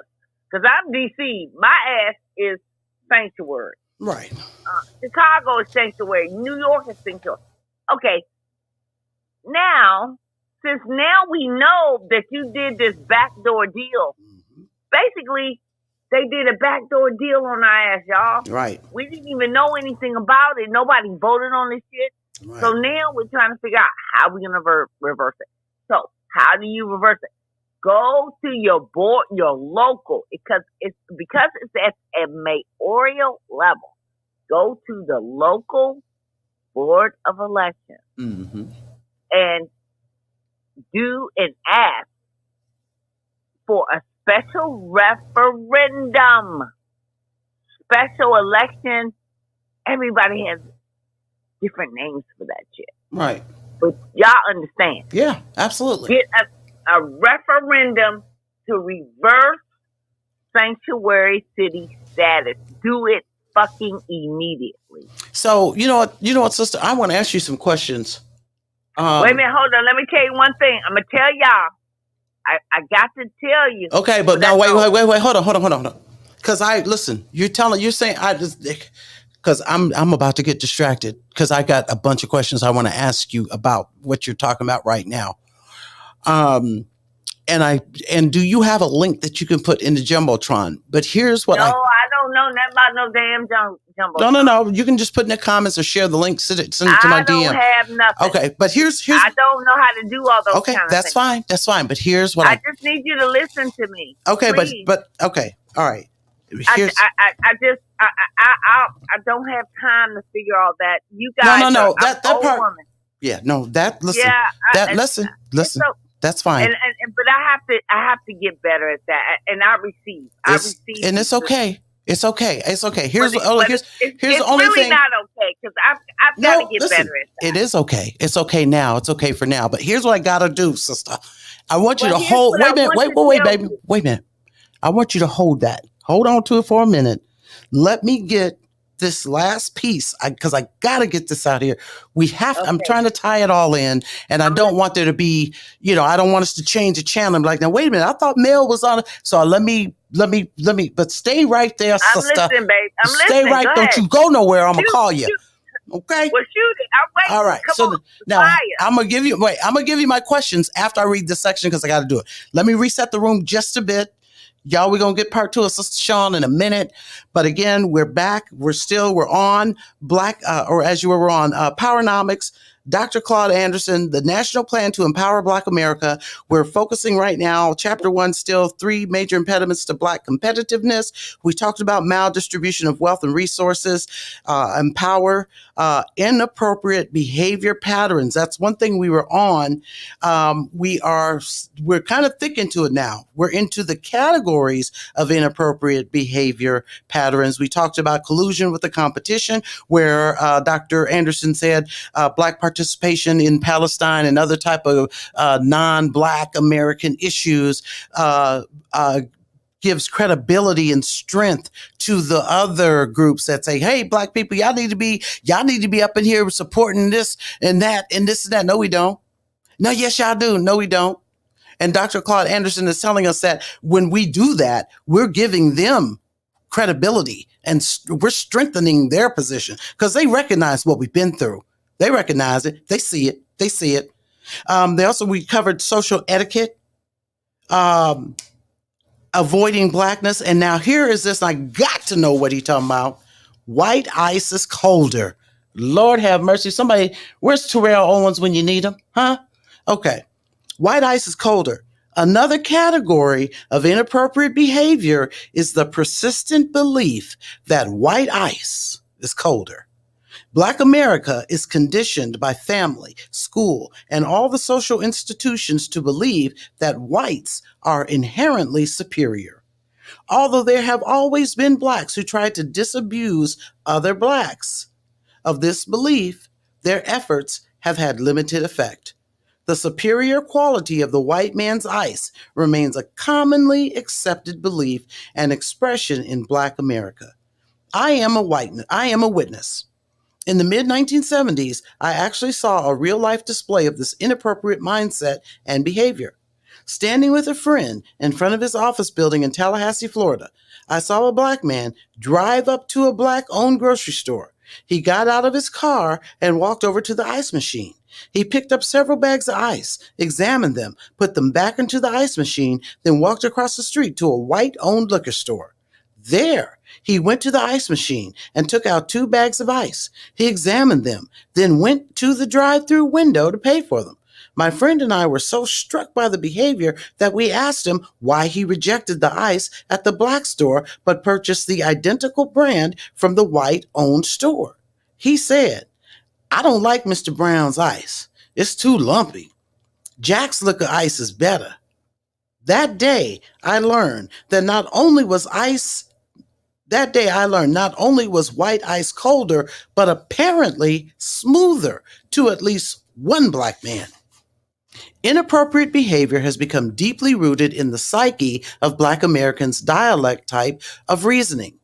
because I'm DC, my ass is sanctuary. Right. Chicago is sanctuary. New York is sanctuary. Okay. Now, since now we know that you did this backdoor deal, basically, they did a backdoor deal on our ass, y'all. Right. We didn't even know anything about it. Nobody voted on this shit. Right. So now we're trying to figure out how we're going to reverse it. So how do you reverse it? Go to your board, your local, because it's at a mayoral level. Go to the local board of elections Mm-hmm. and do an ask for a special referendum, special election. Everybody has different names for that shit. Right. But y'all understand. Yeah, absolutely. Get a referendum to reverse sanctuary city status. Do it fucking immediately. So, you know what, sister? I want to ask you some questions. Wait a minute, hold on. Let me tell you one thing. I'm going to tell y'all. I got to tell you. Okay, but now wait, hold on. Because you're saying because I'm about to get distracted because I got a bunch of questions I want to ask you about what you're talking about right now. And do you have a link that you can put in the Jumbotron? But here's what I don't know nothing about no damn Jumbotron. No. You can just put in the comments or share the link. Send it to my DM. I don't have nothing. Okay, but here's I don't know how to do all those. Okay, kind of that's things. fine. That's fine. But here's what I just need you to listen to me. Okay, please. but okay, all right. I don't have time to figure all that. You guys, no. That part. Woman. Yeah, no. That listen. Yeah, listen. So, that's fine. But I have to get better at that. And I receive. And it's okay. It's okay. Here's the only really thing. Not okay because I've got to get better at that. It is okay. It's okay now. It's okay for now. But here's what I gotta do, sister. I want you to hold. Wait a minute. Wait, baby. Wait a minute. I want you to hold that. Hold on to it for a minute. Let me get this last piece because I gotta get this out here. I'm trying to tie it all in, and I don't want there to be, I don't want us to change the channel. I'm like, now wait a minute, I thought Mel was on it. So let me, but stay right there, sister. I'm listening, babe. I'm listening. Stay right. Don't you go nowhere. I'm gonna call you. Okay. Well, shoot it. I'm waiting. All right. Come on. Now I'm gonna give you my questions after I read this section because I got to do it. Let me reset the room just a bit. Y'all, we're going to get part 2 of Sister Sean in a minute. But again, we're back. We're on we're on PowerNomics, Dr. Claud Anderson, the National Plan to Empower Black America. We're focusing right now, Chapter 1, still 3 major impediments to Black competitiveness. We talked about maldistribution of wealth and resources, empower, inappropriate behavior patterns. That's one thing we were on. We're kind of thick into it now. We're into the categories of inappropriate behavior patterns. We talked about collusion with the competition, where Dr. Anderson said Black participation in Palestine and other type of non-Black American issues gives credibility and strength to the other groups that say, hey, Black people, y'all need to be up in here supporting this and that and this and that. No, we don't. No, yes, y'all do. No, we don't. And Dr. Claud Anderson is telling us that when we do that, we're giving them credibility and we're strengthening their position because they recognize what we've been through. They recognize it. They see it. They see it. We covered social etiquette, avoiding blackness. And now here is this. I got to know what he's talking about. White ice is colder. Lord have mercy. Somebody, where's Terrell Owens when you need him? Huh? Okay. White ice is colder. Another category of inappropriate behavior is the persistent belief that white ice is colder. Black America is conditioned by family, school, and all the social institutions to believe that whites are inherently superior. Although there have always been blacks who tried to disabuse other blacks of this belief, their efforts have had limited effect. The superior quality of the white man's ice remains a commonly accepted belief and expression in Black America. I am a witness. In the mid-1970s, I actually saw a real-life display of this inappropriate mindset and behavior. Standing with a friend in front of his office building in Tallahassee, Florida, I saw a Black man drive up to a Black-owned grocery store. He got out of his car and walked over to the ice machine. He picked up several bags of ice, examined them, put them back into the ice machine, then walked across the street to a white-owned liquor store. There, he went to the ice machine and took out 2 bags of ice. He examined them, then went to the drive-through window to pay for them. My friend and I were so struck by the behavior that we asked him why he rejected the ice at the Black store but purchased the identical brand from the white-owned store. He said, I don't like Mr. Brown's ice. It's too lumpy. Jack's liquor ice is better. That day, I learned not only was white ice colder, but apparently smoother to at least one Black man. Inappropriate behavior has become deeply rooted in the psyche of Black Americans' dialect type of reasoning.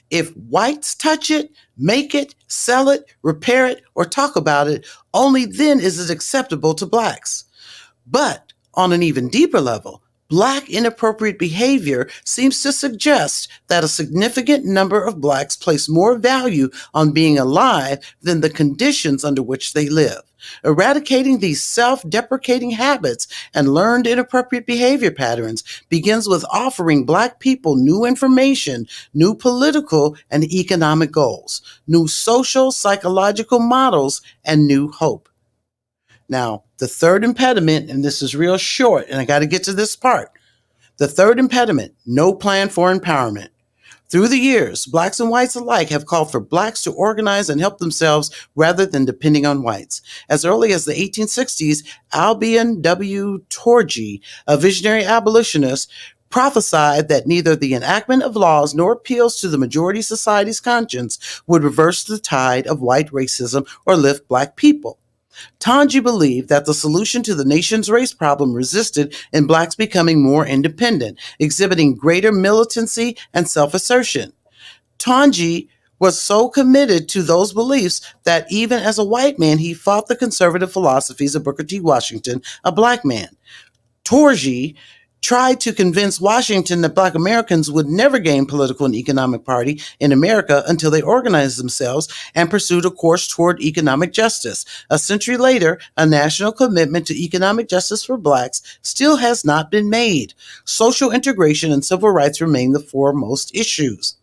If whites touch it, make it, sell it, repair it, or talk about it, only then is it acceptable to Blacks. But on an even deeper level, Black inappropriate behavior seems to suggest that a significant number of Blacks place more value on being alive than the conditions under which they live. Eradicating these self-deprecating habits and learned inappropriate behavior patterns begins with offering Black people new information, new political and economic goals, new social, psychological models, and new hope. Now, the third impediment, and this is real short, and I got to get to this part. The third impediment, no plan for empowerment. Through the years, Blacks and whites alike have called for Blacks to organize and help themselves rather than depending on whites. As early as the 1860s, Albion W. Torgey, a visionary abolitionist, prophesied that neither the enactment of laws nor appeals to the majority society's conscience would reverse the tide of white racism or lift Black people. Tanji believed that the solution to the nation's race problem resisted in Blacks becoming more independent, exhibiting greater militancy and self-assertion. Tanji was so committed to those beliefs that even as a white man, he fought the conservative philosophies of Booker T. Washington, a Black man. Torgey tried to convince Washington that Black Americans would never gain political and economic party in America until they organized themselves and pursued a course toward economic justice. A century later, a national commitment to economic justice for Blacks still has not been made. Social integration and civil rights remain the foremost issues.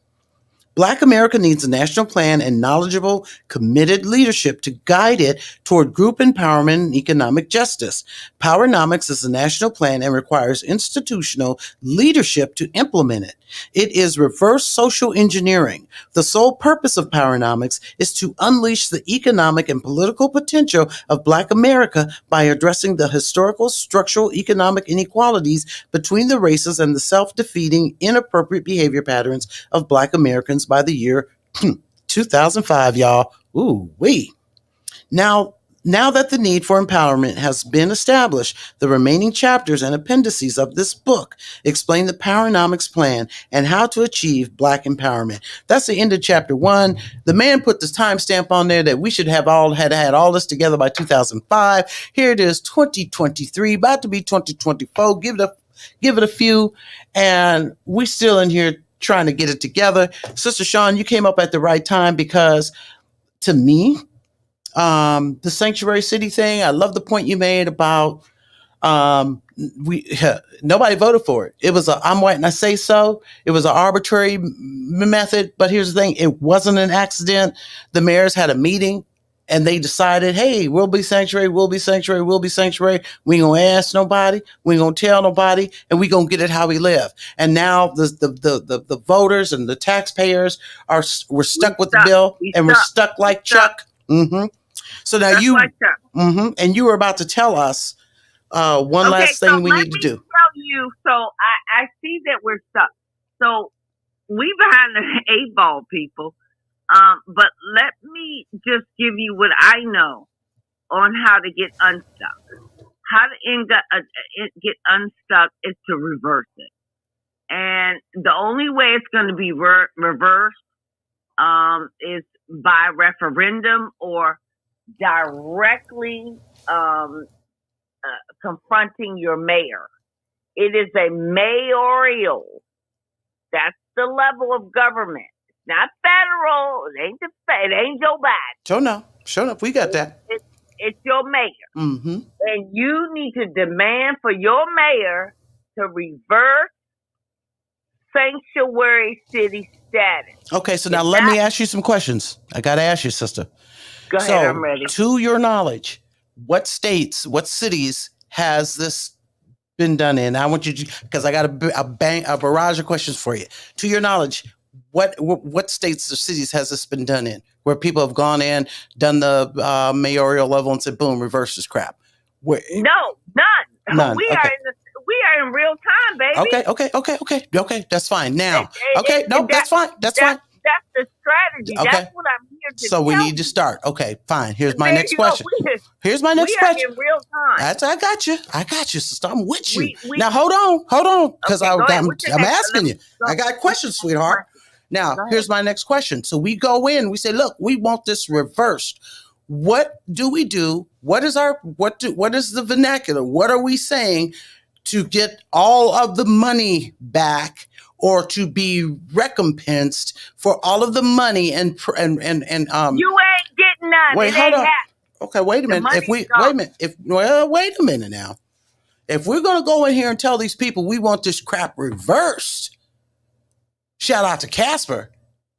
Black America needs a national plan and knowledgeable, committed leadership to guide it toward group empowerment and economic justice. PowerNomics is a national plan and requires institutional leadership to implement it. It is reverse social engineering. The sole purpose of PowerNomics is to unleash the economic and political potential of Black America by addressing the historical, structural, economic inequalities between the races and the self-defeating, inappropriate behavior patterns of Black Americans by the year 2005, y'all. Ooh, wee. Now, Now that the need for empowerment has been established, the remaining chapters and appendices of this book explain the PowerNomics plan and how to achieve Black empowerment. That's the end of chapter 1. The man put this timestamp on there that we should have had all this together by 2005. Here it is, 2023, about to be 2024. Give it a few, and we still in here trying to get it together. Sister Sean, you came up at the right time, because to me, the sanctuary city thing, I love the point you made about nobody voted for it. It was I'm white and I say so. It was an arbitrary method, but here's the thing: it wasn't an accident. The mayors had a meeting and they decided, hey, we'll be sanctuary, we'll be sanctuary, we'll be sanctuary. We ain't gonna ask nobody, we ain't gonna tell nobody, and we gonna get it how we live. And now the voters and the taxpayers we're stuck with the bill, and we're stuck like Chuck. Mm-hmm. So now and you were about to tell us one last thing we need to do. Tell you, so I see that we're stuck. So we behind the 8 ball, people. But let me just give you what I know on how to get unstuck. How to get unstuck is to reverse it. And the only way it's going to be reversed is by referendum or directly confronting your mayor. It is a mayoral. That's the level of government. It's not federal. It ain't Joe Biden. Sure enough, we got that. It's your mayor. Mm-hmm. And you need to demand for your mayor to reverse sanctuary city status. Okay, so now let me ask you some questions. I got to ask you, sister. Go ahead, I'm ready. To your knowledge, what states, what cities has this been done in? I want you to, because I got a barrage of questions for you. To your knowledge, what states or cities has this been done in, where people have gone in, done the mayoral level and said, boom, reverse this crap? No, none. We are in real time, baby. Okay. That's fine. Now, that's fine. That's fine. That's the strategy. Okay. That's what I'm here to So we need to start. Okay, fine. Here's my next question. Here's my next question. We are in real time. I got you, sister. I'm with you. Now, hold on. Because I'm asking you. I got questions, sweetheart. Now, here's my next question. So we go in, we say, look, we want this reversed. What do we do? What is the vernacular? What are we saying to get all of the money back, or to be recompensed for all of the money and you ain't getting none. Wait, hold on. Okay, wait a minute. Wait a minute now. If we're gonna go in here and tell these people we want this crap reversed, shout out to Casper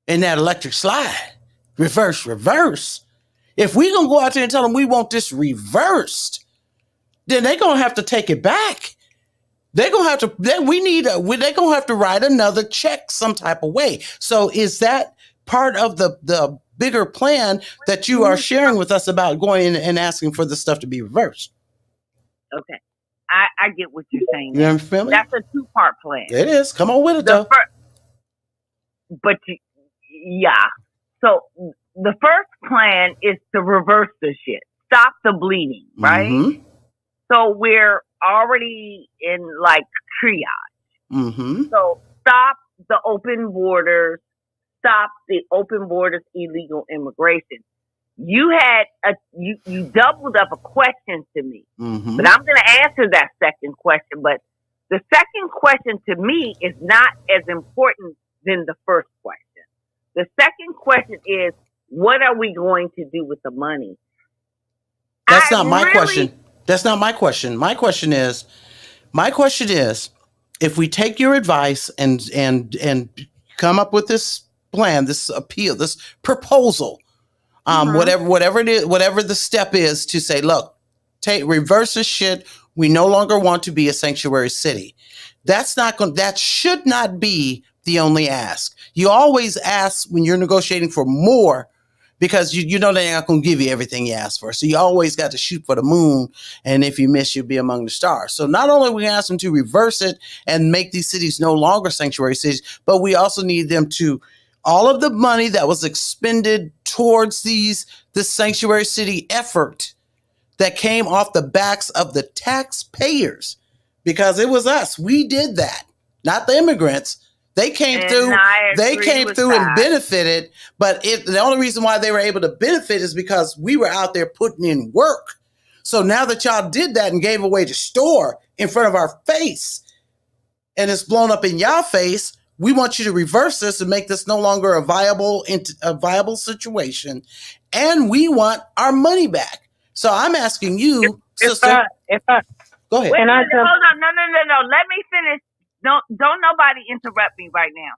and that electric slide. Reverse. If we're gonna go out there and tell them we want this reversed, then they're gonna have to take it back. They're gonna have to. They're gonna have to write another check some type of way. So is that part of the bigger plan that you are sharing with us about going in and asking for the stuff to be reversed? Okay, I get what you're saying. You feel me? That's a 2-part plan. It is. Come on with it, though. So the first plan is to reverse the shit, stop the bleeding, right? Mm-hmm. So we're already in like triage. Mm-hmm. So stop the open borders, illegal immigration. You had you doubled up a question to me, mm-hmm. but I'm going to answer that second question. But the second question to me is not as important than the first question. The second question is, what are we going to do with the money? That's not my question. That's not my question. My question is, if we take your advice and come up with this plan, this appeal, this proposal, whatever it is, whatever the step is to say, look, reverse this shit. We no longer want to be a sanctuary city. That should not be the only ask. You always ask when you're negotiating for more, because you know they're not going to give you everything you ask for. So you always got to shoot for the moon. And if you miss, you'll be among the stars. So not only we ask them to reverse it and make these cities no longer sanctuary cities, but we also need them to, all of the money that was expended towards this sanctuary city effort that came off the backs of the taxpayers, because it was us. We did that, not the immigrants. They came through. They came through and benefited. But the only reason why they were able to benefit is because we were out there putting in work. So now that y'all did that and gave away the store in front of our face, and it's blown up in y'all face, we want you to reverse this and make this no longer a viable situation, and we want our money back. So I'm asking you, sister. Go ahead. Wait a minute, hold on. No. Let me finish. Don't nobody interrupt me right now.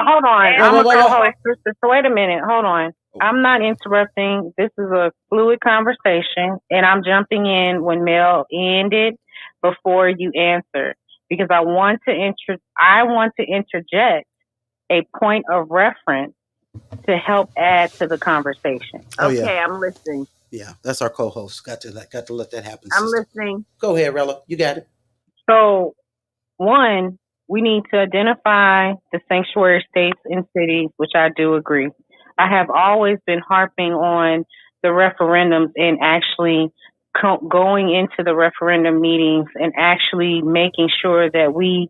Hold on. I'm a co-host, sister. So wait a minute. Hold on. I'm not interrupting. This is a fluid conversation, and I'm jumping in when Mel ended before you answer, because I want to interject a point of reference to help add to the conversation. Okay, I'm listening. Yeah, that's our co-host. Got to let that happen. I'm listening. Go ahead, Rella. You got it. So, one, we need to identify the sanctuary states and cities, which I do agree. I have always been harping on the referendums and actually going into the referendum meetings and actually making sure that we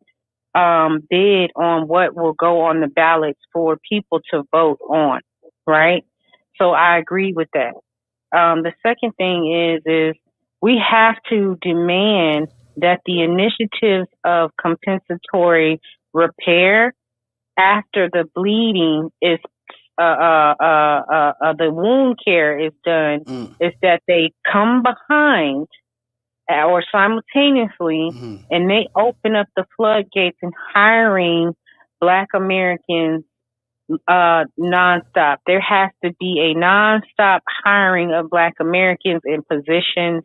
bid on what will go on the ballots for people to vote on, right? So I agree with that. The second thing is we have to demand that the initiatives of compensatory repair after the bleeding is the wound care is done, is that they come behind or simultaneously, and they open up the floodgates in hiring Black Americans nonstop. There has to be a nonstop hiring of Black Americans in positions.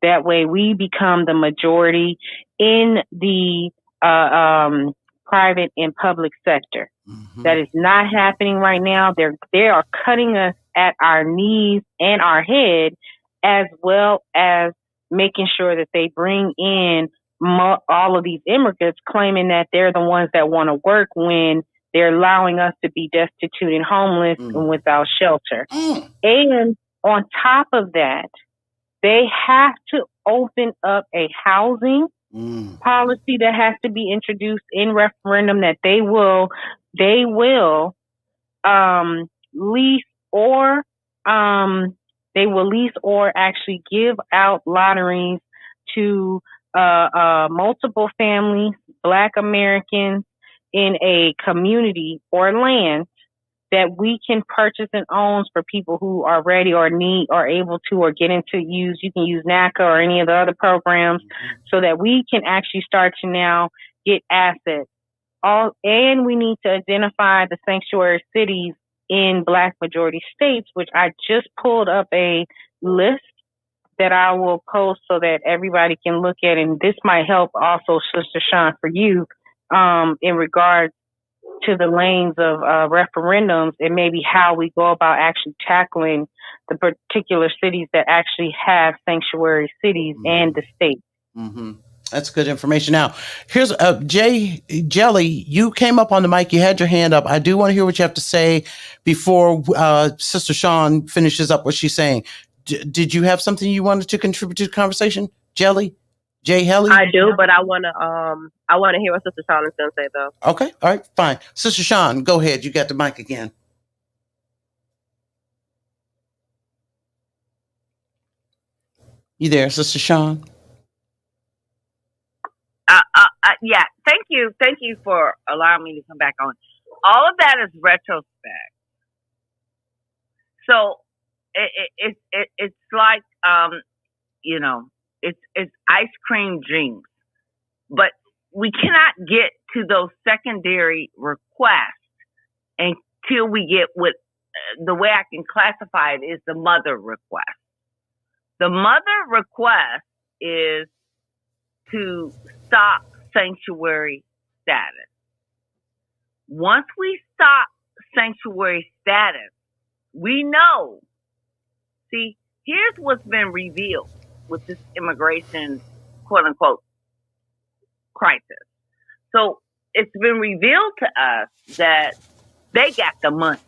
That way we become the majority in the private and public sector. That is not happening right now. They are cutting us at our knees and our head, as well as making sure that they bring in all of these immigrants, claiming that they're the ones that want to work when they're allowing us to be destitute and homeless and without shelter. And on top of that, they have to open up a housing policy that has to be introduced in referendum, that they will lease or actually give out lotteries to multiple families, Black Americans in a community or land that we can purchase and own for people who are ready or need or able to or get into use. You can use NACA or any of the other programs so that we can actually start to now get assets. And we need to identify the sanctuary cities in Black majority states, which I just pulled up a list that I will post so that everybody can look at. And this might help also, Sister Sean, for you in regards to the lanes of referendums and maybe how we go about actually tackling the particular cities that actually have sanctuary cities and the state. That's good information. Now, here's Jay Jelly. You came up on the mic. You had your hand up. I do want to hear what you have to say before Sister Sean finishes up what she's saying. Did you have something you wanted to contribute to the conversation, Jelly? Jay Helly? I do, but I want to hear what Sister Sean is going to say, though. Okay. All right. Fine. Sister Sean, go ahead. You got the mic again. You there, Sister Sean? Yeah. Thank you for allowing me to come back on. All of that is retrospect. So it's like it's ice cream dreams, but we cannot get to those secondary requests until we get what the way I can classify it is the mother request. The mother request is to stop sanctuary status. Once we stop sanctuary status, we know. See, here's what's been revealed with this immigration, quote unquote, crisis. So it's been revealed to us that they got the money.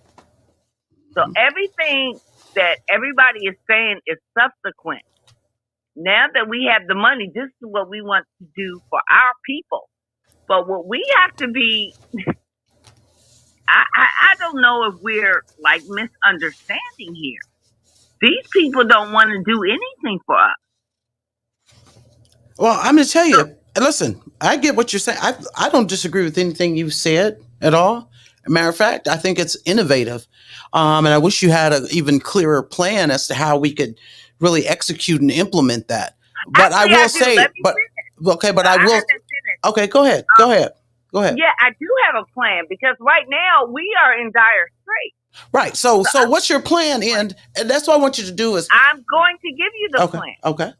So everything that everybody is saying is subsequent Now that we have the money, this is what we want to do for our people. But what we have to be, I don't know if we're like misunderstanding here. These people don't want to do anything for us. Well, I'm going to tell you, listen, I get what you're saying. I don't disagree with anything you said at all. As a matter of fact, I think it's innovative. And I wish you had an even clearer plan as to how we could really execute and implement that. But Actually, I will say, okay, go ahead. Go ahead. Yeah, I do have a plan because right now we are in dire straits. Right. So what's your plan? And that's what I want you to do is I'm going to give you the plan. Okay.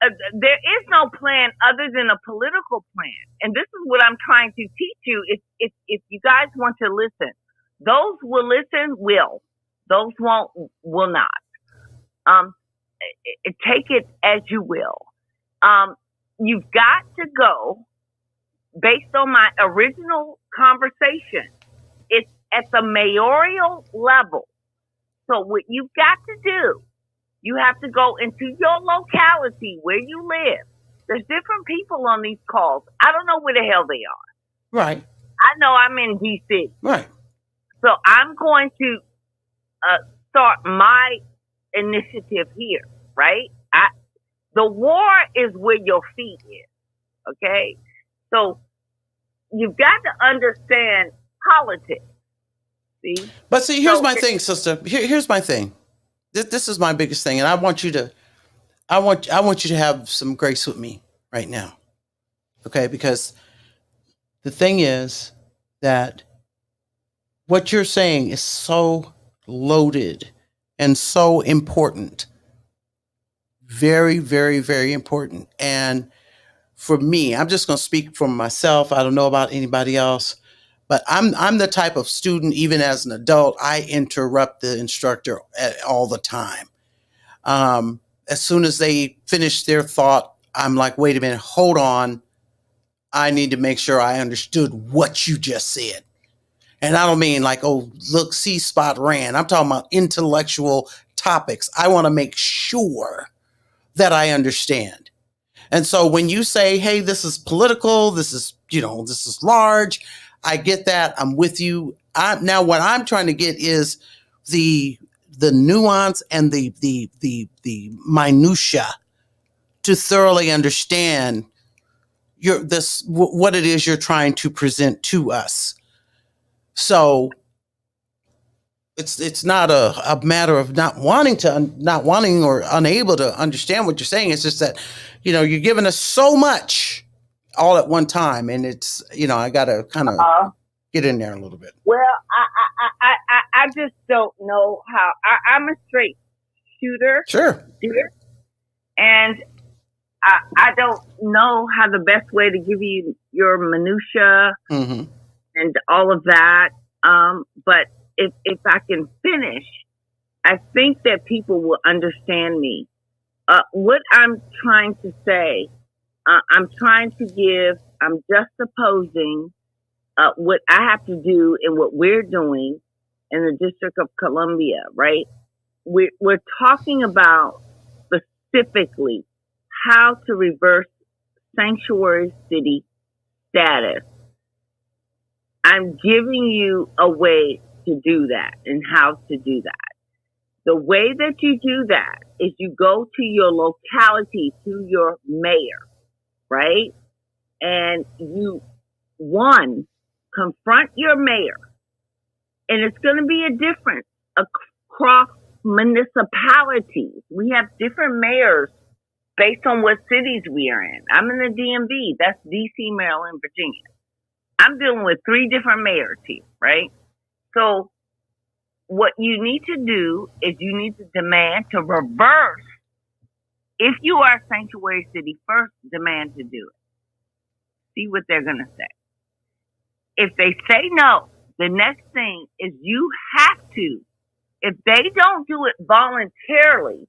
There is no plan other than a political plan. And this is what I'm trying to teach you. If you guys want to listen, those will listen will. Those will not. Take it as you will. You've got to go based on my original conversation. It's at the mayoral level. So what you've got to do, you have to go into your locality where you live. There's different people on these calls. I don't know where the hell they are. Right. I know I'm in D.C. Right. So I'm going to start my initiative here, right? The war is where your feet is, okay? So you've got to understand politics. See? But see, here's my thing, sister. Here's my thing. This is my biggest thing, and I want you to have some grace with me right now, okay? Because the thing is that what you're saying is so loaded and so important, very, very, very important. And for me, I'm just going to speak for myself. I don't know about anybody else. But I'm the type of student, even as an adult, I interrupt the instructor all the time. As soon as they finish their thought, I'm like, wait a minute, hold on. I need to make sure I understood what you just said. And I don't mean like, oh, look, C-Spot ran. I'm talking about intellectual topics. I want to make sure that I understand. And so when you say, hey, this is political, this is large, I get that. I'm with you. Now what I'm trying to get is the nuance and the minutia to thoroughly understand what it is you're trying to present to us. So it's not a matter of not wanting or unable to understand what you're saying. It's just that, you're giving us so much all at one time, and it's, I got to kind of get in there a little bit. Well, I just don't know how. I'm a straight shooter. Sure. And I don't know how the best way to give you your minutia and all of that. But if I can finish, I think that people will understand me. What I'm trying to say, I'm just opposing what I have to do and what we're doing in the District of Columbia, right? We're talking about specifically how to reverse sanctuary city status. I'm giving you a way to do that and how to do that. The way that you do that is you go to your locality, to your mayor, right? And you, confront your mayor. And it's going to be a difference across municipalities. We have different mayors based on what cities we are in. I'm in the DMV. That's DC, Maryland, Virginia. I'm dealing with 3 different mayors here, right? So what you need to do is you need to demand to reverse. If you are a sanctuary city, first demand to do it. See what they're going to say. If they say no, the next thing is you have to. If they don't do it voluntarily,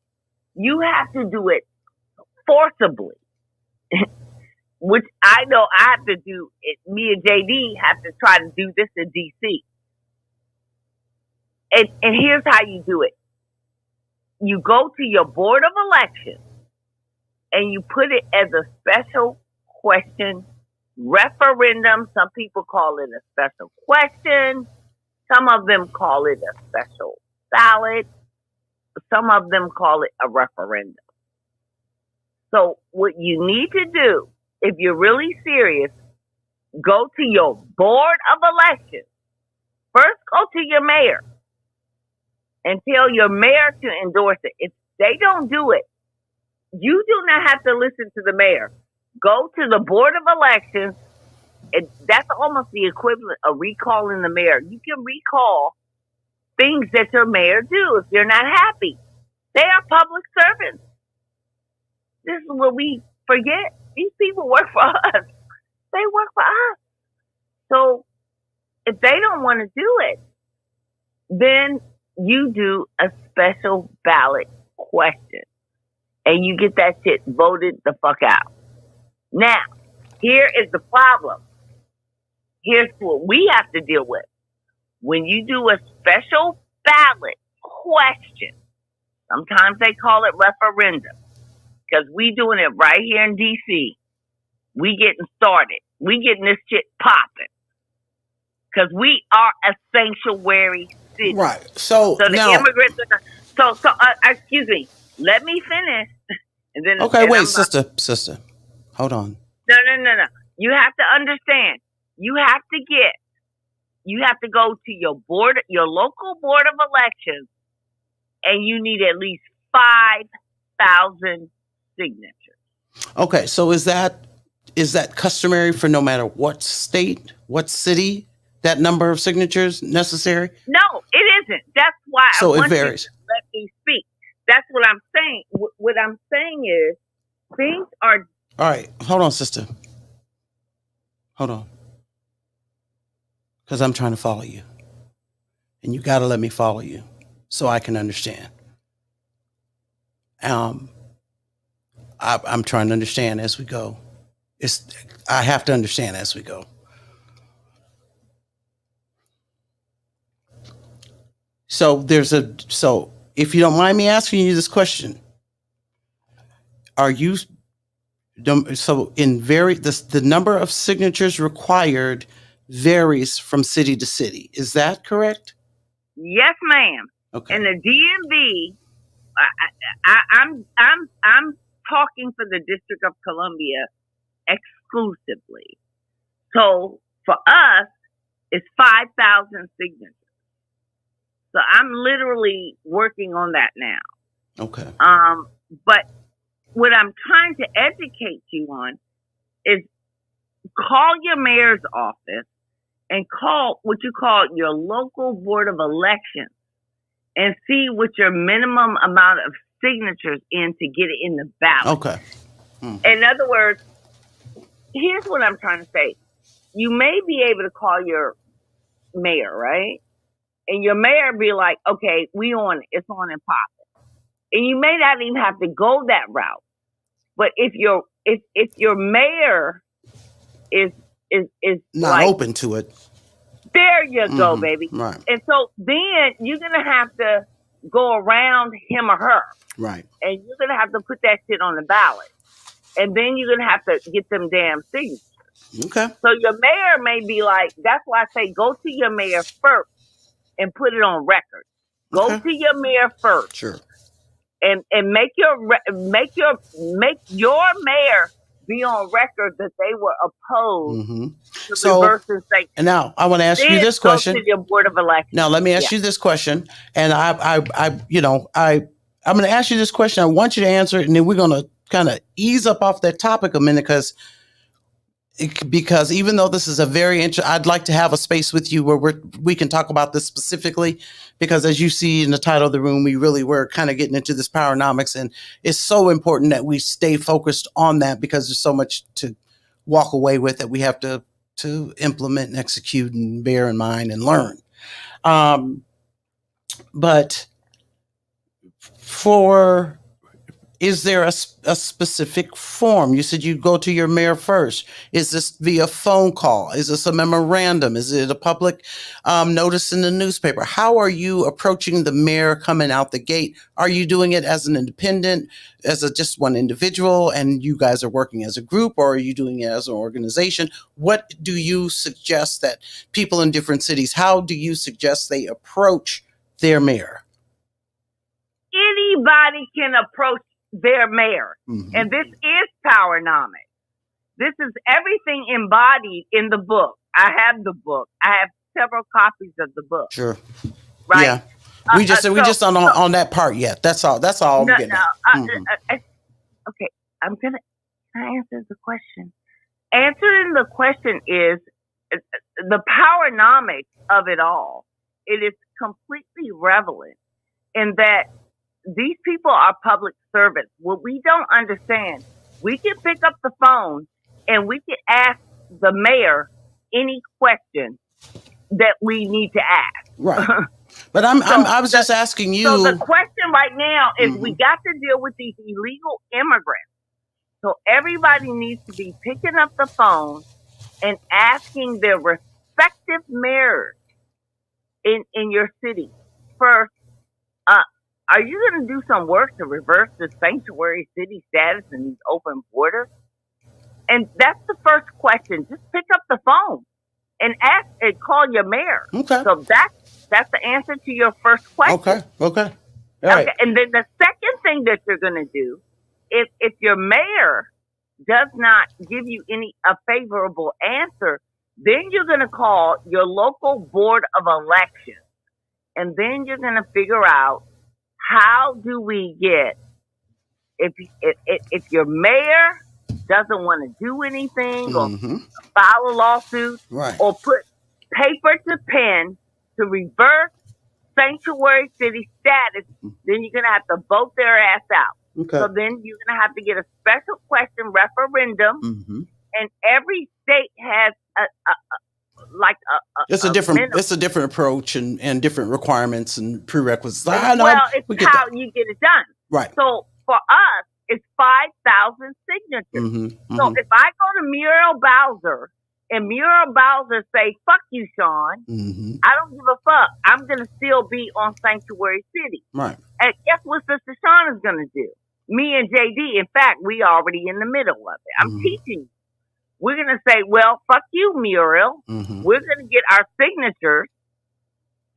you have to do it forcibly, which I know I have to do. Me and JD have to try to do this in DC. And here's how you do it. You go to your board of elections and you put it as a special question referendum. Some people call it a special question. Some of them call it a special ballot. Some of them call it a referendum. So what you need to do, if you're really serious, go to your board of elections. First, go to your mayor and tell your mayor to endorse it. If they don't do it, you do not have to listen to the mayor. Go to the board of elections. And that's almost the equivalent of recalling the mayor. You can recall things that your mayor do if you're not happy. They are public servants. This is what we forget. These people work for us. They work for us. So if they don't want to do it, then you do a special ballot question and you get that shit voted the fuck out. Now, here is the problem. Here's what we have to deal with. When you do a special ballot question, sometimes they call it referendum, because we doing it right here in D.C. We getting started. We getting this shit popping. Because we are a sanctuary city. Right. So the now, immigrants are... excuse me. Let me finish. And then... Okay, wait, sister. Hold on. No. You have to understand. You have to go to your local board of elections, and you need at least 5,000 signatures. Okay, so is that customary for no matter what state, what city, that number of signatures necessary? No, it isn't. That's why so I want it varies. You to let me speak. That's what I'm saying. What I'm saying is things are... All right, hold on, sister. Hold on. Because I'm trying to follow you. And you got to let me follow you so I can understand. I'm trying to understand as we go. I have to understand as we go. So if you don't mind me asking you this question, the number of signatures required varies from city to city. Is that correct? Yes, ma'am. Okay. And the DMV, I'm talking for the District of Columbia exclusively. So for us, it's 5,000 signatures. So I'm literally working on that now. Okay. But what I'm trying to educate you on is call your mayor's office and call what you call your local board of elections and see what your minimum amount of signatures in to get it in the ballot. Okay. In other words, here's what I'm trying to say. You may be able to call your mayor, right? And your mayor be like, okay, we on it. It's on and popping. And you may not even have to go that route. But if your mayor is not like, open to it. There you go, baby. Right. And so then you're gonna have to go around him or her. Right. And you're gonna have to put that shit on the ballot. And then you're gonna have to get them damn signatures. Okay. So your mayor may be like, that's why I say go to your mayor first and put it on record. Go to your mayor first. Sure. And make your mayor be on record that they were opposed to reversing sanctions. And now I want to ask you this question. Go to your board of elections. Now let me ask you this question, and I'm going to ask you this question. I want you to answer it, and then we're going to kind of ease up off that topic a minute, because even though this is a very I'd like to have a space with you where we can talk about this specifically, because as you see in the title of the room, we really were kind of getting into this PowerNomics, and it's so important that we stay focused on that because there's so much to walk away with that we have to implement and execute and bear in mind and learn. But Is there a specific form? You said you go to your mayor first. Is this via phone call? Is this a memorandum? Is it a public notice in the newspaper? How are you approaching the mayor coming out the gate? Are you doing it as an independent, as just one individual, and you guys are working as a group, or are you doing it as an organization? What do you suggest that people in different cities, how do you suggest they approach their mayor? Anybody can approach their mayor. Mm-hmm. And this is PowerNomics. This is everything embodied in the book. I have the book. I have several copies of the book. Sure. Right? Yeah. We just on that part yet. That's all. That's all I'm getting at. Okay. Can I answer the question? Answering the question is the PowerNomics of it all. It is completely relevant in that these people are public servants. What we don't understand, we can pick up the phone and we can ask the mayor any question that we need to ask. Right. But I was just asking you. So the question right now is we got to deal with these illegal immigrants. So everybody needs to be picking up the phone and asking their respective mayors in your city first, are you going to do some work to reverse the sanctuary city status and these open borders? And that's the first question. Just pick up the phone and ask and call your mayor. Okay. So that's the answer to your first question. Okay. All right. And then the second thing that you're going to do, if your mayor does not give you a favorable answer, then you're going to call your local board of elections. And then you're going to figure out, how do we get, if your mayor doesn't want to do anything or file a lawsuit or put paper to pen to reverse sanctuary city status, then you're going to have to vote their ass out. Okay. So then you're going to have to get a special question referendum, and every state has it's a different approach and different requirements and prerequisites. It's how you get it done. Right. So for us, it's 5,000 signatures. So if I go to Muriel Bowser and Muriel Bowser say, "Fuck you, Sean," I don't give a fuck. I'm gonna still be on Sanctuary City. Right. And guess what Sister Sean is gonna do? Me and JD, in fact, we already in the middle of it. I'm teaching you. We're going to say, well, fuck you, Muriel. We're going to get our signatures,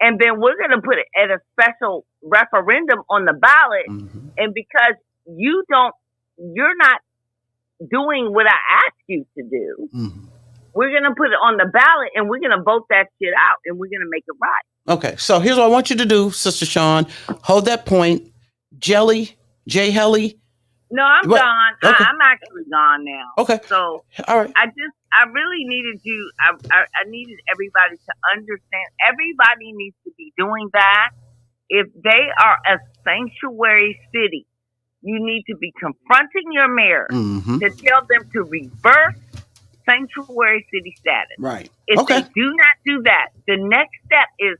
and then we're going to put it at a special referendum on the ballot. And because you're not doing what I asked you to do, we're going to put it on the ballot, and we're going to vote that shit out, and we're going to make it right. Okay, so here's what I want you to do, Sister Sean. Hold that point. Jay Helly. No, I'm gone. Okay. I'm actually gone now. Okay. So, all right. I really needed you. I needed everybody to understand. Everybody needs to be doing that. If they are a sanctuary city, you need to be confronting your mayor to tell them to reverse sanctuary city status. Right. If they do not do that, the next step is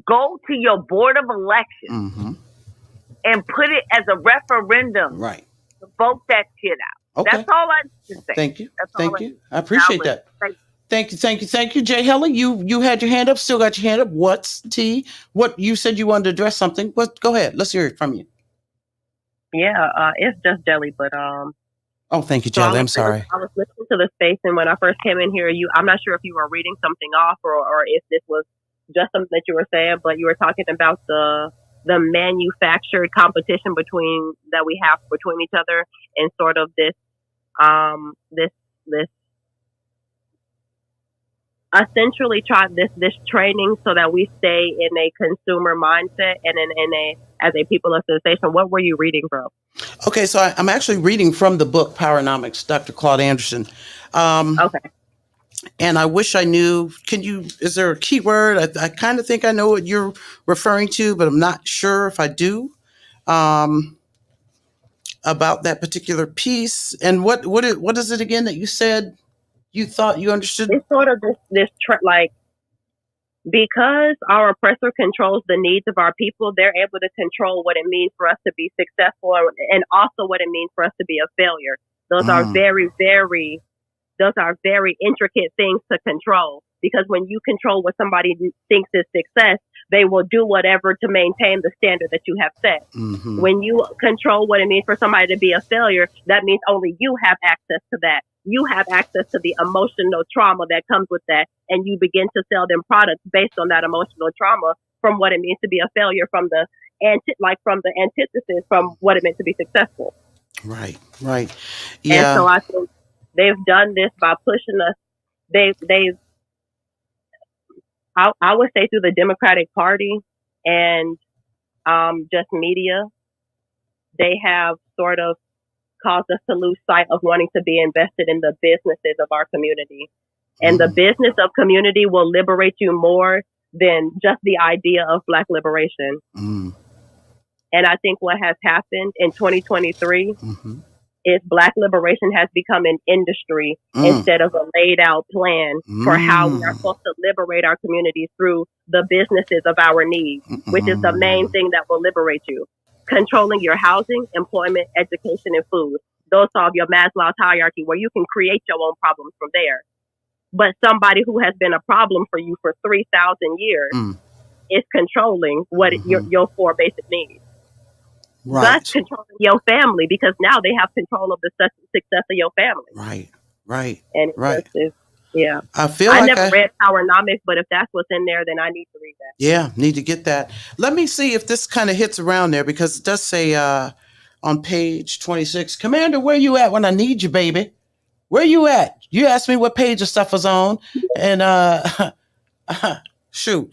go to your board of elections. And put it as a referendum. Right. To vote that shit out. Okay. That's all I have to say. Thank you. Thank you. I appreciate that. Thank you, Jay Helly. You had your hand up, still got your hand up. What's T? What you said you wanted to address something. Go ahead. Let's hear it from you. Yeah, it's just Jelly, but oh, thank you, Jelly. I'm sorry. I was listening to the space, and when I first came in here, I'm not sure if you were reading something off or if this was just something that you were saying, but you were talking about the manufactured competition that we have between each other, and sort of this essentially this training so that we stay in a consumer mindset and as a people of sensation. What were you reading from? Okay, so I'm actually reading from the book PowerNomics, Dr. Claud Anderson. Okay. And I wish I knew, is there a keyword? I kind of think I know what you're referring to, but I'm not sure if I do, about that particular piece. And what is it again that you said you thought you understood? It's sort of this Because our oppressor controls the needs of our people, they're able to control what it means for us to be successful and also what it means for us to be a failure. Those are very intricate things to control, because when you control what somebody thinks is success, they will do whatever to maintain the standard that you have set. Mm-hmm. When you control what it means for somebody to be a failure, that means only you have access to that. You have access to the emotional trauma that comes with that, and you begin to sell them products based on that emotional trauma from what it means to be a failure, from the antithesis from what it meant to be successful. Right. Yeah. And so I think they've done this by pushing us. I would say through the Democratic Party and just media, they have sort of caused us to lose sight of wanting to be invested in the businesses of our community. And the business of community will liberate you more than just the idea of Black liberation. And I think what has happened in 2023 is Black liberation has become an industry instead of a laid out plan for how we are supposed to liberate our communities through the businesses of our needs, which is the main thing that will liberate you. Controlling your housing, employment, education, and food. Those solve your Maslow's hierarchy, where you can create your own problems from there. But somebody who has been a problem for you for 3,000 years is controlling what your 4 basic needs. Right. Thus controlling your family, because now they have control of the success of your family. Right. And yeah. I never read PowerNomics, but if that's what's in there, then I need to read that. Yeah, need to get that. Let me see if this kind of hits around there, because it does say on page 26, Commander, where you at when I need you, baby? Where you at? You asked me what page the stuff was on, and shoot.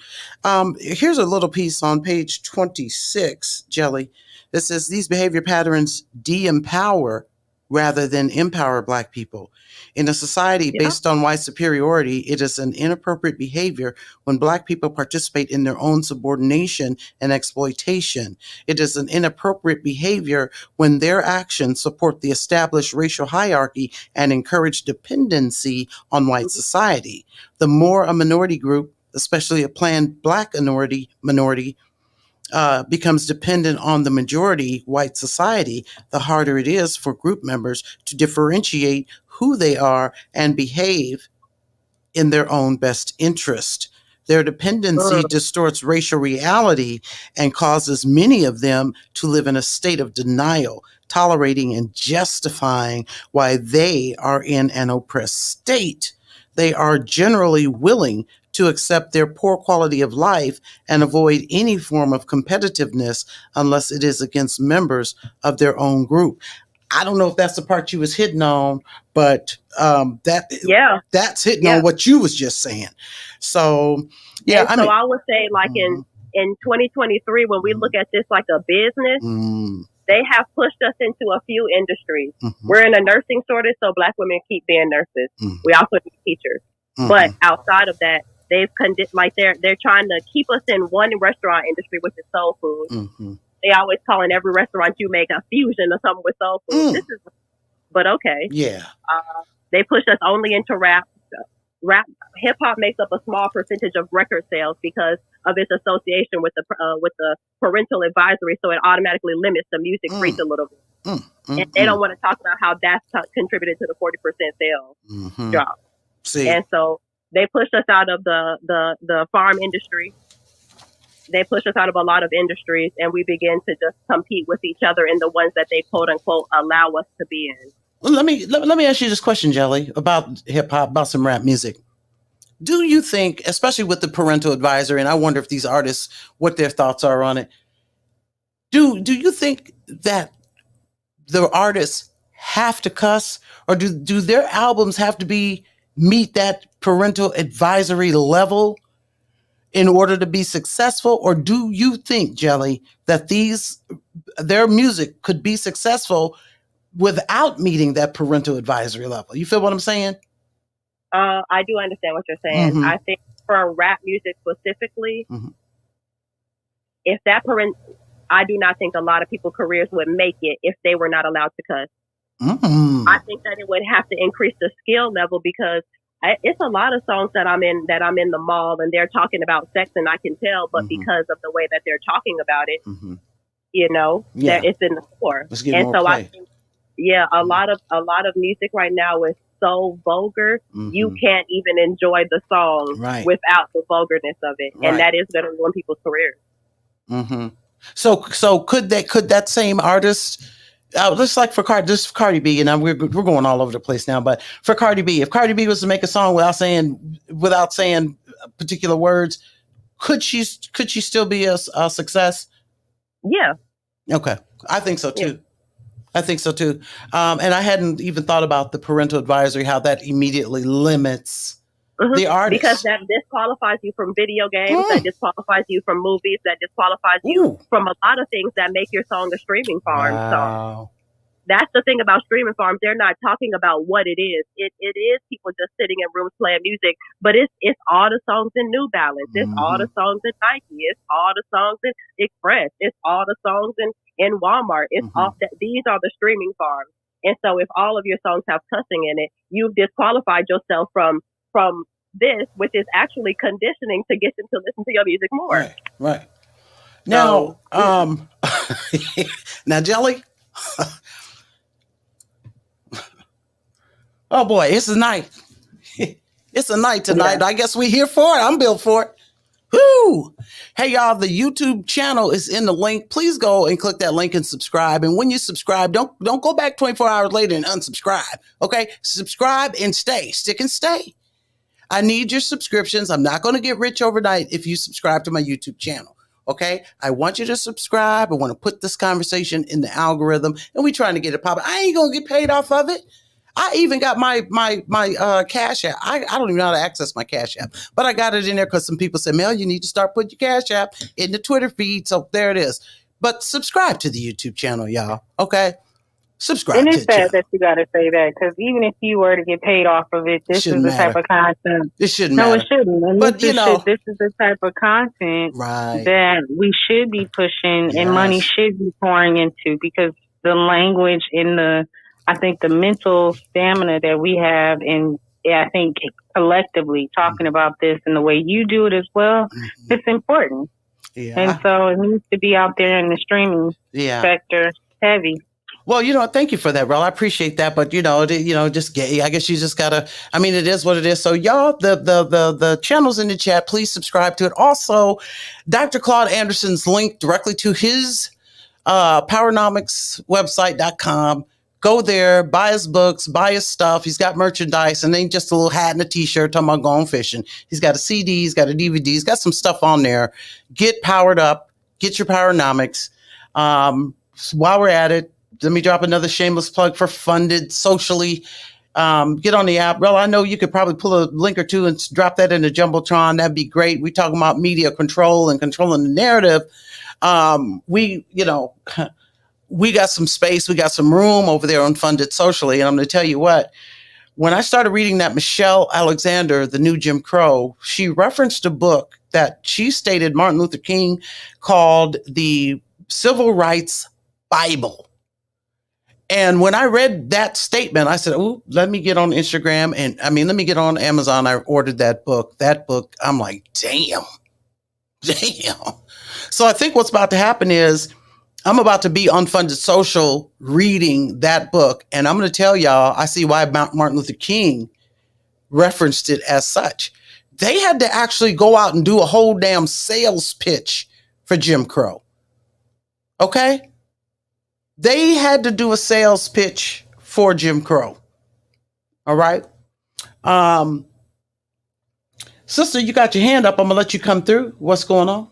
Here's a little piece on page 26, Jelly. That says these behavior patterns de-empower rather than empower Black people. In a society based on white superiority, it is an inappropriate behavior when Black people participate in their own subordination and exploitation. It is an inappropriate behavior when their actions support the established racial hierarchy and encourage dependency on white society. The more a minority group, especially a planned Black minority, becomes dependent on the majority white society, the harder it is for group members to differentiate who they are and behave in their own best interest. Their dependency distorts racial reality and causes many of them to live in a state of denial, tolerating and justifying why they are in an oppressed state. They are generally willing to accept their poor quality of life and avoid any form of competitiveness unless it is against members of their own group. I don't know if that's the part you was hitting on, but that's hitting on what you was just saying. So, yeah. I would say, like in 2023, when we look at this like a business, they have pushed us into a few industries. We're in a nursing shortage, so Black women keep being nurses. We also need teachers. But outside of that, they're trying to keep us in one restaurant industry, which is soul food. They always calling every restaurant you make a fusion or something with soul food. But okay. Yeah. They push us only into rap. Hip hop makes up a small percentage of record sales because of its association with the parental advisory, so it automatically limits the music reach a little bit. And they don't want to talk about how that's contributed to the 40% sales drop. And so they pushed us out of the farm industry. They push us out of a lot of industries, and we begin to just compete with each other in the ones that they quote unquote allow us to be in. Well, let me ask you this question, Jelly, about hip hop, about some rap music. Do you think, especially with the parental advisory, and I wonder if these artists, what their thoughts are on it, do you think that the artists have to cuss, or do their albums have to meet that parental advisory level in order to be successful? Or do you think, Jelly, that their music could be successful without meeting that parental advisory level? You feel what I'm saying? I do understand what you're saying. I think for rap music specifically, if that I do not think a lot of people's careers would make it if they were not allowed to cuss. I think that it would have to increase the skill level, because It's a lot of songs that I'm in the mall and they're talking about sex and I can tell, but because of the way that they're talking about it, that it's in the core. Let's get And more so play. I think, a lot of music right now is so vulgar. You can't even enjoy the song without the vulgarness of it, and that is going to ruin people's careers. So could that same artist, just like for Cardi B, and we're going all over the place now, but for Cardi B, if Cardi B was to make a song without saying particular words, could she still be a success? Yeah. Okay, I think so too. I think so too. And I hadn't even thought about the parental advisory, how that immediately limits the artist. Because that disqualifies you from video games, that disqualifies you from movies, that disqualifies you from a lot of things that make your song a streaming farm. Wow. So that's the thing about streaming farms. They're not talking about what it is. It is people just sitting in rooms playing music, but it's all the songs in New Balance. It's all the songs in Nike. It's all the songs in Express. It's all the songs in Walmart. It's all that. These are the streaming farms. And so if all of your songs have cussing in it, you've disqualified yourself from this, which is actually conditioning to get them to listen to your music more. Right. Now, now, Jelly. Oh boy, it's a night. It's a night tonight. I guess we're here for it. I'm built for it. Woo! Hey y'all, the YouTube channel is in the link. Please go and click that link and subscribe. And when you subscribe, don't go back 24 hours later and unsubscribe. Okay? Subscribe and stay. Stick and stay. I need your subscriptions. I'm not going to get rich overnight if you subscribe to my YouTube channel. Okay? I want you to subscribe. I want to put this conversation in the algorithm, and we're trying to get it popping. I ain't going to get paid off of it. I even got my Cash App. I don't even know how to access my Cash App, but I got it in there because some people said, Mel, you need to start putting your Cash App in the Twitter feed. So there it is. But subscribe to the YouTube channel, y'all. Okay? Subscribe. And it's sad that you got to say that, because even if you were to get paid off of it, this is the type of content. It shouldn't matter. No, it shouldn't. And but this is the type of content that we should be pushing and money should be pouring into, because the language and I think the mental stamina that we have, and I think collectively talking about this and the way you do it as well, it's important. Yeah. And so it needs to be out there in the streaming sector heavy. Well, thank you for that, Rel. I appreciate that. But, just gay. I guess you just gotta, it is what it is. So y'all, the channel's in the chat. Please subscribe to it. Also, Dr. Claud Anderson's link directly to his PowerNomics website.com. Go there, buy his books, buy his stuff. He's got merchandise, and ain't just a little hat and a t-shirt talking about going fishing. He's got a CD, he's got a DVD, he's got some stuff on there. Get powered up, get your PowerNomics. While we're at it, let me drop another shameless plug for Funded Socially. Get on the app. Well, I know you could probably pull a link or two and drop that in the Jumbotron. That'd be great. We talking about media control and controlling the narrative. We got some space. We got some room over there on Funded Socially. And I'm going to tell you what, when I started reading that Michelle Alexander, The New Jim Crow, she referenced a book that she stated Martin Luther King called the Civil Rights Bible. And when I read that statement, I said, "Ooh, let me get on Instagram let me get on Amazon." I ordered that book. I'm like, damn. So I think what's about to happen is I'm about to be on Funded Social reading that book. And I'm going to tell y'all, I see why Martin Luther King referenced it as such. They had to actually go out and do a whole damn sales pitch for Jim Crow. Okay? They had to do a sales pitch for Jim Crow. All right? Sister, you got your hand up. I'm going to let you come through. What's going on?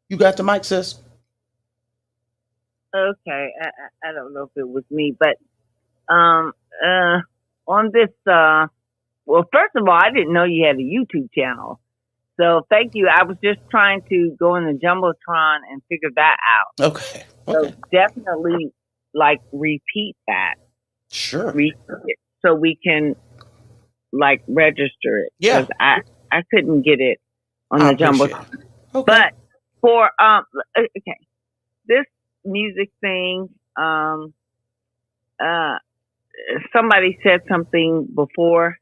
You got the mic, sis. Okay. I don't know if it was me, but on this, well, first of all, I didn't know you had a YouTube channel. So thank you. I was just trying to go in the Jumbotron and figure that out. Okay. So definitely repeat that. Sure. So we can register it. Yeah. I couldn't get it on the Jumbotron. Okay. But for this music thing, somebody said something before.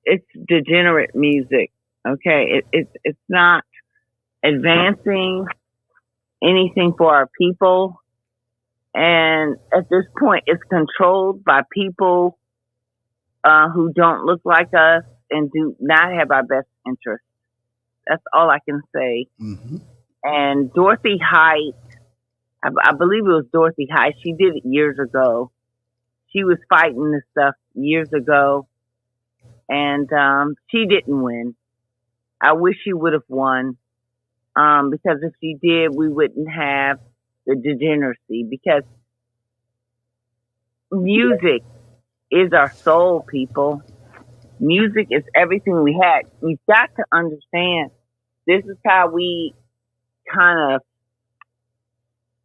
It's degenerate music. Okay, it's not advancing anything for our people, and at this point, it's controlled by people who don't look like us and do not have our best interest. That's all I can say. Mm-hmm. And Dorothy Height, I believe it was Dorothy Height. She did it years ago. She was fighting this stuff years ago, and she didn't win. I wish she would have won, because if she did, we wouldn't have the degeneracy. Because music is our soul, people. Music is everything we had. You've got to understand, this is how we kind of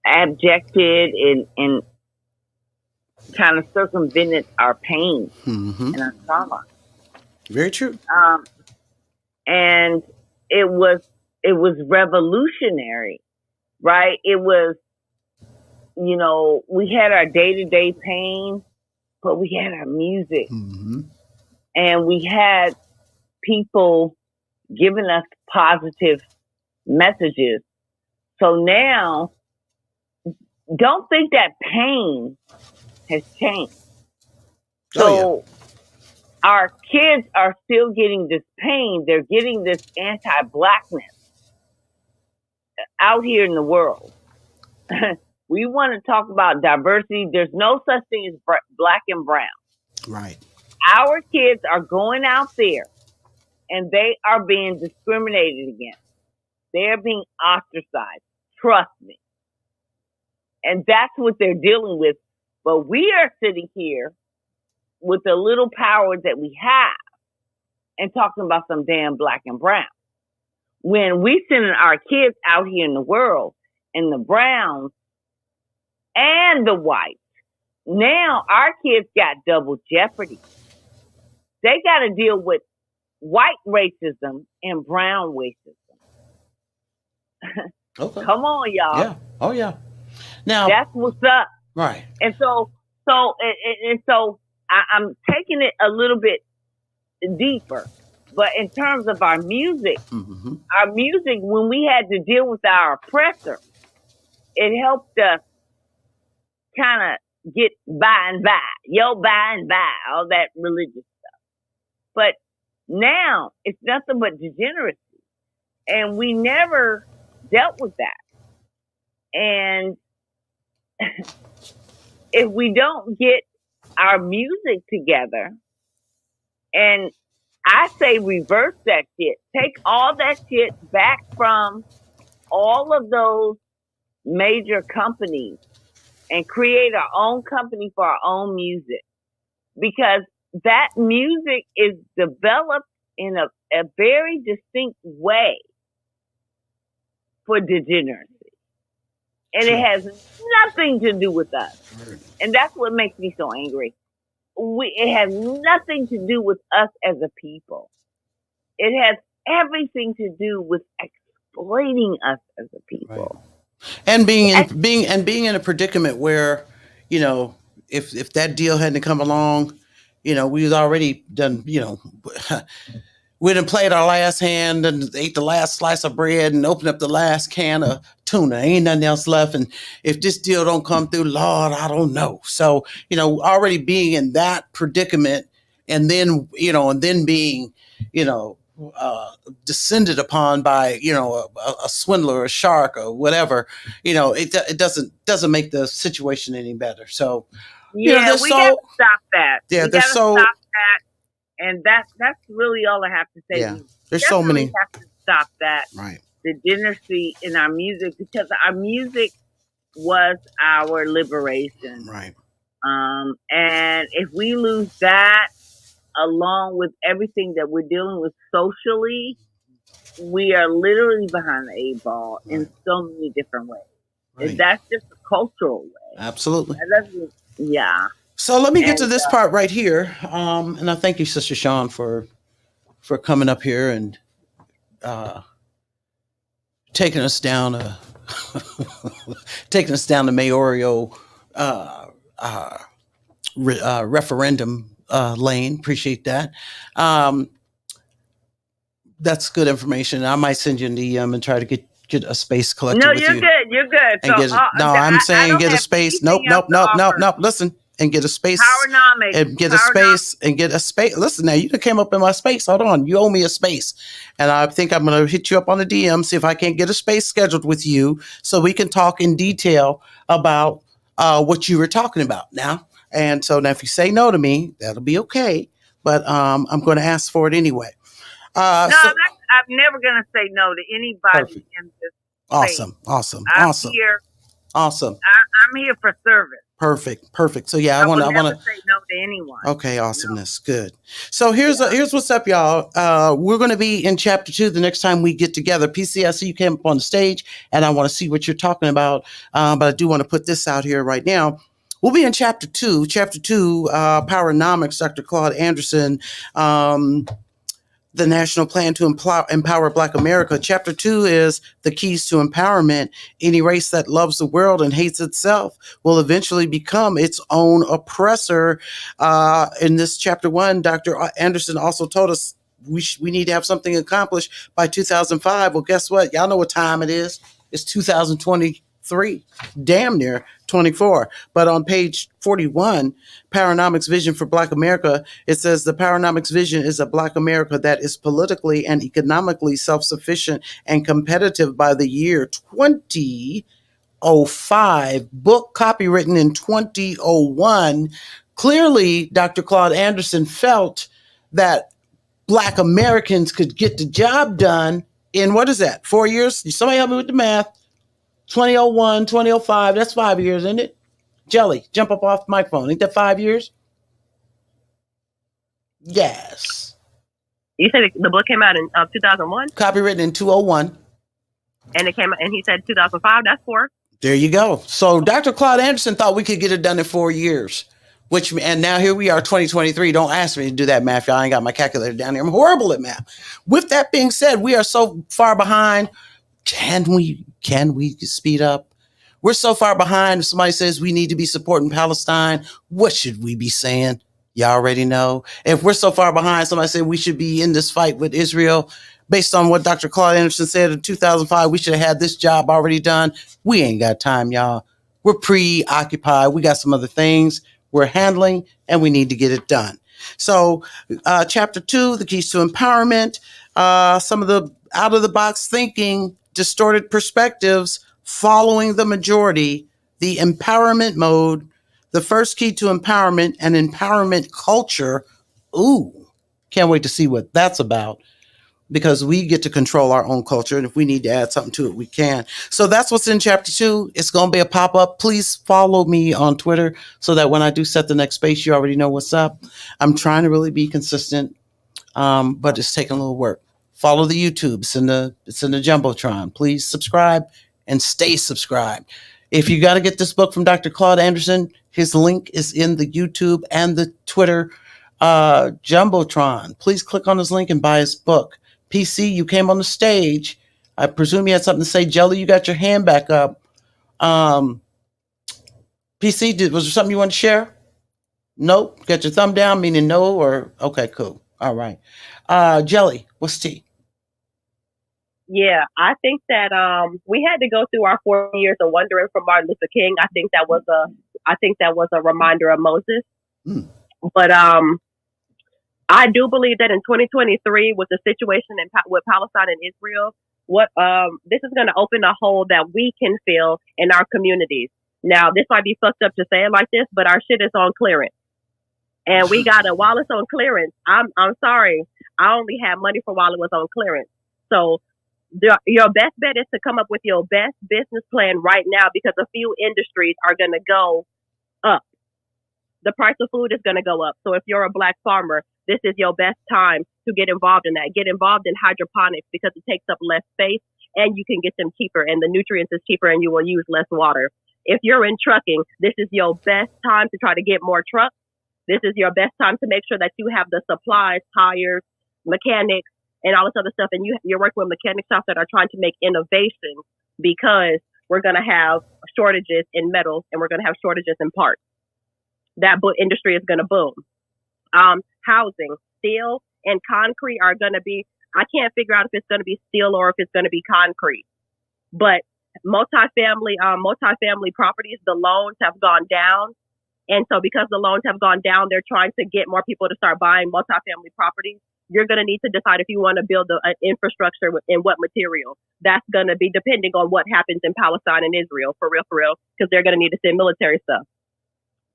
abjected and kind of circumvented our pain and our trauma. Very true. And it was revolutionary, right? It was, we had our day-to-day pain, but we had our music. And we had people giving us positive messages. So now, don't think that pain has changed. So our kids are still getting this pain. They're getting this anti-blackness out here in the world. We want to talk about diversity. There's no such thing as black and brown. Right. Our kids are going out there and they are being discriminated against. They're being ostracized. Trust me. And that's what they're dealing with. But we are sitting here with the little power that we have and talking about some damn black and brown. When we sending our kids out here in the world and the browns and the whites, now our kids got double jeopardy. They got to deal with white racism and brown racism. Okay. Come on, y'all. Yeah. Oh, yeah. Now that's what's up. Right. And so I'm taking it a little bit deeper. But in terms of our music, when we had to deal with our oppressor, it helped us kind of get by and by, all that religious stuff. But now it's nothing but degeneracy. And we never dealt with that. And if we don't get our music together, and I say reverse that shit, take all that shit back from all of those major companies and create our own company for our own music. Because that music is developed in a very distinct way for degeneracy. And it has nothing to do with us. And that's what makes me so angry. It has nothing to do with us as a people. It has everything to do with exploiting us as a people. Right. And being in a predicament where, if that deal hadn't come along, we was already done, we done played our last hand and ate the last slice of bread and opened up the last can of tuna. Ain't nothing else left. And if this deal don't come through, Lord, I don't know. So, already being in that predicament and then being, descended upon by, a swindler, a shark or whatever, it doesn't make the situation any better. So, we got to stop that. Yeah, we got to stop that. And that's really all I have to say. Yeah, there's so many. We have to stop that. Right. Degeneracy in our music, because our music was our liberation. Right. And if we lose that, along with everything that we're dealing with socially, we are literally behind the 8 ball in so many different ways. Right. And that's just a cultural way. Absolutely. Yeah. So let me get to this part right here. And I thank you, Sister Sean, for coming up here and taking us down the mayoral referendum lane. Appreciate that. That's good information. I might send you an DM and try to get a space collected No, with you're you. good. You're good. So I'm I saying don't get a have space. Nope, anything else nope, to nope, nope, offer. nope. Listen, and get a space. PowerNomics. And get a space and get a space. Listen, now you came up in my space. Hold on, you owe me a space, and I think I'm going to hit you up on the DM, see if I can't get a space scheduled with you so we can talk in detail about what you were talking about now. And so now, if you say no to me, that'll be okay. But I'm going to ask for it anyway. No, I'm never going to say no to anybody perfect. in this Awesome, space. awesome, I'm awesome. here. Awesome. I'm here for service. Perfect. So yeah, I want to say no to anyone. Okay, awesomeness. No. Good. So here's what's up, y'all. We're going to be in chapter 2 the next time we get together. PC, I see you came up on the stage, and I want to see what you're talking about. But I do want to put this out here right now. We'll be in chapter 2. Chapter 2, PowerNomics, Dr. Claud Anderson. The National Plan to Empower Black America. Chapter 2 is the keys to empowerment. Any race that loves the world and hates itself will eventually become its own oppressor. In this chapter 1, Dr. Anderson also told us we need to have something accomplished by 2005. Well, guess what? Y'all know what time it is. It's 2023, damn near 24. But on page 41, PowerNomics Vision for Black America, it says the PowerNomics vision is a Black America that is politically and economically self-sufficient and competitive by the year 2005. Book copywritten in 2001. Clearly, Dr. Claud Anderson felt that Black Americans could get the job done in, what is that, 4 years? Somebody help me with the math. 2001, 2005, that's 5 years, isn't it? Jelly, jump up off the microphone. Ain't that 5 years? Yes. You said the book came out in 2001? Copywritten in 2001. And it came out, and he said 2005, that's 4. There you go. So Dr. Claud Anderson thought we could get it done in 4 years. And now here we are, 2023. Don't ask me to do that math, y'all. I ain't got my calculator down here. I'm horrible at math. With that being said, we are so far behind. Can we speed up? We're so far behind. If somebody says we need to be supporting Palestine, what should we be saying? Y'all already know. If we're so far behind, somebody said we should be in this fight with Israel. Based on what Dr. Claud Anderson said in 2005, we should have had this job already done. We ain't got time, y'all. We're preoccupied. We got some other things we're handling, and we need to get it done. So chapter 2, the keys to empowerment, some of the out-of-the-box thinking, distorted perspectives, following the majority, the empowerment mode, the first key to empowerment, and empowerment culture. Ooh, can't wait to see what that's about, because we get to control our own culture. And if we need to add something to it, we can. So that's what's in chapter 2. It's going to be a pop-up. Please follow me on Twitter so that when I do set the next space, you already know what's up. I'm trying to really be consistent, but it's taking a little work. Follow the YouTube. It's in the Jumbotron. Please subscribe and stay subscribed. If you got to get this book from Dr. Claud Anderson, his link is in the YouTube and the Twitter Jumbotron. Please click on his link and buy his book. PC, you came on the stage. I presume you had something to say. Jelly, you got your hand back up. PC, was there something you want to share? Nope. Got your thumb down, meaning no, or okay, cool. All right. Jelly, what's tea? Yeah, I think that we had to go through our 4 years of wondering from Martin Luther King. I think that was a reminder of Moses. But I do believe that in 2023, with the situation with Palestine and Israel, this is going to open a hole that we can fill in our communities. Now, this might be fucked up to say it like this, but our shit is on clearance, and while it's on clearance, I'm sorry, I only had money for while it was on clearance. So your best bet is to come up with your best business plan right now, because a few industries are going to go up. The price of food is going to go up. So if you're a Black farmer, this is your best time to get involved in that. Get involved in hydroponics, because it takes up less space and you can get them cheaper, and the nutrients is cheaper, and you will use less water. If you're in trucking, this is your best time to try to get more trucks. This is your best time to make sure that you have the supplies, tires, mechanics, and all this other stuff. And you're working with mechanic shops that are trying to make innovations, because we're going to have shortages in metals and we're going to have shortages in parts. that industry is going to boom. Housing, steel and concrete are going to be, I can't figure out if it's going to be steel or if it's going to be concrete. But multifamily properties, the loans have gone down. And so because the loans have gone down, they're trying to get more people to start buying multifamily properties. You're going to need to decide if you want to build an infrastructure in what material. That's going to be depending on what happens in Palestine and Israel, for real, because they're going to need to send military stuff.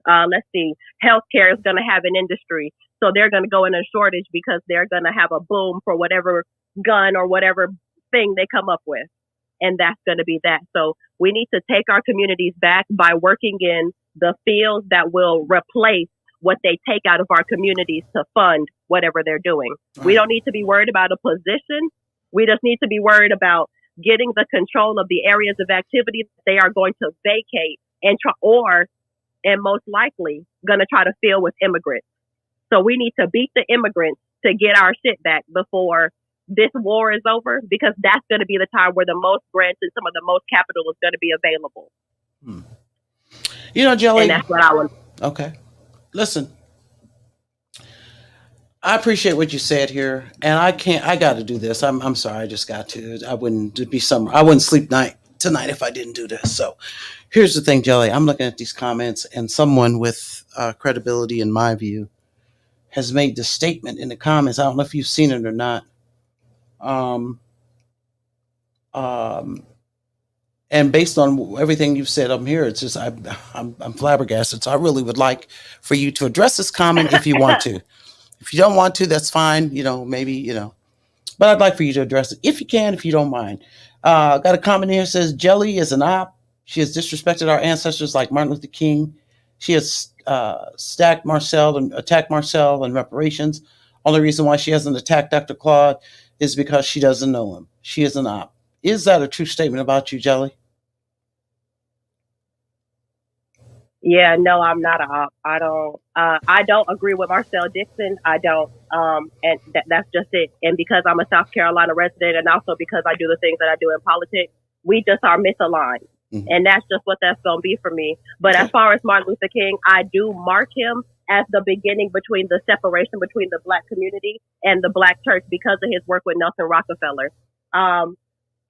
Let's see. Healthcare is going to have an industry. So they're going to go in a shortage because they're going to have a boom for whatever gun or whatever thing they come up with. And that's going to be that. So we need to take our communities back by working in the fields that will replace what they take out of our communities to fund whatever they're doing. Right. We don't need to be worried about a position. We just need to be worried about getting the control of the areas of activity that they are going to vacate and most likely going to try to fill with immigrants. So we need to beat the immigrants to get our shit back before this war is over, because that's going to be the time where the most grants and some of the most capital is going to be available. You know, Jelly. And that's what I want. Okay. Listen, I appreciate what you said here, and I got to do this. I'm sorry. I just got to. I wouldn't sleep tonight if I didn't do this. So here's the thing, Jelly. I'm looking at these comments, and someone with credibility, in my view, has made the statement in the comments. I don't know if you've seen it or not. And based on everything you've said up here, it's just I'm flabbergasted. So I really would like for you to address this comment if you want to. If you don't want to, that's fine. Maybe. But I'd like for you to address it if you can, if you don't mind. Got a comment here that says Jelly is an op. She has disrespected our ancestors like Martin Luther King. She has attacked Marcel in reparations. Only reason why she hasn't attacked Dr. Claud is because she doesn't know him. She is an op. Is that a true statement about you, Jelly? Yeah, no, I'm not an op. I don't agree with Marcel Dixon. I don't. And that's just it. And because I'm a South Carolina resident, and also because I do the things that I do in politics, we just are misaligned. Mm-hmm. And that's just what that's going to be for me. But as far as Martin Luther King, I do mark him as the beginning between the separation between the Black community and the Black church because of his work with Nelson Rockefeller.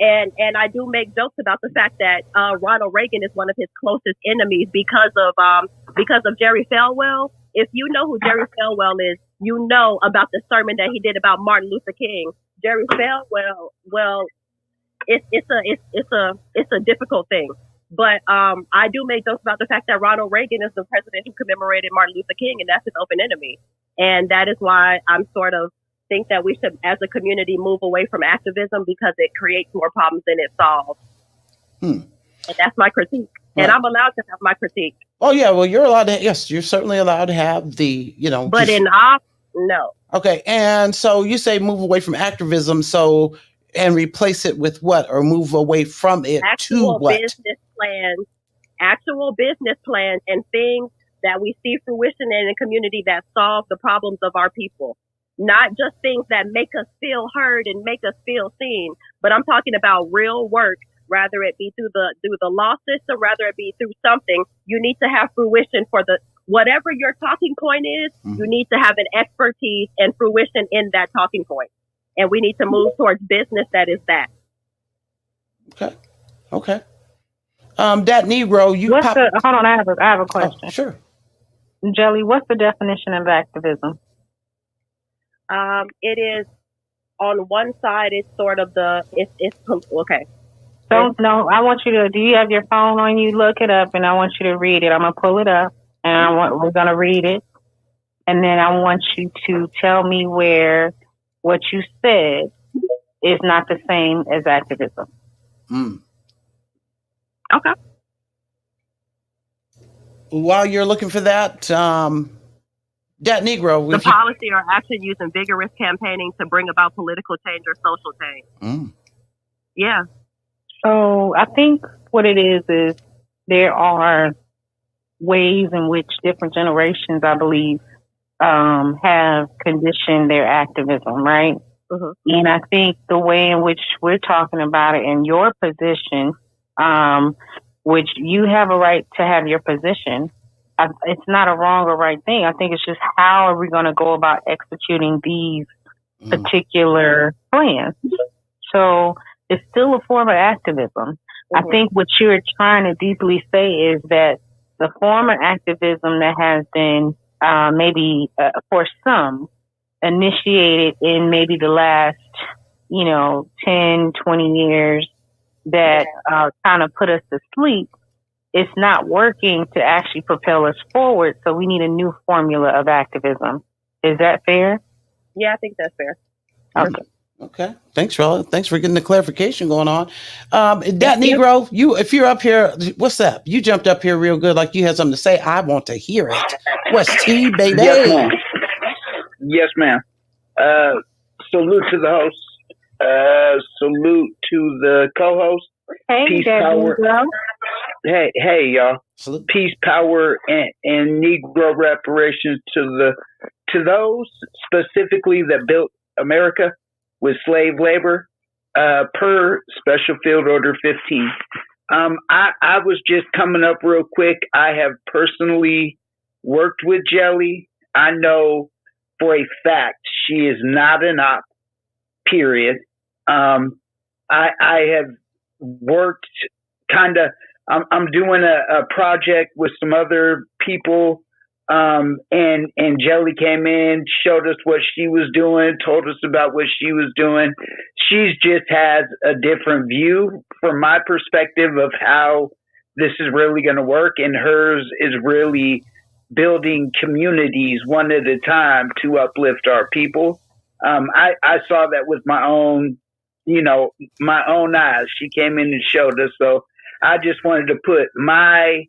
And I do make jokes about the fact that Ronald Reagan is one of his closest enemies because of Jerry Falwell. If you know who Jerry Falwell is, you know about the sermon that he did about Martin Luther King. Jerry Falwell, well, it's a difficult thing. But I do make jokes about the fact that Ronald Reagan is the president who commemorated Martin Luther King, and that's his open enemy. And that is why I'm sort of think that we should, as a community, move away from activism because it creates more problems than it solves. And that's my critique. Right. And I'm allowed to have my critique. Oh, yeah. Well, you're allowed to. Yes, you're certainly allowed to have the, But in op, no. Okay. And so you say move away from activism. And replace it with what? Or move away from it to what? Actual business plans and things that we see fruition in a community that solve the problems of our people. Not just things that make us feel heard and make us feel seen, but I'm talking about real work, rather it be through the law system, rather it be through something. You need to have fruition for whatever your talking point is. Mm-hmm. You need to have an expertise and fruition in that talking point. And we need to move towards business that is that. Okay. Dat Negro, hold on, I have a question. Oh, sure. Jelly, what's the definition of activism? It is on one side. It's sort of it's okay. So no, I want you to. Do you have your phone on you? Look it up, and I want you to read it. I'm gonna pull it up, and we're gonna read it, and then I want you to tell me where what you said is not the same as activism. Okay. While you're looking for that, Dat Negro. The policy or action used in vigorous campaigning to bring about political change or social change. Yeah. So I think what it is there are ways in which different generations, I believe, have conditioned their activism, right? Mm-hmm. And I think the way in which we're talking about it in your position, which you have a right to have your position, it's not a wrong or right thing. I think it's just how are we going to go about executing these particular plans. So it's still a form of activism. I think what you're trying to deeply say is that the form of activism that has been maybe for some initiated in maybe the last 10, 20 years that kind of put us to sleep, it's not working to actually propel us forward. So we need a new formula of activism. Is that fair? Yeah, I think that's fair. Okay. Thanks, Rella. Thanks for getting the clarification going on. That Negro, if you're up here, what's up? You jumped up here real good, like you had something to say. I want to hear it. What's T, baby? Yes, ma'am. Salute to the host. Salute to the co-host. Hey, peace, power. Negro. Hey, y'all. Salute. Peace, power, and Negro reparations to those specifically that built America with slave labor, per Special Field Order 15. I was just coming up real quick. I have personally worked with Jelly. I know for a fact she is not an op, period. I have worked I'm doing a project with some other people, and Jelly came in, showed us what she was doing, told us about what she was doing. She just has a different view from my perspective of how this is really going to work, and hers is really building communities one at a time to uplift our people. I saw that with my own eyes. She came in and showed us, so I just wanted to put my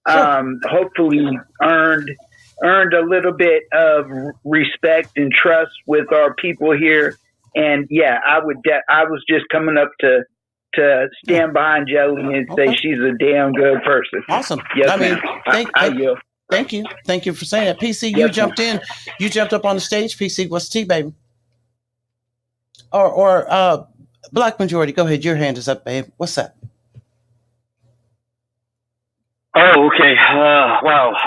hopefully earned a little bit of respect and trust with our people here. And yeah, I was just coming up to stand behind Jelly and say she's a damn good person. Awesome. Yes, thank you. Thank you for saying that. PC, you jumped in. You jumped up on the stage. PC, what's T, baby? Or Black Majority, go ahead. Your hand is up, babe. What's up? Oh, okay. Wow.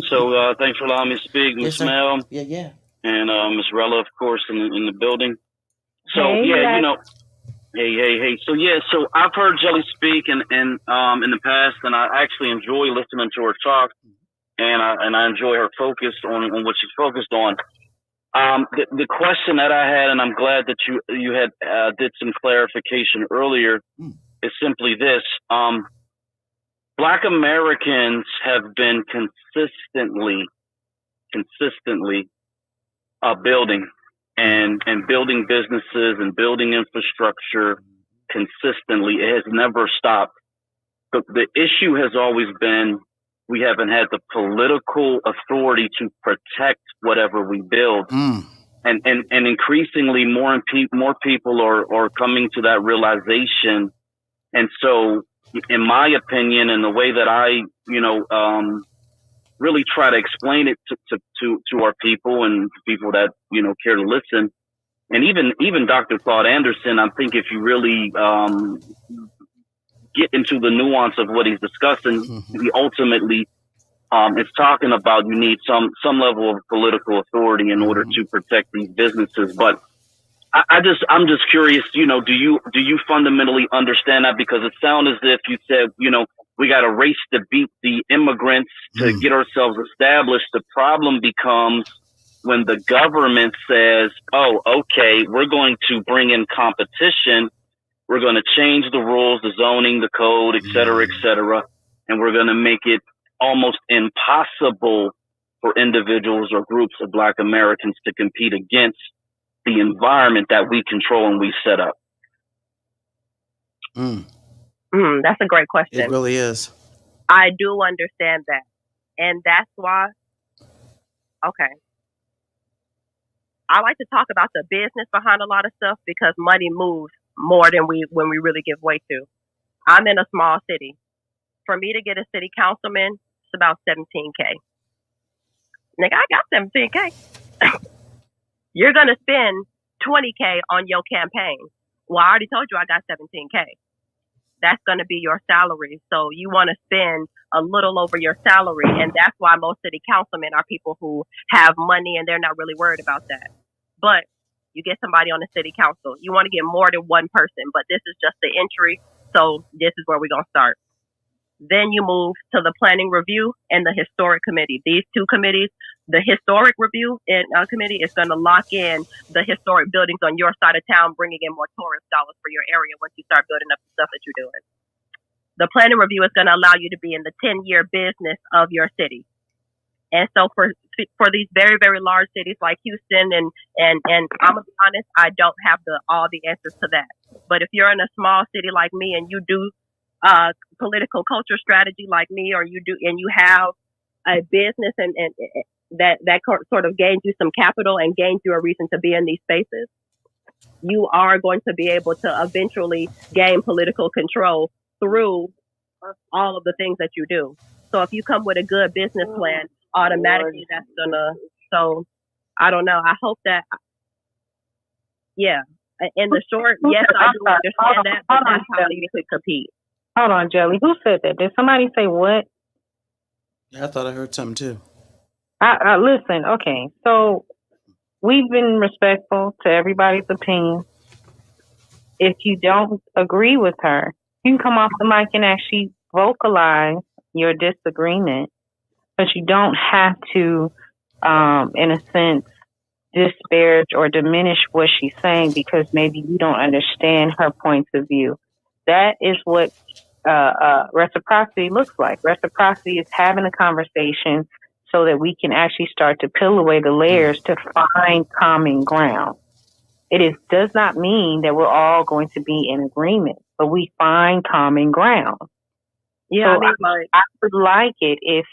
So thanks for allowing me to speak, Ms. Mel. Yeah. And Ms. Rella, of course, in the building. So hey. Hey. So I've heard Jelly speak in the past, and I actually enjoy listening to her talk, and I enjoy her focus on what she's focused on. The question that I had, and I'm glad that you had did some clarification earlier, is simply this. Black Americans have been consistently building and building businesses and building infrastructure consistently. It has never stopped. The issue has always been we haven't had the political authority to protect whatever we build. And increasingly more people are coming to that realization. And so, in my opinion, and the way that I, really try to explain it to our people and people that, care to listen, and even Dr. Claud Anderson, I think if you really get into the nuance of what he's discussing, he ultimately is talking about you need some level of political authority in order to protect these businesses. But I'm just curious, do you fundamentally understand that? Because it sounds as if you said, we got to race to beat the immigrants to get ourselves established. The problem becomes when the government says, oh, okay, we're going to bring in competition. We're going to change the rules, the zoning, the code, et cetera, and we're going to make it almost impossible for individuals or groups of Black Americans to compete against the environment that we control and we set up. That's a great question. It really is. I do understand that. And that's why, okay. I like to talk about the business behind a lot of stuff because money moves more than when we really give way to. I'm in a small city. For me to get a city councilman, it's about $17K. Nigga, I got $17K. You're going to spend $20K on your campaign. Well, I already told you I got $17K. that's going to be your salary. So you want to spend a little over your salary. And that's why most city councilmen are people who have money and they're not really worried about that. But you get somebody on the city council, you want to get more than one person, but this is just the entry. So this is where we're going to start. Then you move to the planning review and the historic committee. These two committees, the historic review committee is going to lock in the historic buildings on your side of town, bringing in more tourist dollars for your area once you start building up the stuff that you're doing. The planning review is going to allow you to be in the 10-year business of your city. And so for these very, very large cities like Houston and I'm gonna be honest, I don't have all the answers to that. But if you're in a small city like me and you do political culture strategy like me, or you do, and you have a business and that sort of gains you some capital and gains you a reason to be in these spaces, you are going to be able to eventually gain political control through all of the things that you do. So if you come with a good business plan, automatically that's gonna, so I don't know. I hope that, yeah. In the short, yes, I do understand that, but that's how you could compete. Hold on, Jelly. Who said that? Did somebody say what? Yeah, I thought I heard something too. I listen, okay. So we've been respectful to everybody's opinion. If you don't agree with her, you can come off the mic and actually vocalize your disagreement, but you don't have to, in a sense, disparage or diminish what she's saying because maybe you don't understand her points of view. That is what reciprocity looks like. Reciprocity is having a conversation so that we can actually start to peel away the layers to find common ground. It does not mean that we're all going to be in agreement, but we find common ground. Yeah, so I would like it if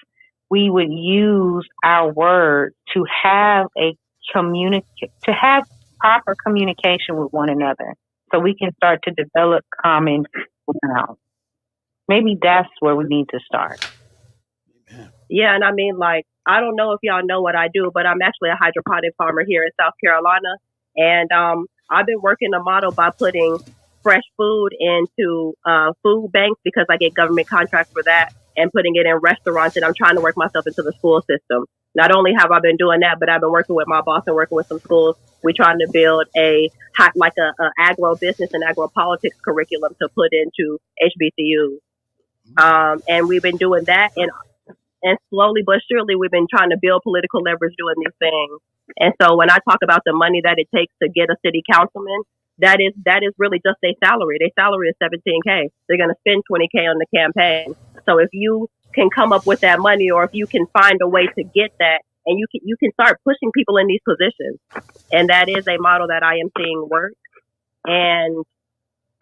we would use our words to have proper communication with one another, so we can start to develop common ground. Maybe that's where we need to start. Yeah, and I mean, like, I don't know if y'all know what I do, but I'm actually a hydroponic farmer here in South Carolina, and I've been working a model by putting fresh food into food banks because I get government contracts for that, and putting it in restaurants, and I'm trying to work myself into the school system. Not only have I been doing that, but I've been working with my boss and working with some schools. We're trying to build a agro business and agro politics curriculum to put into HBCUs. And we've been doing that, and slowly but surely we've been trying to build political leverage doing these things. And so when I talk about the money that it takes to get a city councilman, that is really just their salary. Their salary is $17K. They're going to spend $20K on the campaign. So if you can come up with that money, or if you can find a way to get that, and you can start pushing people in these positions. And that is a model that I am seeing work. And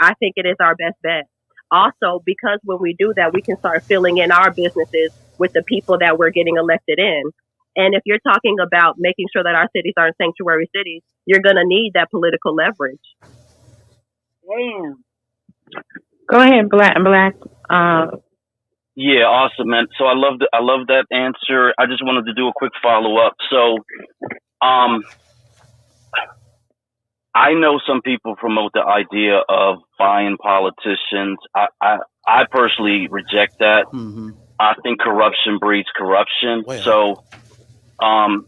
I think it is our best bet. Also, because when we do that, we can start filling in our businesses with the people that we're getting elected in. And if you're talking about making sure that our cities are sanctuary cities, you're going to need that political leverage. Damn. Go ahead, Black. Yeah, awesome, man. So I love that answer. I just wanted to do a quick follow up. So, I know some people promote the idea of buying politicians. I personally reject that. Mm-hmm. I think corruption breeds corruption. Well. So,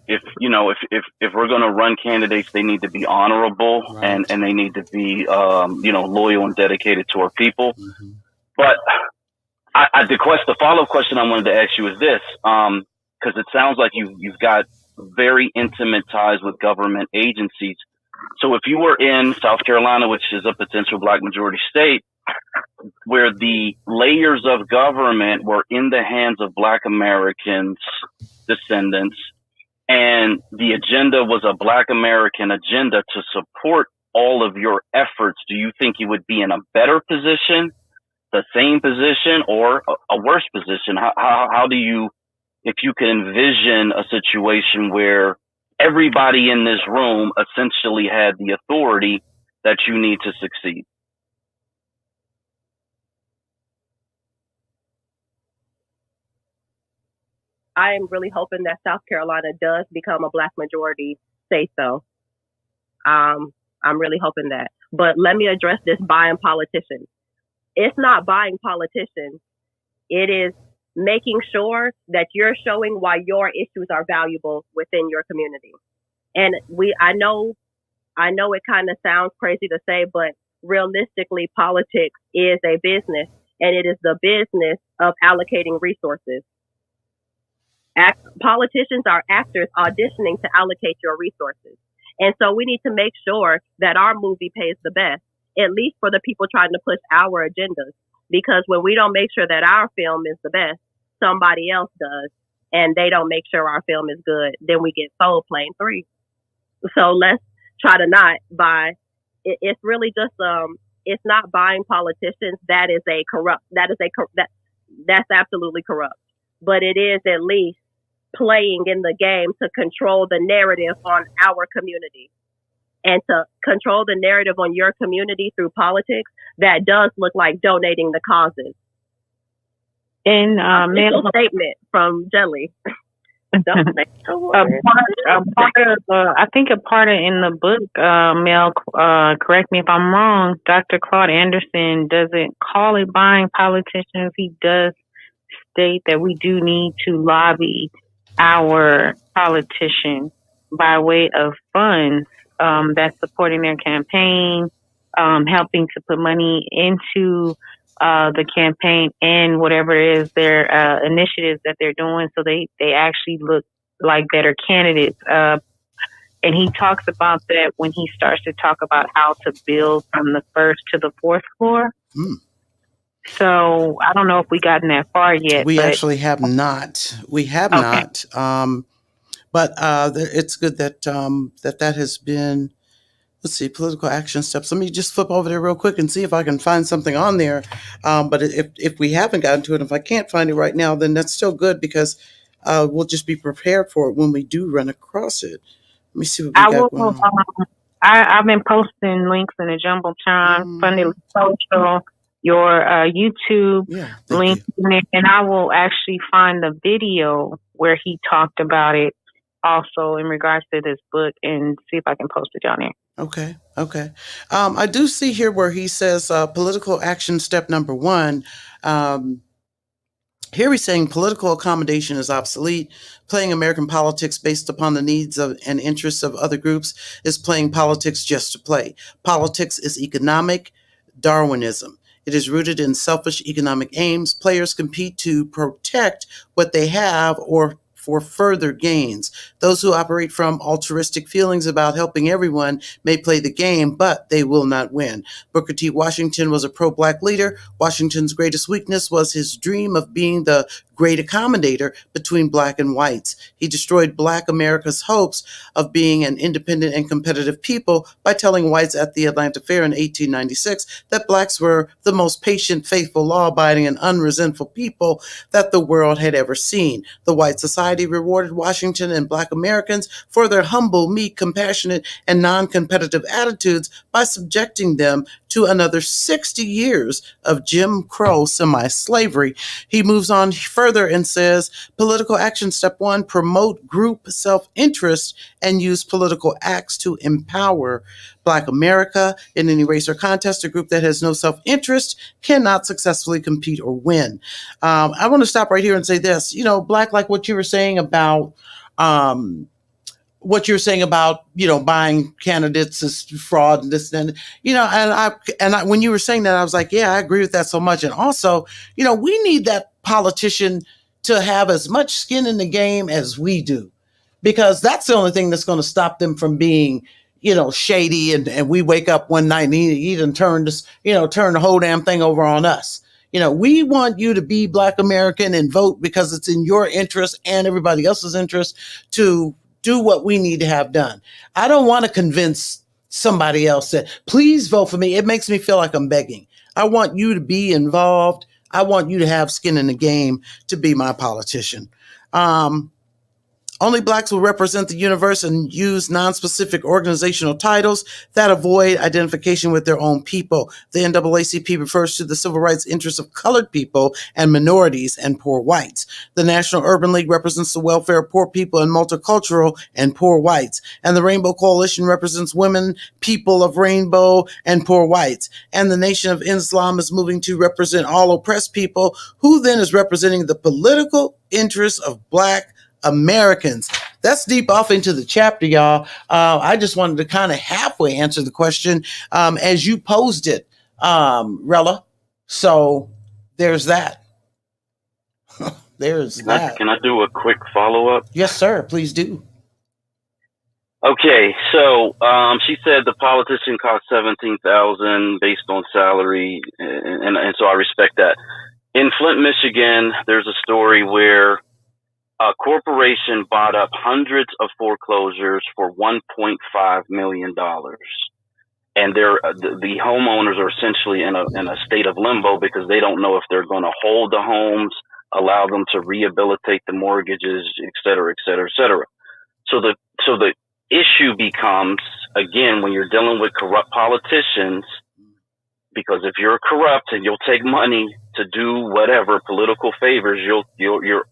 if we're going to run candidates, they need to be honorable, right, and they need to be, loyal and dedicated to our people. Mm-hmm. But the follow-up question I wanted to ask you is this, because it sounds like you've got very intimate ties with government agencies. So if you were in South Carolina, which is a potential Black majority state, where the layers of government were in the hands of Black Americans, descendants, and the agenda was a Black American agenda to support all of your efforts, do you think you would be in a better position, the same position, or a worse position? How do you, if you can envision a situation where everybody in this room essentially had the authority that you need to succeed? I am really hoping that South Carolina does become a Black majority state, though. I'm really hoping that. But let me address this buying politicians. it's not buying politicians. It is making sure that you're showing why your issues are valuable within your community. And I know it kind of sounds crazy to say, but realistically, politics is a business, and it is the business of allocating resources. Politicians are actors auditioning to allocate your resources. And so we need to make sure that our movie pays the best, at least for the people trying to push our agendas. Because when we don't make sure that our film is the best, somebody else does, and they don't make sure our film is good, then we get sold plain 3. So let's try to not buy. It's really just it's not buying politicians. That's absolutely corrupt. But it is at least playing in the game to control the narrative on our community. And to control the narrative on your community through politics, that does look like donating the causes. And statement from Jelly. I think a part of in the book, Mel, correct me if I'm wrong, Dr. Claud Anderson doesn't call it buying politicians. He does state that we do need to lobby our politicians by way of funds that's supporting their campaign, helping to put money into the campaign and whatever it is their initiatives that they're doing, so they actually look like better candidates. And he talks about that when he starts to talk about how to build from the first to the fourth floor. So I don't know if we gotten that far yet. We actually have not. We have not. But it's good that that has been. Let's see, political action steps. Let me just flip over there real quick and see if I can find something on there. But if we haven't gotten to it, if I can't find it right now, then that's still good because we'll just be prepared for it when we do run across it. Let me see what we got going on. I've been posting links in the Jumbotron, Funded Social, your YouTube link, and I will actually find the video where he talked about it also in regards to this book and see if I can post it down there. Okay. I do see here where he says political action step number 1. Here he's saying political accommodation is obsolete. Playing American politics based upon the needs of and interests of other groups is playing politics just to play. Politics is economic Darwinism. It is rooted in selfish economic aims. Players compete to protect what they have or for further gains. Those who operate from altruistic feelings about helping everyone may play the game, but they will not win. Booker T. Washington was a pro-Black leader. Washington's greatest weakness was his dream of being the great accommodator between Black and whites. He destroyed Black America's hopes of being an independent and competitive people by telling whites at the Atlanta Fair in 1896 that Blacks were the most patient, faithful, law-abiding, and unresentful people that the world had ever seen. The white society rewarded Washington and Black Americans for their humble, meek, compassionate, and non-competitive attitudes by subjecting them to another 60 years of Jim Crow semi-slavery. He moves on further and says, political action step 1, promote group self-interest and use political acts to empower Black America. In any race or contest, a group that has no self-interest cannot successfully compete or win. I want to stop right here and say this, Black, like what you were saying about, buying candidates is fraud and this and when you were saying that, I was like, yeah, I agree with that so much. And also, we need that politician to have as much skin in the game as we do, because that's the only thing that's going to stop them from being, shady. And we wake up one night and he done turned this, turn the whole damn thing over on us. We want you to be Black American and vote because it's in your interest and everybody else's interest to do what we need to have done. I don't want to convince somebody else that please vote for me. It makes me feel like I'm begging. I want you to be involved. I want you to have skin in the game to be my politician. Only blacks will represent the universe and use non-specific organizational titles that avoid identification with their own people. The NAACP refers to the civil rights interests of colored people and minorities and poor whites. The National Urban League represents the welfare of poor people and multicultural and poor whites. And the Rainbow Coalition represents women, people of rainbow, and poor whites. And the Nation of Islam is moving to represent all oppressed people, who then is representing the political interests of black Americans. That's deep off into the chapter, y'all. I just wanted to kind of halfway answer the question as you posed it, Rella. So there's that. There's that. Can I do a quick follow-up? Yes, sir. Please do. Okay, so she said the politician cost $17,000 based on salary, and so I respect that. In Flint, Michigan, there's a story where a corporation bought up hundreds of foreclosures for $1.5 million. And the homeowners are essentially in a state of limbo because they don't know if they're going to hold the homes, allow them to rehabilitate the mortgages, et cetera, et cetera, et cetera. So the issue becomes, again, when you're dealing with corrupt politicians, because if you're corrupt and you'll take money to do whatever political favors, you're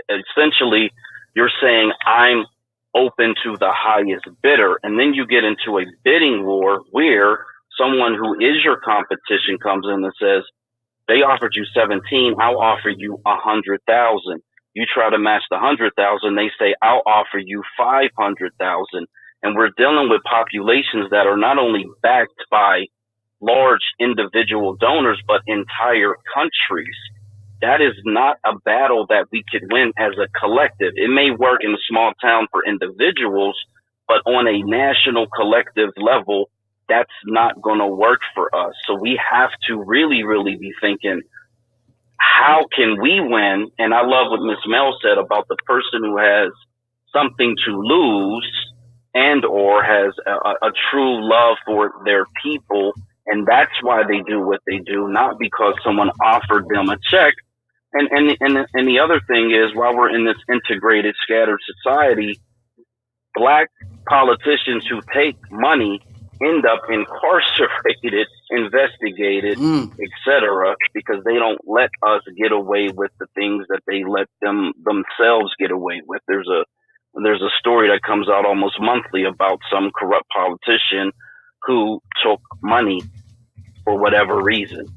essentially you're saying I'm open to the highest bidder, and then you get into a bidding war where someone who is your competition comes in and says they offered you 17, I'll offer you 100,000. You try to match the 100,000, they say I'll offer you 500,000, and we're dealing with populations that are not only backed by large individual donors, but entire countries. That is not a battle that we could win as a collective. It may work in a small town for individuals, but on a national collective level, that's not going to work for us. So we have to really, really be thinking, how can we win? And I love what Ms. Mel said about the person who has something to lose and or has a true love for their people. And that's why they do what they do, not because someone offered them a check. And the other thing is, while we're in this integrated, scattered society, black politicians who take money end up incarcerated, investigated, etc., because they don't let us get away with the things that they let themselves get away with. There's a story that comes out almost monthly about some corrupt politician who took money for whatever reason.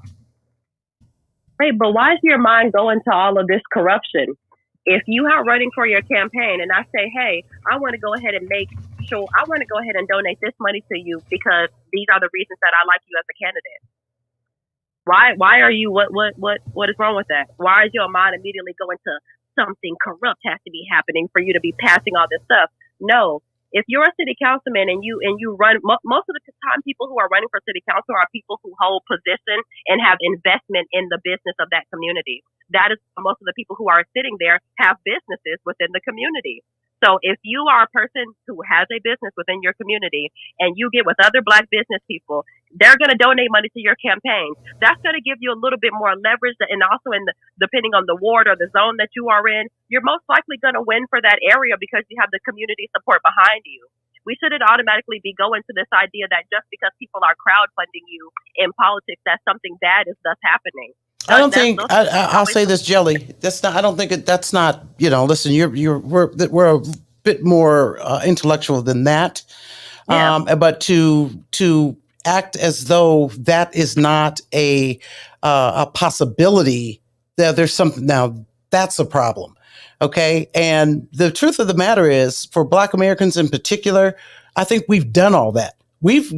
Right, but why is your mind going to all of this corruption? If you are running for your campaign and I say, hey, I want to go ahead and I want to go ahead and donate this money to you because these are the reasons that I like you as a candidate. Why are you, what is wrong with that? Why is your mind immediately going to something corrupt has to be happening for you to be passing all this stuff? No. If you're a city councilman and you run, most of the time people who are running for city council are people who hold position and have investment in the business of that community. That is, most of the people who are sitting there have businesses within the community. So if you are a person who has a business within your community and you get with other black business people, they're going to donate money to your campaign. That's going to give you a little bit more leverage. And also, depending on the ward or the zone that you are in, you're most likely going to win for that area because you have the community support behind you. We shouldn't automatically be going to this idea that just because people are crowdfunding you in politics, that something bad is thus happening. I don't think I'll say this, Jelly. That's not. I don't think that's not. Listen, we're a bit more intellectual than that. Yeah. But to act as though that is not a possibility, there's something. Now that's a problem. Okay, and the truth of the matter is, for Black Americans in particular, I think we've done all that. We've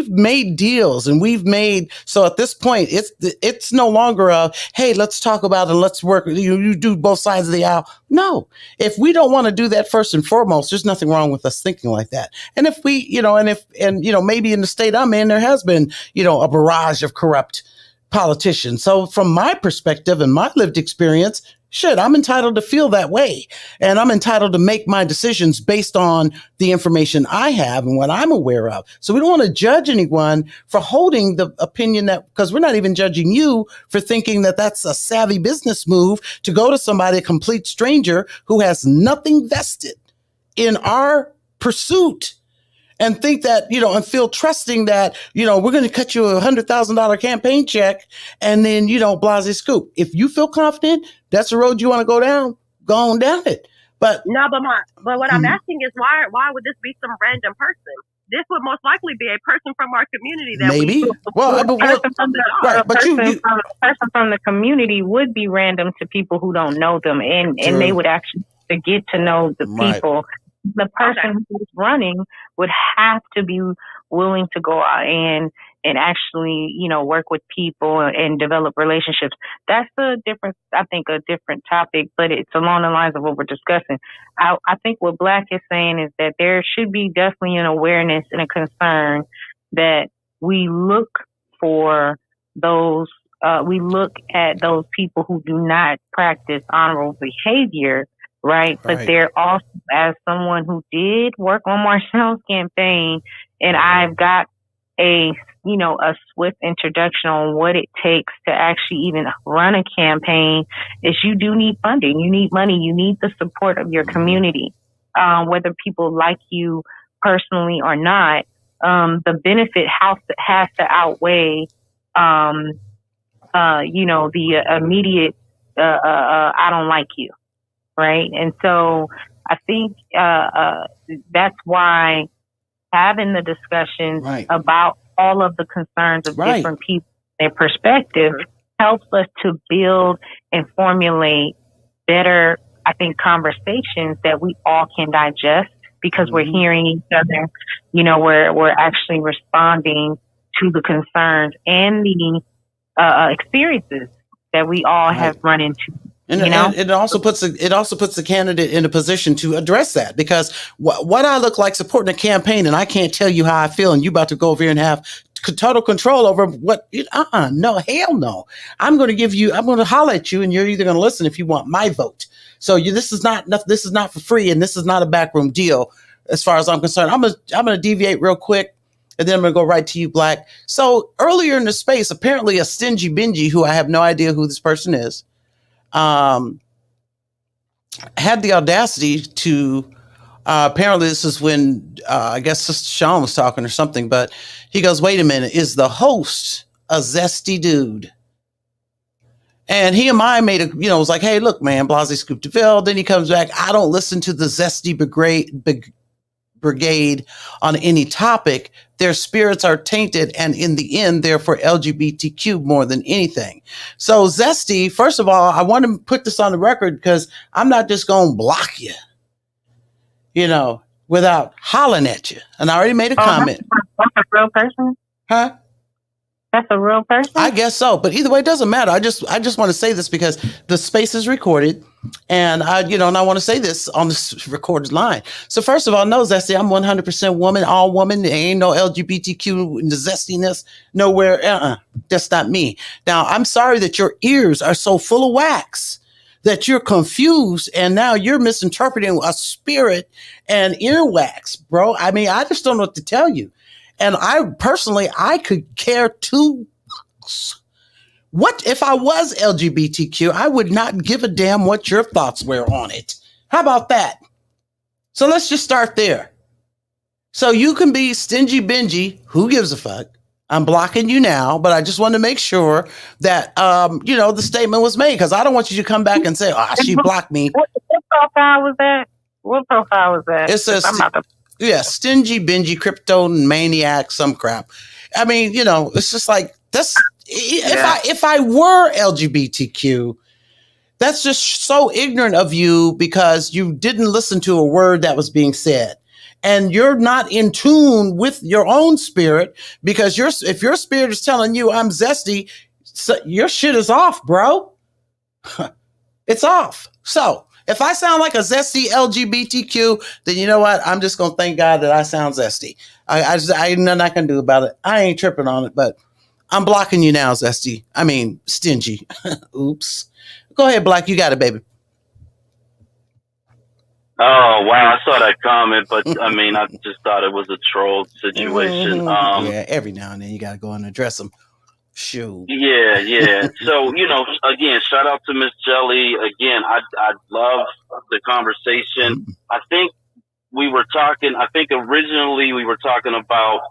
made deals and so at this point it's no longer hey, let's talk about it and let's work. You do both sides of the aisle. No, if we don't want to do that first and foremost, there's nothing wrong with us thinking like that. And if we, maybe in the state I'm in, there has been, a barrage of corrupt politicians. So from my perspective and my lived experience, Shit, I'm entitled to feel that way. And I'm entitled to make my decisions based on the information I have and what I'm aware of. So we don't want to judge anyone for holding the opinion that, because we're not even judging you for thinking that that's a savvy business move to go to somebody, a complete stranger who has nothing vested in our pursuit, and think that, and feel trusting that, we're going to cut you $100,000 campaign check and then, blase scoop. If you feel confident, that's the road you want to go down, go on down it. But no, but what I'm asking is why would this be some random person? This would most likely be a person from our community that maybe. A person from the community would be random to people who don't know them, and they would actually get to know the people. Right. The person who's running would have to be willing to go out and actually, work with people and develop relationships. That's a different topic, but it's along the lines of what we're discussing. I think what Black is saying is that there should be definitely an awareness and a concern that we look for those, we look at those people who do not practice honorable behavior. Right. But they're also, as someone who did work on Marcel's campaign, and I've got a swift introduction on what it takes to actually even run a campaign, is you do need funding. You need money. You need the support of your community, whether people like you personally or not. The benefit has to outweigh, the immediate, I don't like you. Right. And so I think that's why having the discussion about all of the concerns of different people, their perspective, helps us to build and formulate better, I think, conversations that we all can digest, because we're hearing each other, we're actually responding to the concerns and the experiences that we all have run into. And it also puts the candidate in a position to address that, because what I look like supporting a campaign, and I can't tell you how I feel, and you about to go over here and have total control over what? No, hell no. I'm going to holler at you, and you're either going to listen if you want my vote. So this is not for free, and this is not a backroom deal, as far as I'm concerned. I'm going to deviate real quick, and then I'm going to go right to you, Black. So earlier in the space, apparently a stingy Benji, who I have no idea who this person is, had the audacity to, apparently this is when, I guess Sister Sean was talking or something, but he goes, wait a minute, is the host a zesty dude? And he and I made was like, hey, look, man, Blase Scoop DeVille. Then he comes back, I don't listen to the zesty brigade on any topic. Their spirits are tainted, and in the end, they're for LGBTQ more than anything. So Zesty, first of all, I want to put this on the record, because I'm not just going to block you, without hollering at you. And I already made a comment. That's a real person? Huh? That's a real person? I guess so. But either way, it doesn't matter. I just want to say this because the space is recorded, and I want to say this on this recorded line. So first of all, no, Zesty, I'm 100% woman, all woman. There ain't no LGBTQ in the zestiness nowhere. That's not me. Now, I'm sorry that your ears are so full of wax that you're confused, and now you're misinterpreting a spirit and earwax, bro. I mean, I just don't know what to tell you. And I could care too. What if I was LGBTQ? I would not give a damn what your thoughts were on it. How about that? So let's just start there. So you can be stingy Benji. Who gives a fuck? I'm blocking you now, but I just want to make sure that, the statement was made, because I don't want you to come back and say, she blocked me. What profile was that? What profile was that? It says, stingy Benji, crypto maniac, some crap. I mean, it's just like, that's, if I were LGBTQ, that's just so ignorant of you, because you didn't listen to a word that was being said. And you're not in tune with your own spirit, because if your spirit is telling you I'm zesty, your shit is off, bro. It's off. So if I sound like a zesty LGBTQ, then you know what? I'm just going to thank God that I sound zesty. I'm not going to do about it. I ain't tripping on it, but I'm blocking you now, Zesty. I mean, Stingy. Oops. Go ahead, Black. You got it, baby. Oh wow, I saw that comment, but I mean, I just thought it was a troll situation. Yeah, every now and then you gotta go and address them. Shoot. Yeah. So again, shout out to Miss Jelly. Again, I love the conversation. I think originally we were talking about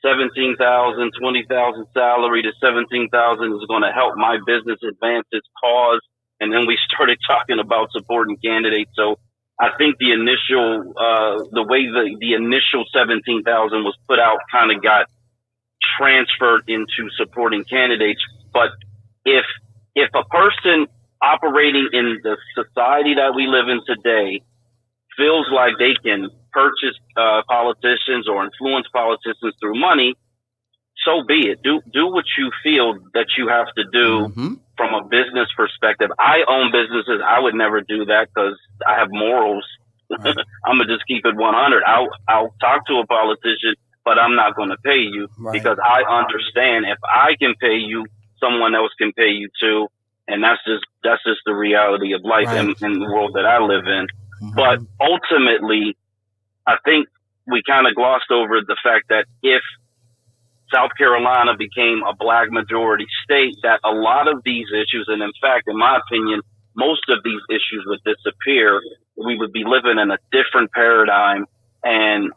17,000, 20,000 salary to 17,000 is going to help my business advance its cause, and then we started talking about supporting candidates. So I think the initial, the way the initial 17,000 was put out kind of got transferred into supporting candidates. But if a person operating in the society that we live in today feels like they can purchase politicians or influence politicians through money, so be it. Do what you feel that you have to do from a business perspective. I own businesses. I would never do that because I have morals. Right. I'm gonna just keep it 100. I'll talk to a politician, but I'm not going to pay you because I understand if I can pay you, someone else can pay you too, and that's just the reality of life in the world that I live in. But ultimately, I think we kind of glossed over the fact that if South Carolina became a black majority state, that a lot of these issues, and in fact, in my opinion, most of these issues would disappear. We would be living in a different paradigm. And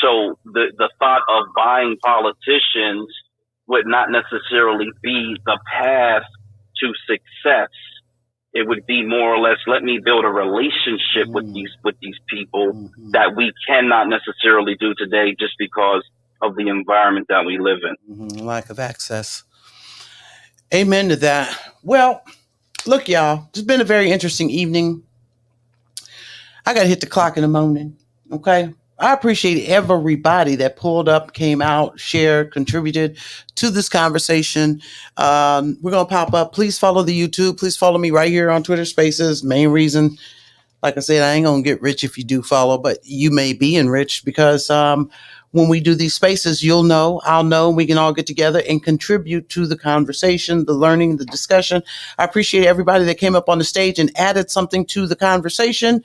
so the thought of buying politicians would not necessarily be the path to success. It would be more or less, let me build a relationship with these people that we cannot necessarily do today just because of the environment that we live in. Lack of access. Amen to that. Well, look, y'all, it's been a very interesting evening. I got to hit the clock in the morning. Okay. I appreciate everybody that pulled up, came out, shared, contributed to this conversation. We're going to pop up. Please follow the YouTube. Please follow me right here on Twitter Spaces. Main reason, like I said, I ain't going to get rich if you do follow, but you may be enriched because when we do these spaces, you'll know, I'll know, we can all get together and contribute to the conversation, the learning, the discussion. I appreciate everybody that came up on the stage and added something to the conversation.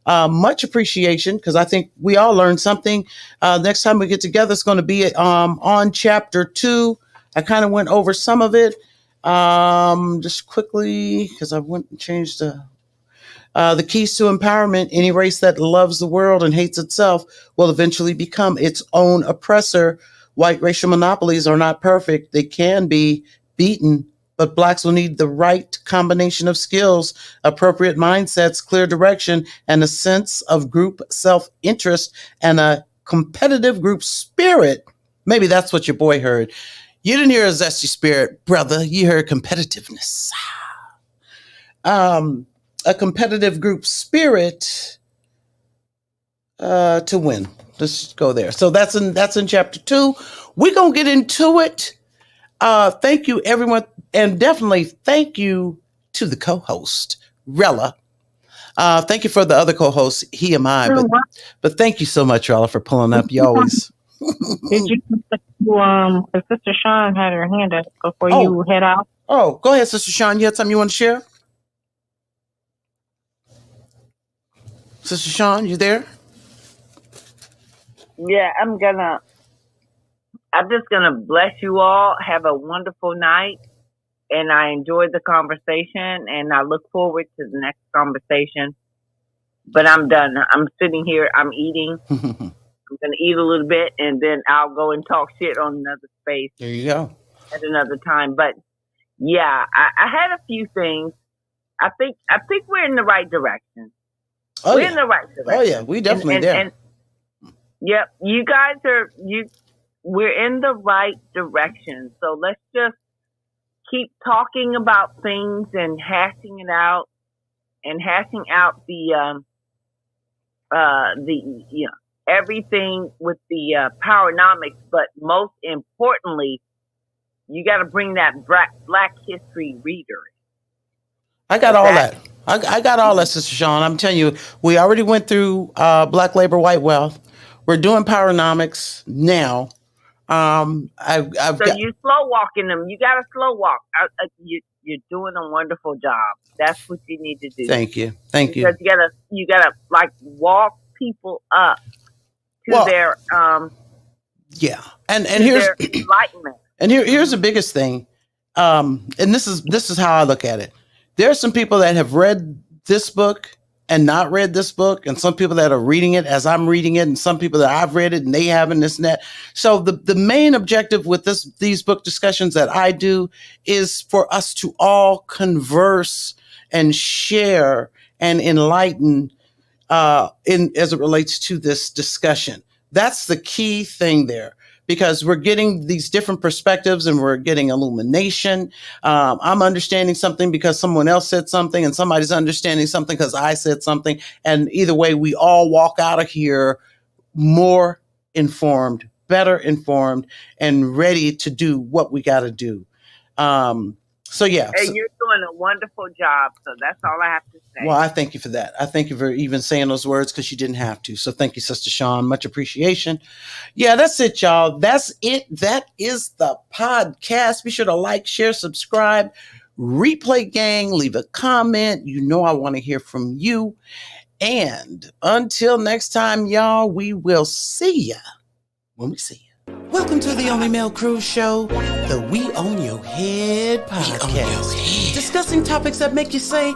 Much appreciation because I think we all learned something. Next time we get together, it's going to be on chapter 2. I kind of went over some of it just quickly because I went and changed the keys to empowerment. Any race that loves the world and hates itself will eventually become its own oppressor. White racial monopolies are not perfect. They can be beaten, but blacks will need the right combination of skills, appropriate mindsets, clear direction, and a sense of group self-interest and a competitive group spirit. Maybe that's what your boy heard. You didn't hear a zesty spirit, brother. You heard competitiveness. A competitive group spirit to win. Let's go there. So that's in chapter 2. We're going to get into it. Thank you, everyone. And definitely thank you to the co-host, Rella. Thank you for the other co-host, he and I. But thank you so much, Rella, for pulling up. You always. Did you, Sister Sean had her hand up before you head out? Oh, go ahead, Sister Sean. You had something you want to share? Sister Sean, you there? Yeah, I'm just gonna bless you all. Have a wonderful night. And I enjoyed the conversation and I look forward to the next conversation. But I'm done. I'm sitting here, I'm eating. I'm gonna eat a little bit and then I'll go and talk shit on another space. There you go. At another time. But yeah, I had a few things. I think we're in the right direction. We're in the right direction. Oh yeah, we definitely there. Yep, you guys we're in the right direction. So let's just keep talking about things and hashing it out and hashing out the everything with the PowerNomics, but most importantly, you got to bring that Black History reader. I got all that. I got all that, Sister Sean. I'm telling you, we already went through Black Labor, White Wealth. We're doing PowerNomics now. I've So got, you slow walking them. You got to slow walk. You're doing a wonderful job. That's what you need to do. thank you. Thank you. Because you gotta like walk people up to their yeah. And to here's their enlightenment. And here's the biggest thing. And this is how I look at it. There are some people that have read this book and not read this book, and some people that are reading it as I'm reading it, and some people that I've read it and they haven't, this and that. So the main objective with these book discussions that I do is for us to all converse and share and enlighten as it relates to this discussion. That's the key thing there, because we're getting these different perspectives and we're getting illumination. I'm understanding something because someone else said something, and somebody's understanding something because I said something. And either way, we all walk out of here more informed, better informed, and ready to do what we got to do. So yeah. And you're doing a wonderful job. So that's all I have to say. Well, I thank you for that. I thank you for even saying those words, because you didn't have to. So thank you, Sister Sean. Much appreciation. Yeah, that's it, y'all. That's it. That is the podcast. Be sure to like, share, subscribe, replay gang, leave a comment. You know I want to hear from you. And until next time, y'all, we will see ya when we see ya. Welcome to the Only Male Cruz Show, the We Own Your Head podcast. Discussing topics that make you say,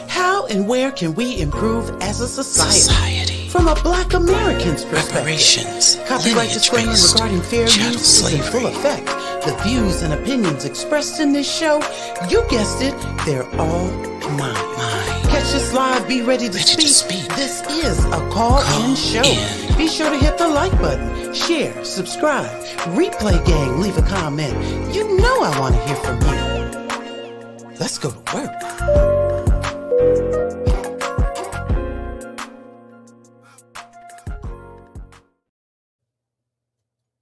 how and where can we improve as a society? From a Black American's perspective. Copyright disclaimer regarding fair use is in full effect. The views and opinions expressed in this show, you guessed it, they're all mine. Catch us live, be ready to speak. This is a call-in show. Be sure to hit the like button, share, subscribe, replay gang, leave a comment. You know I want to hear from you. Let's go to work.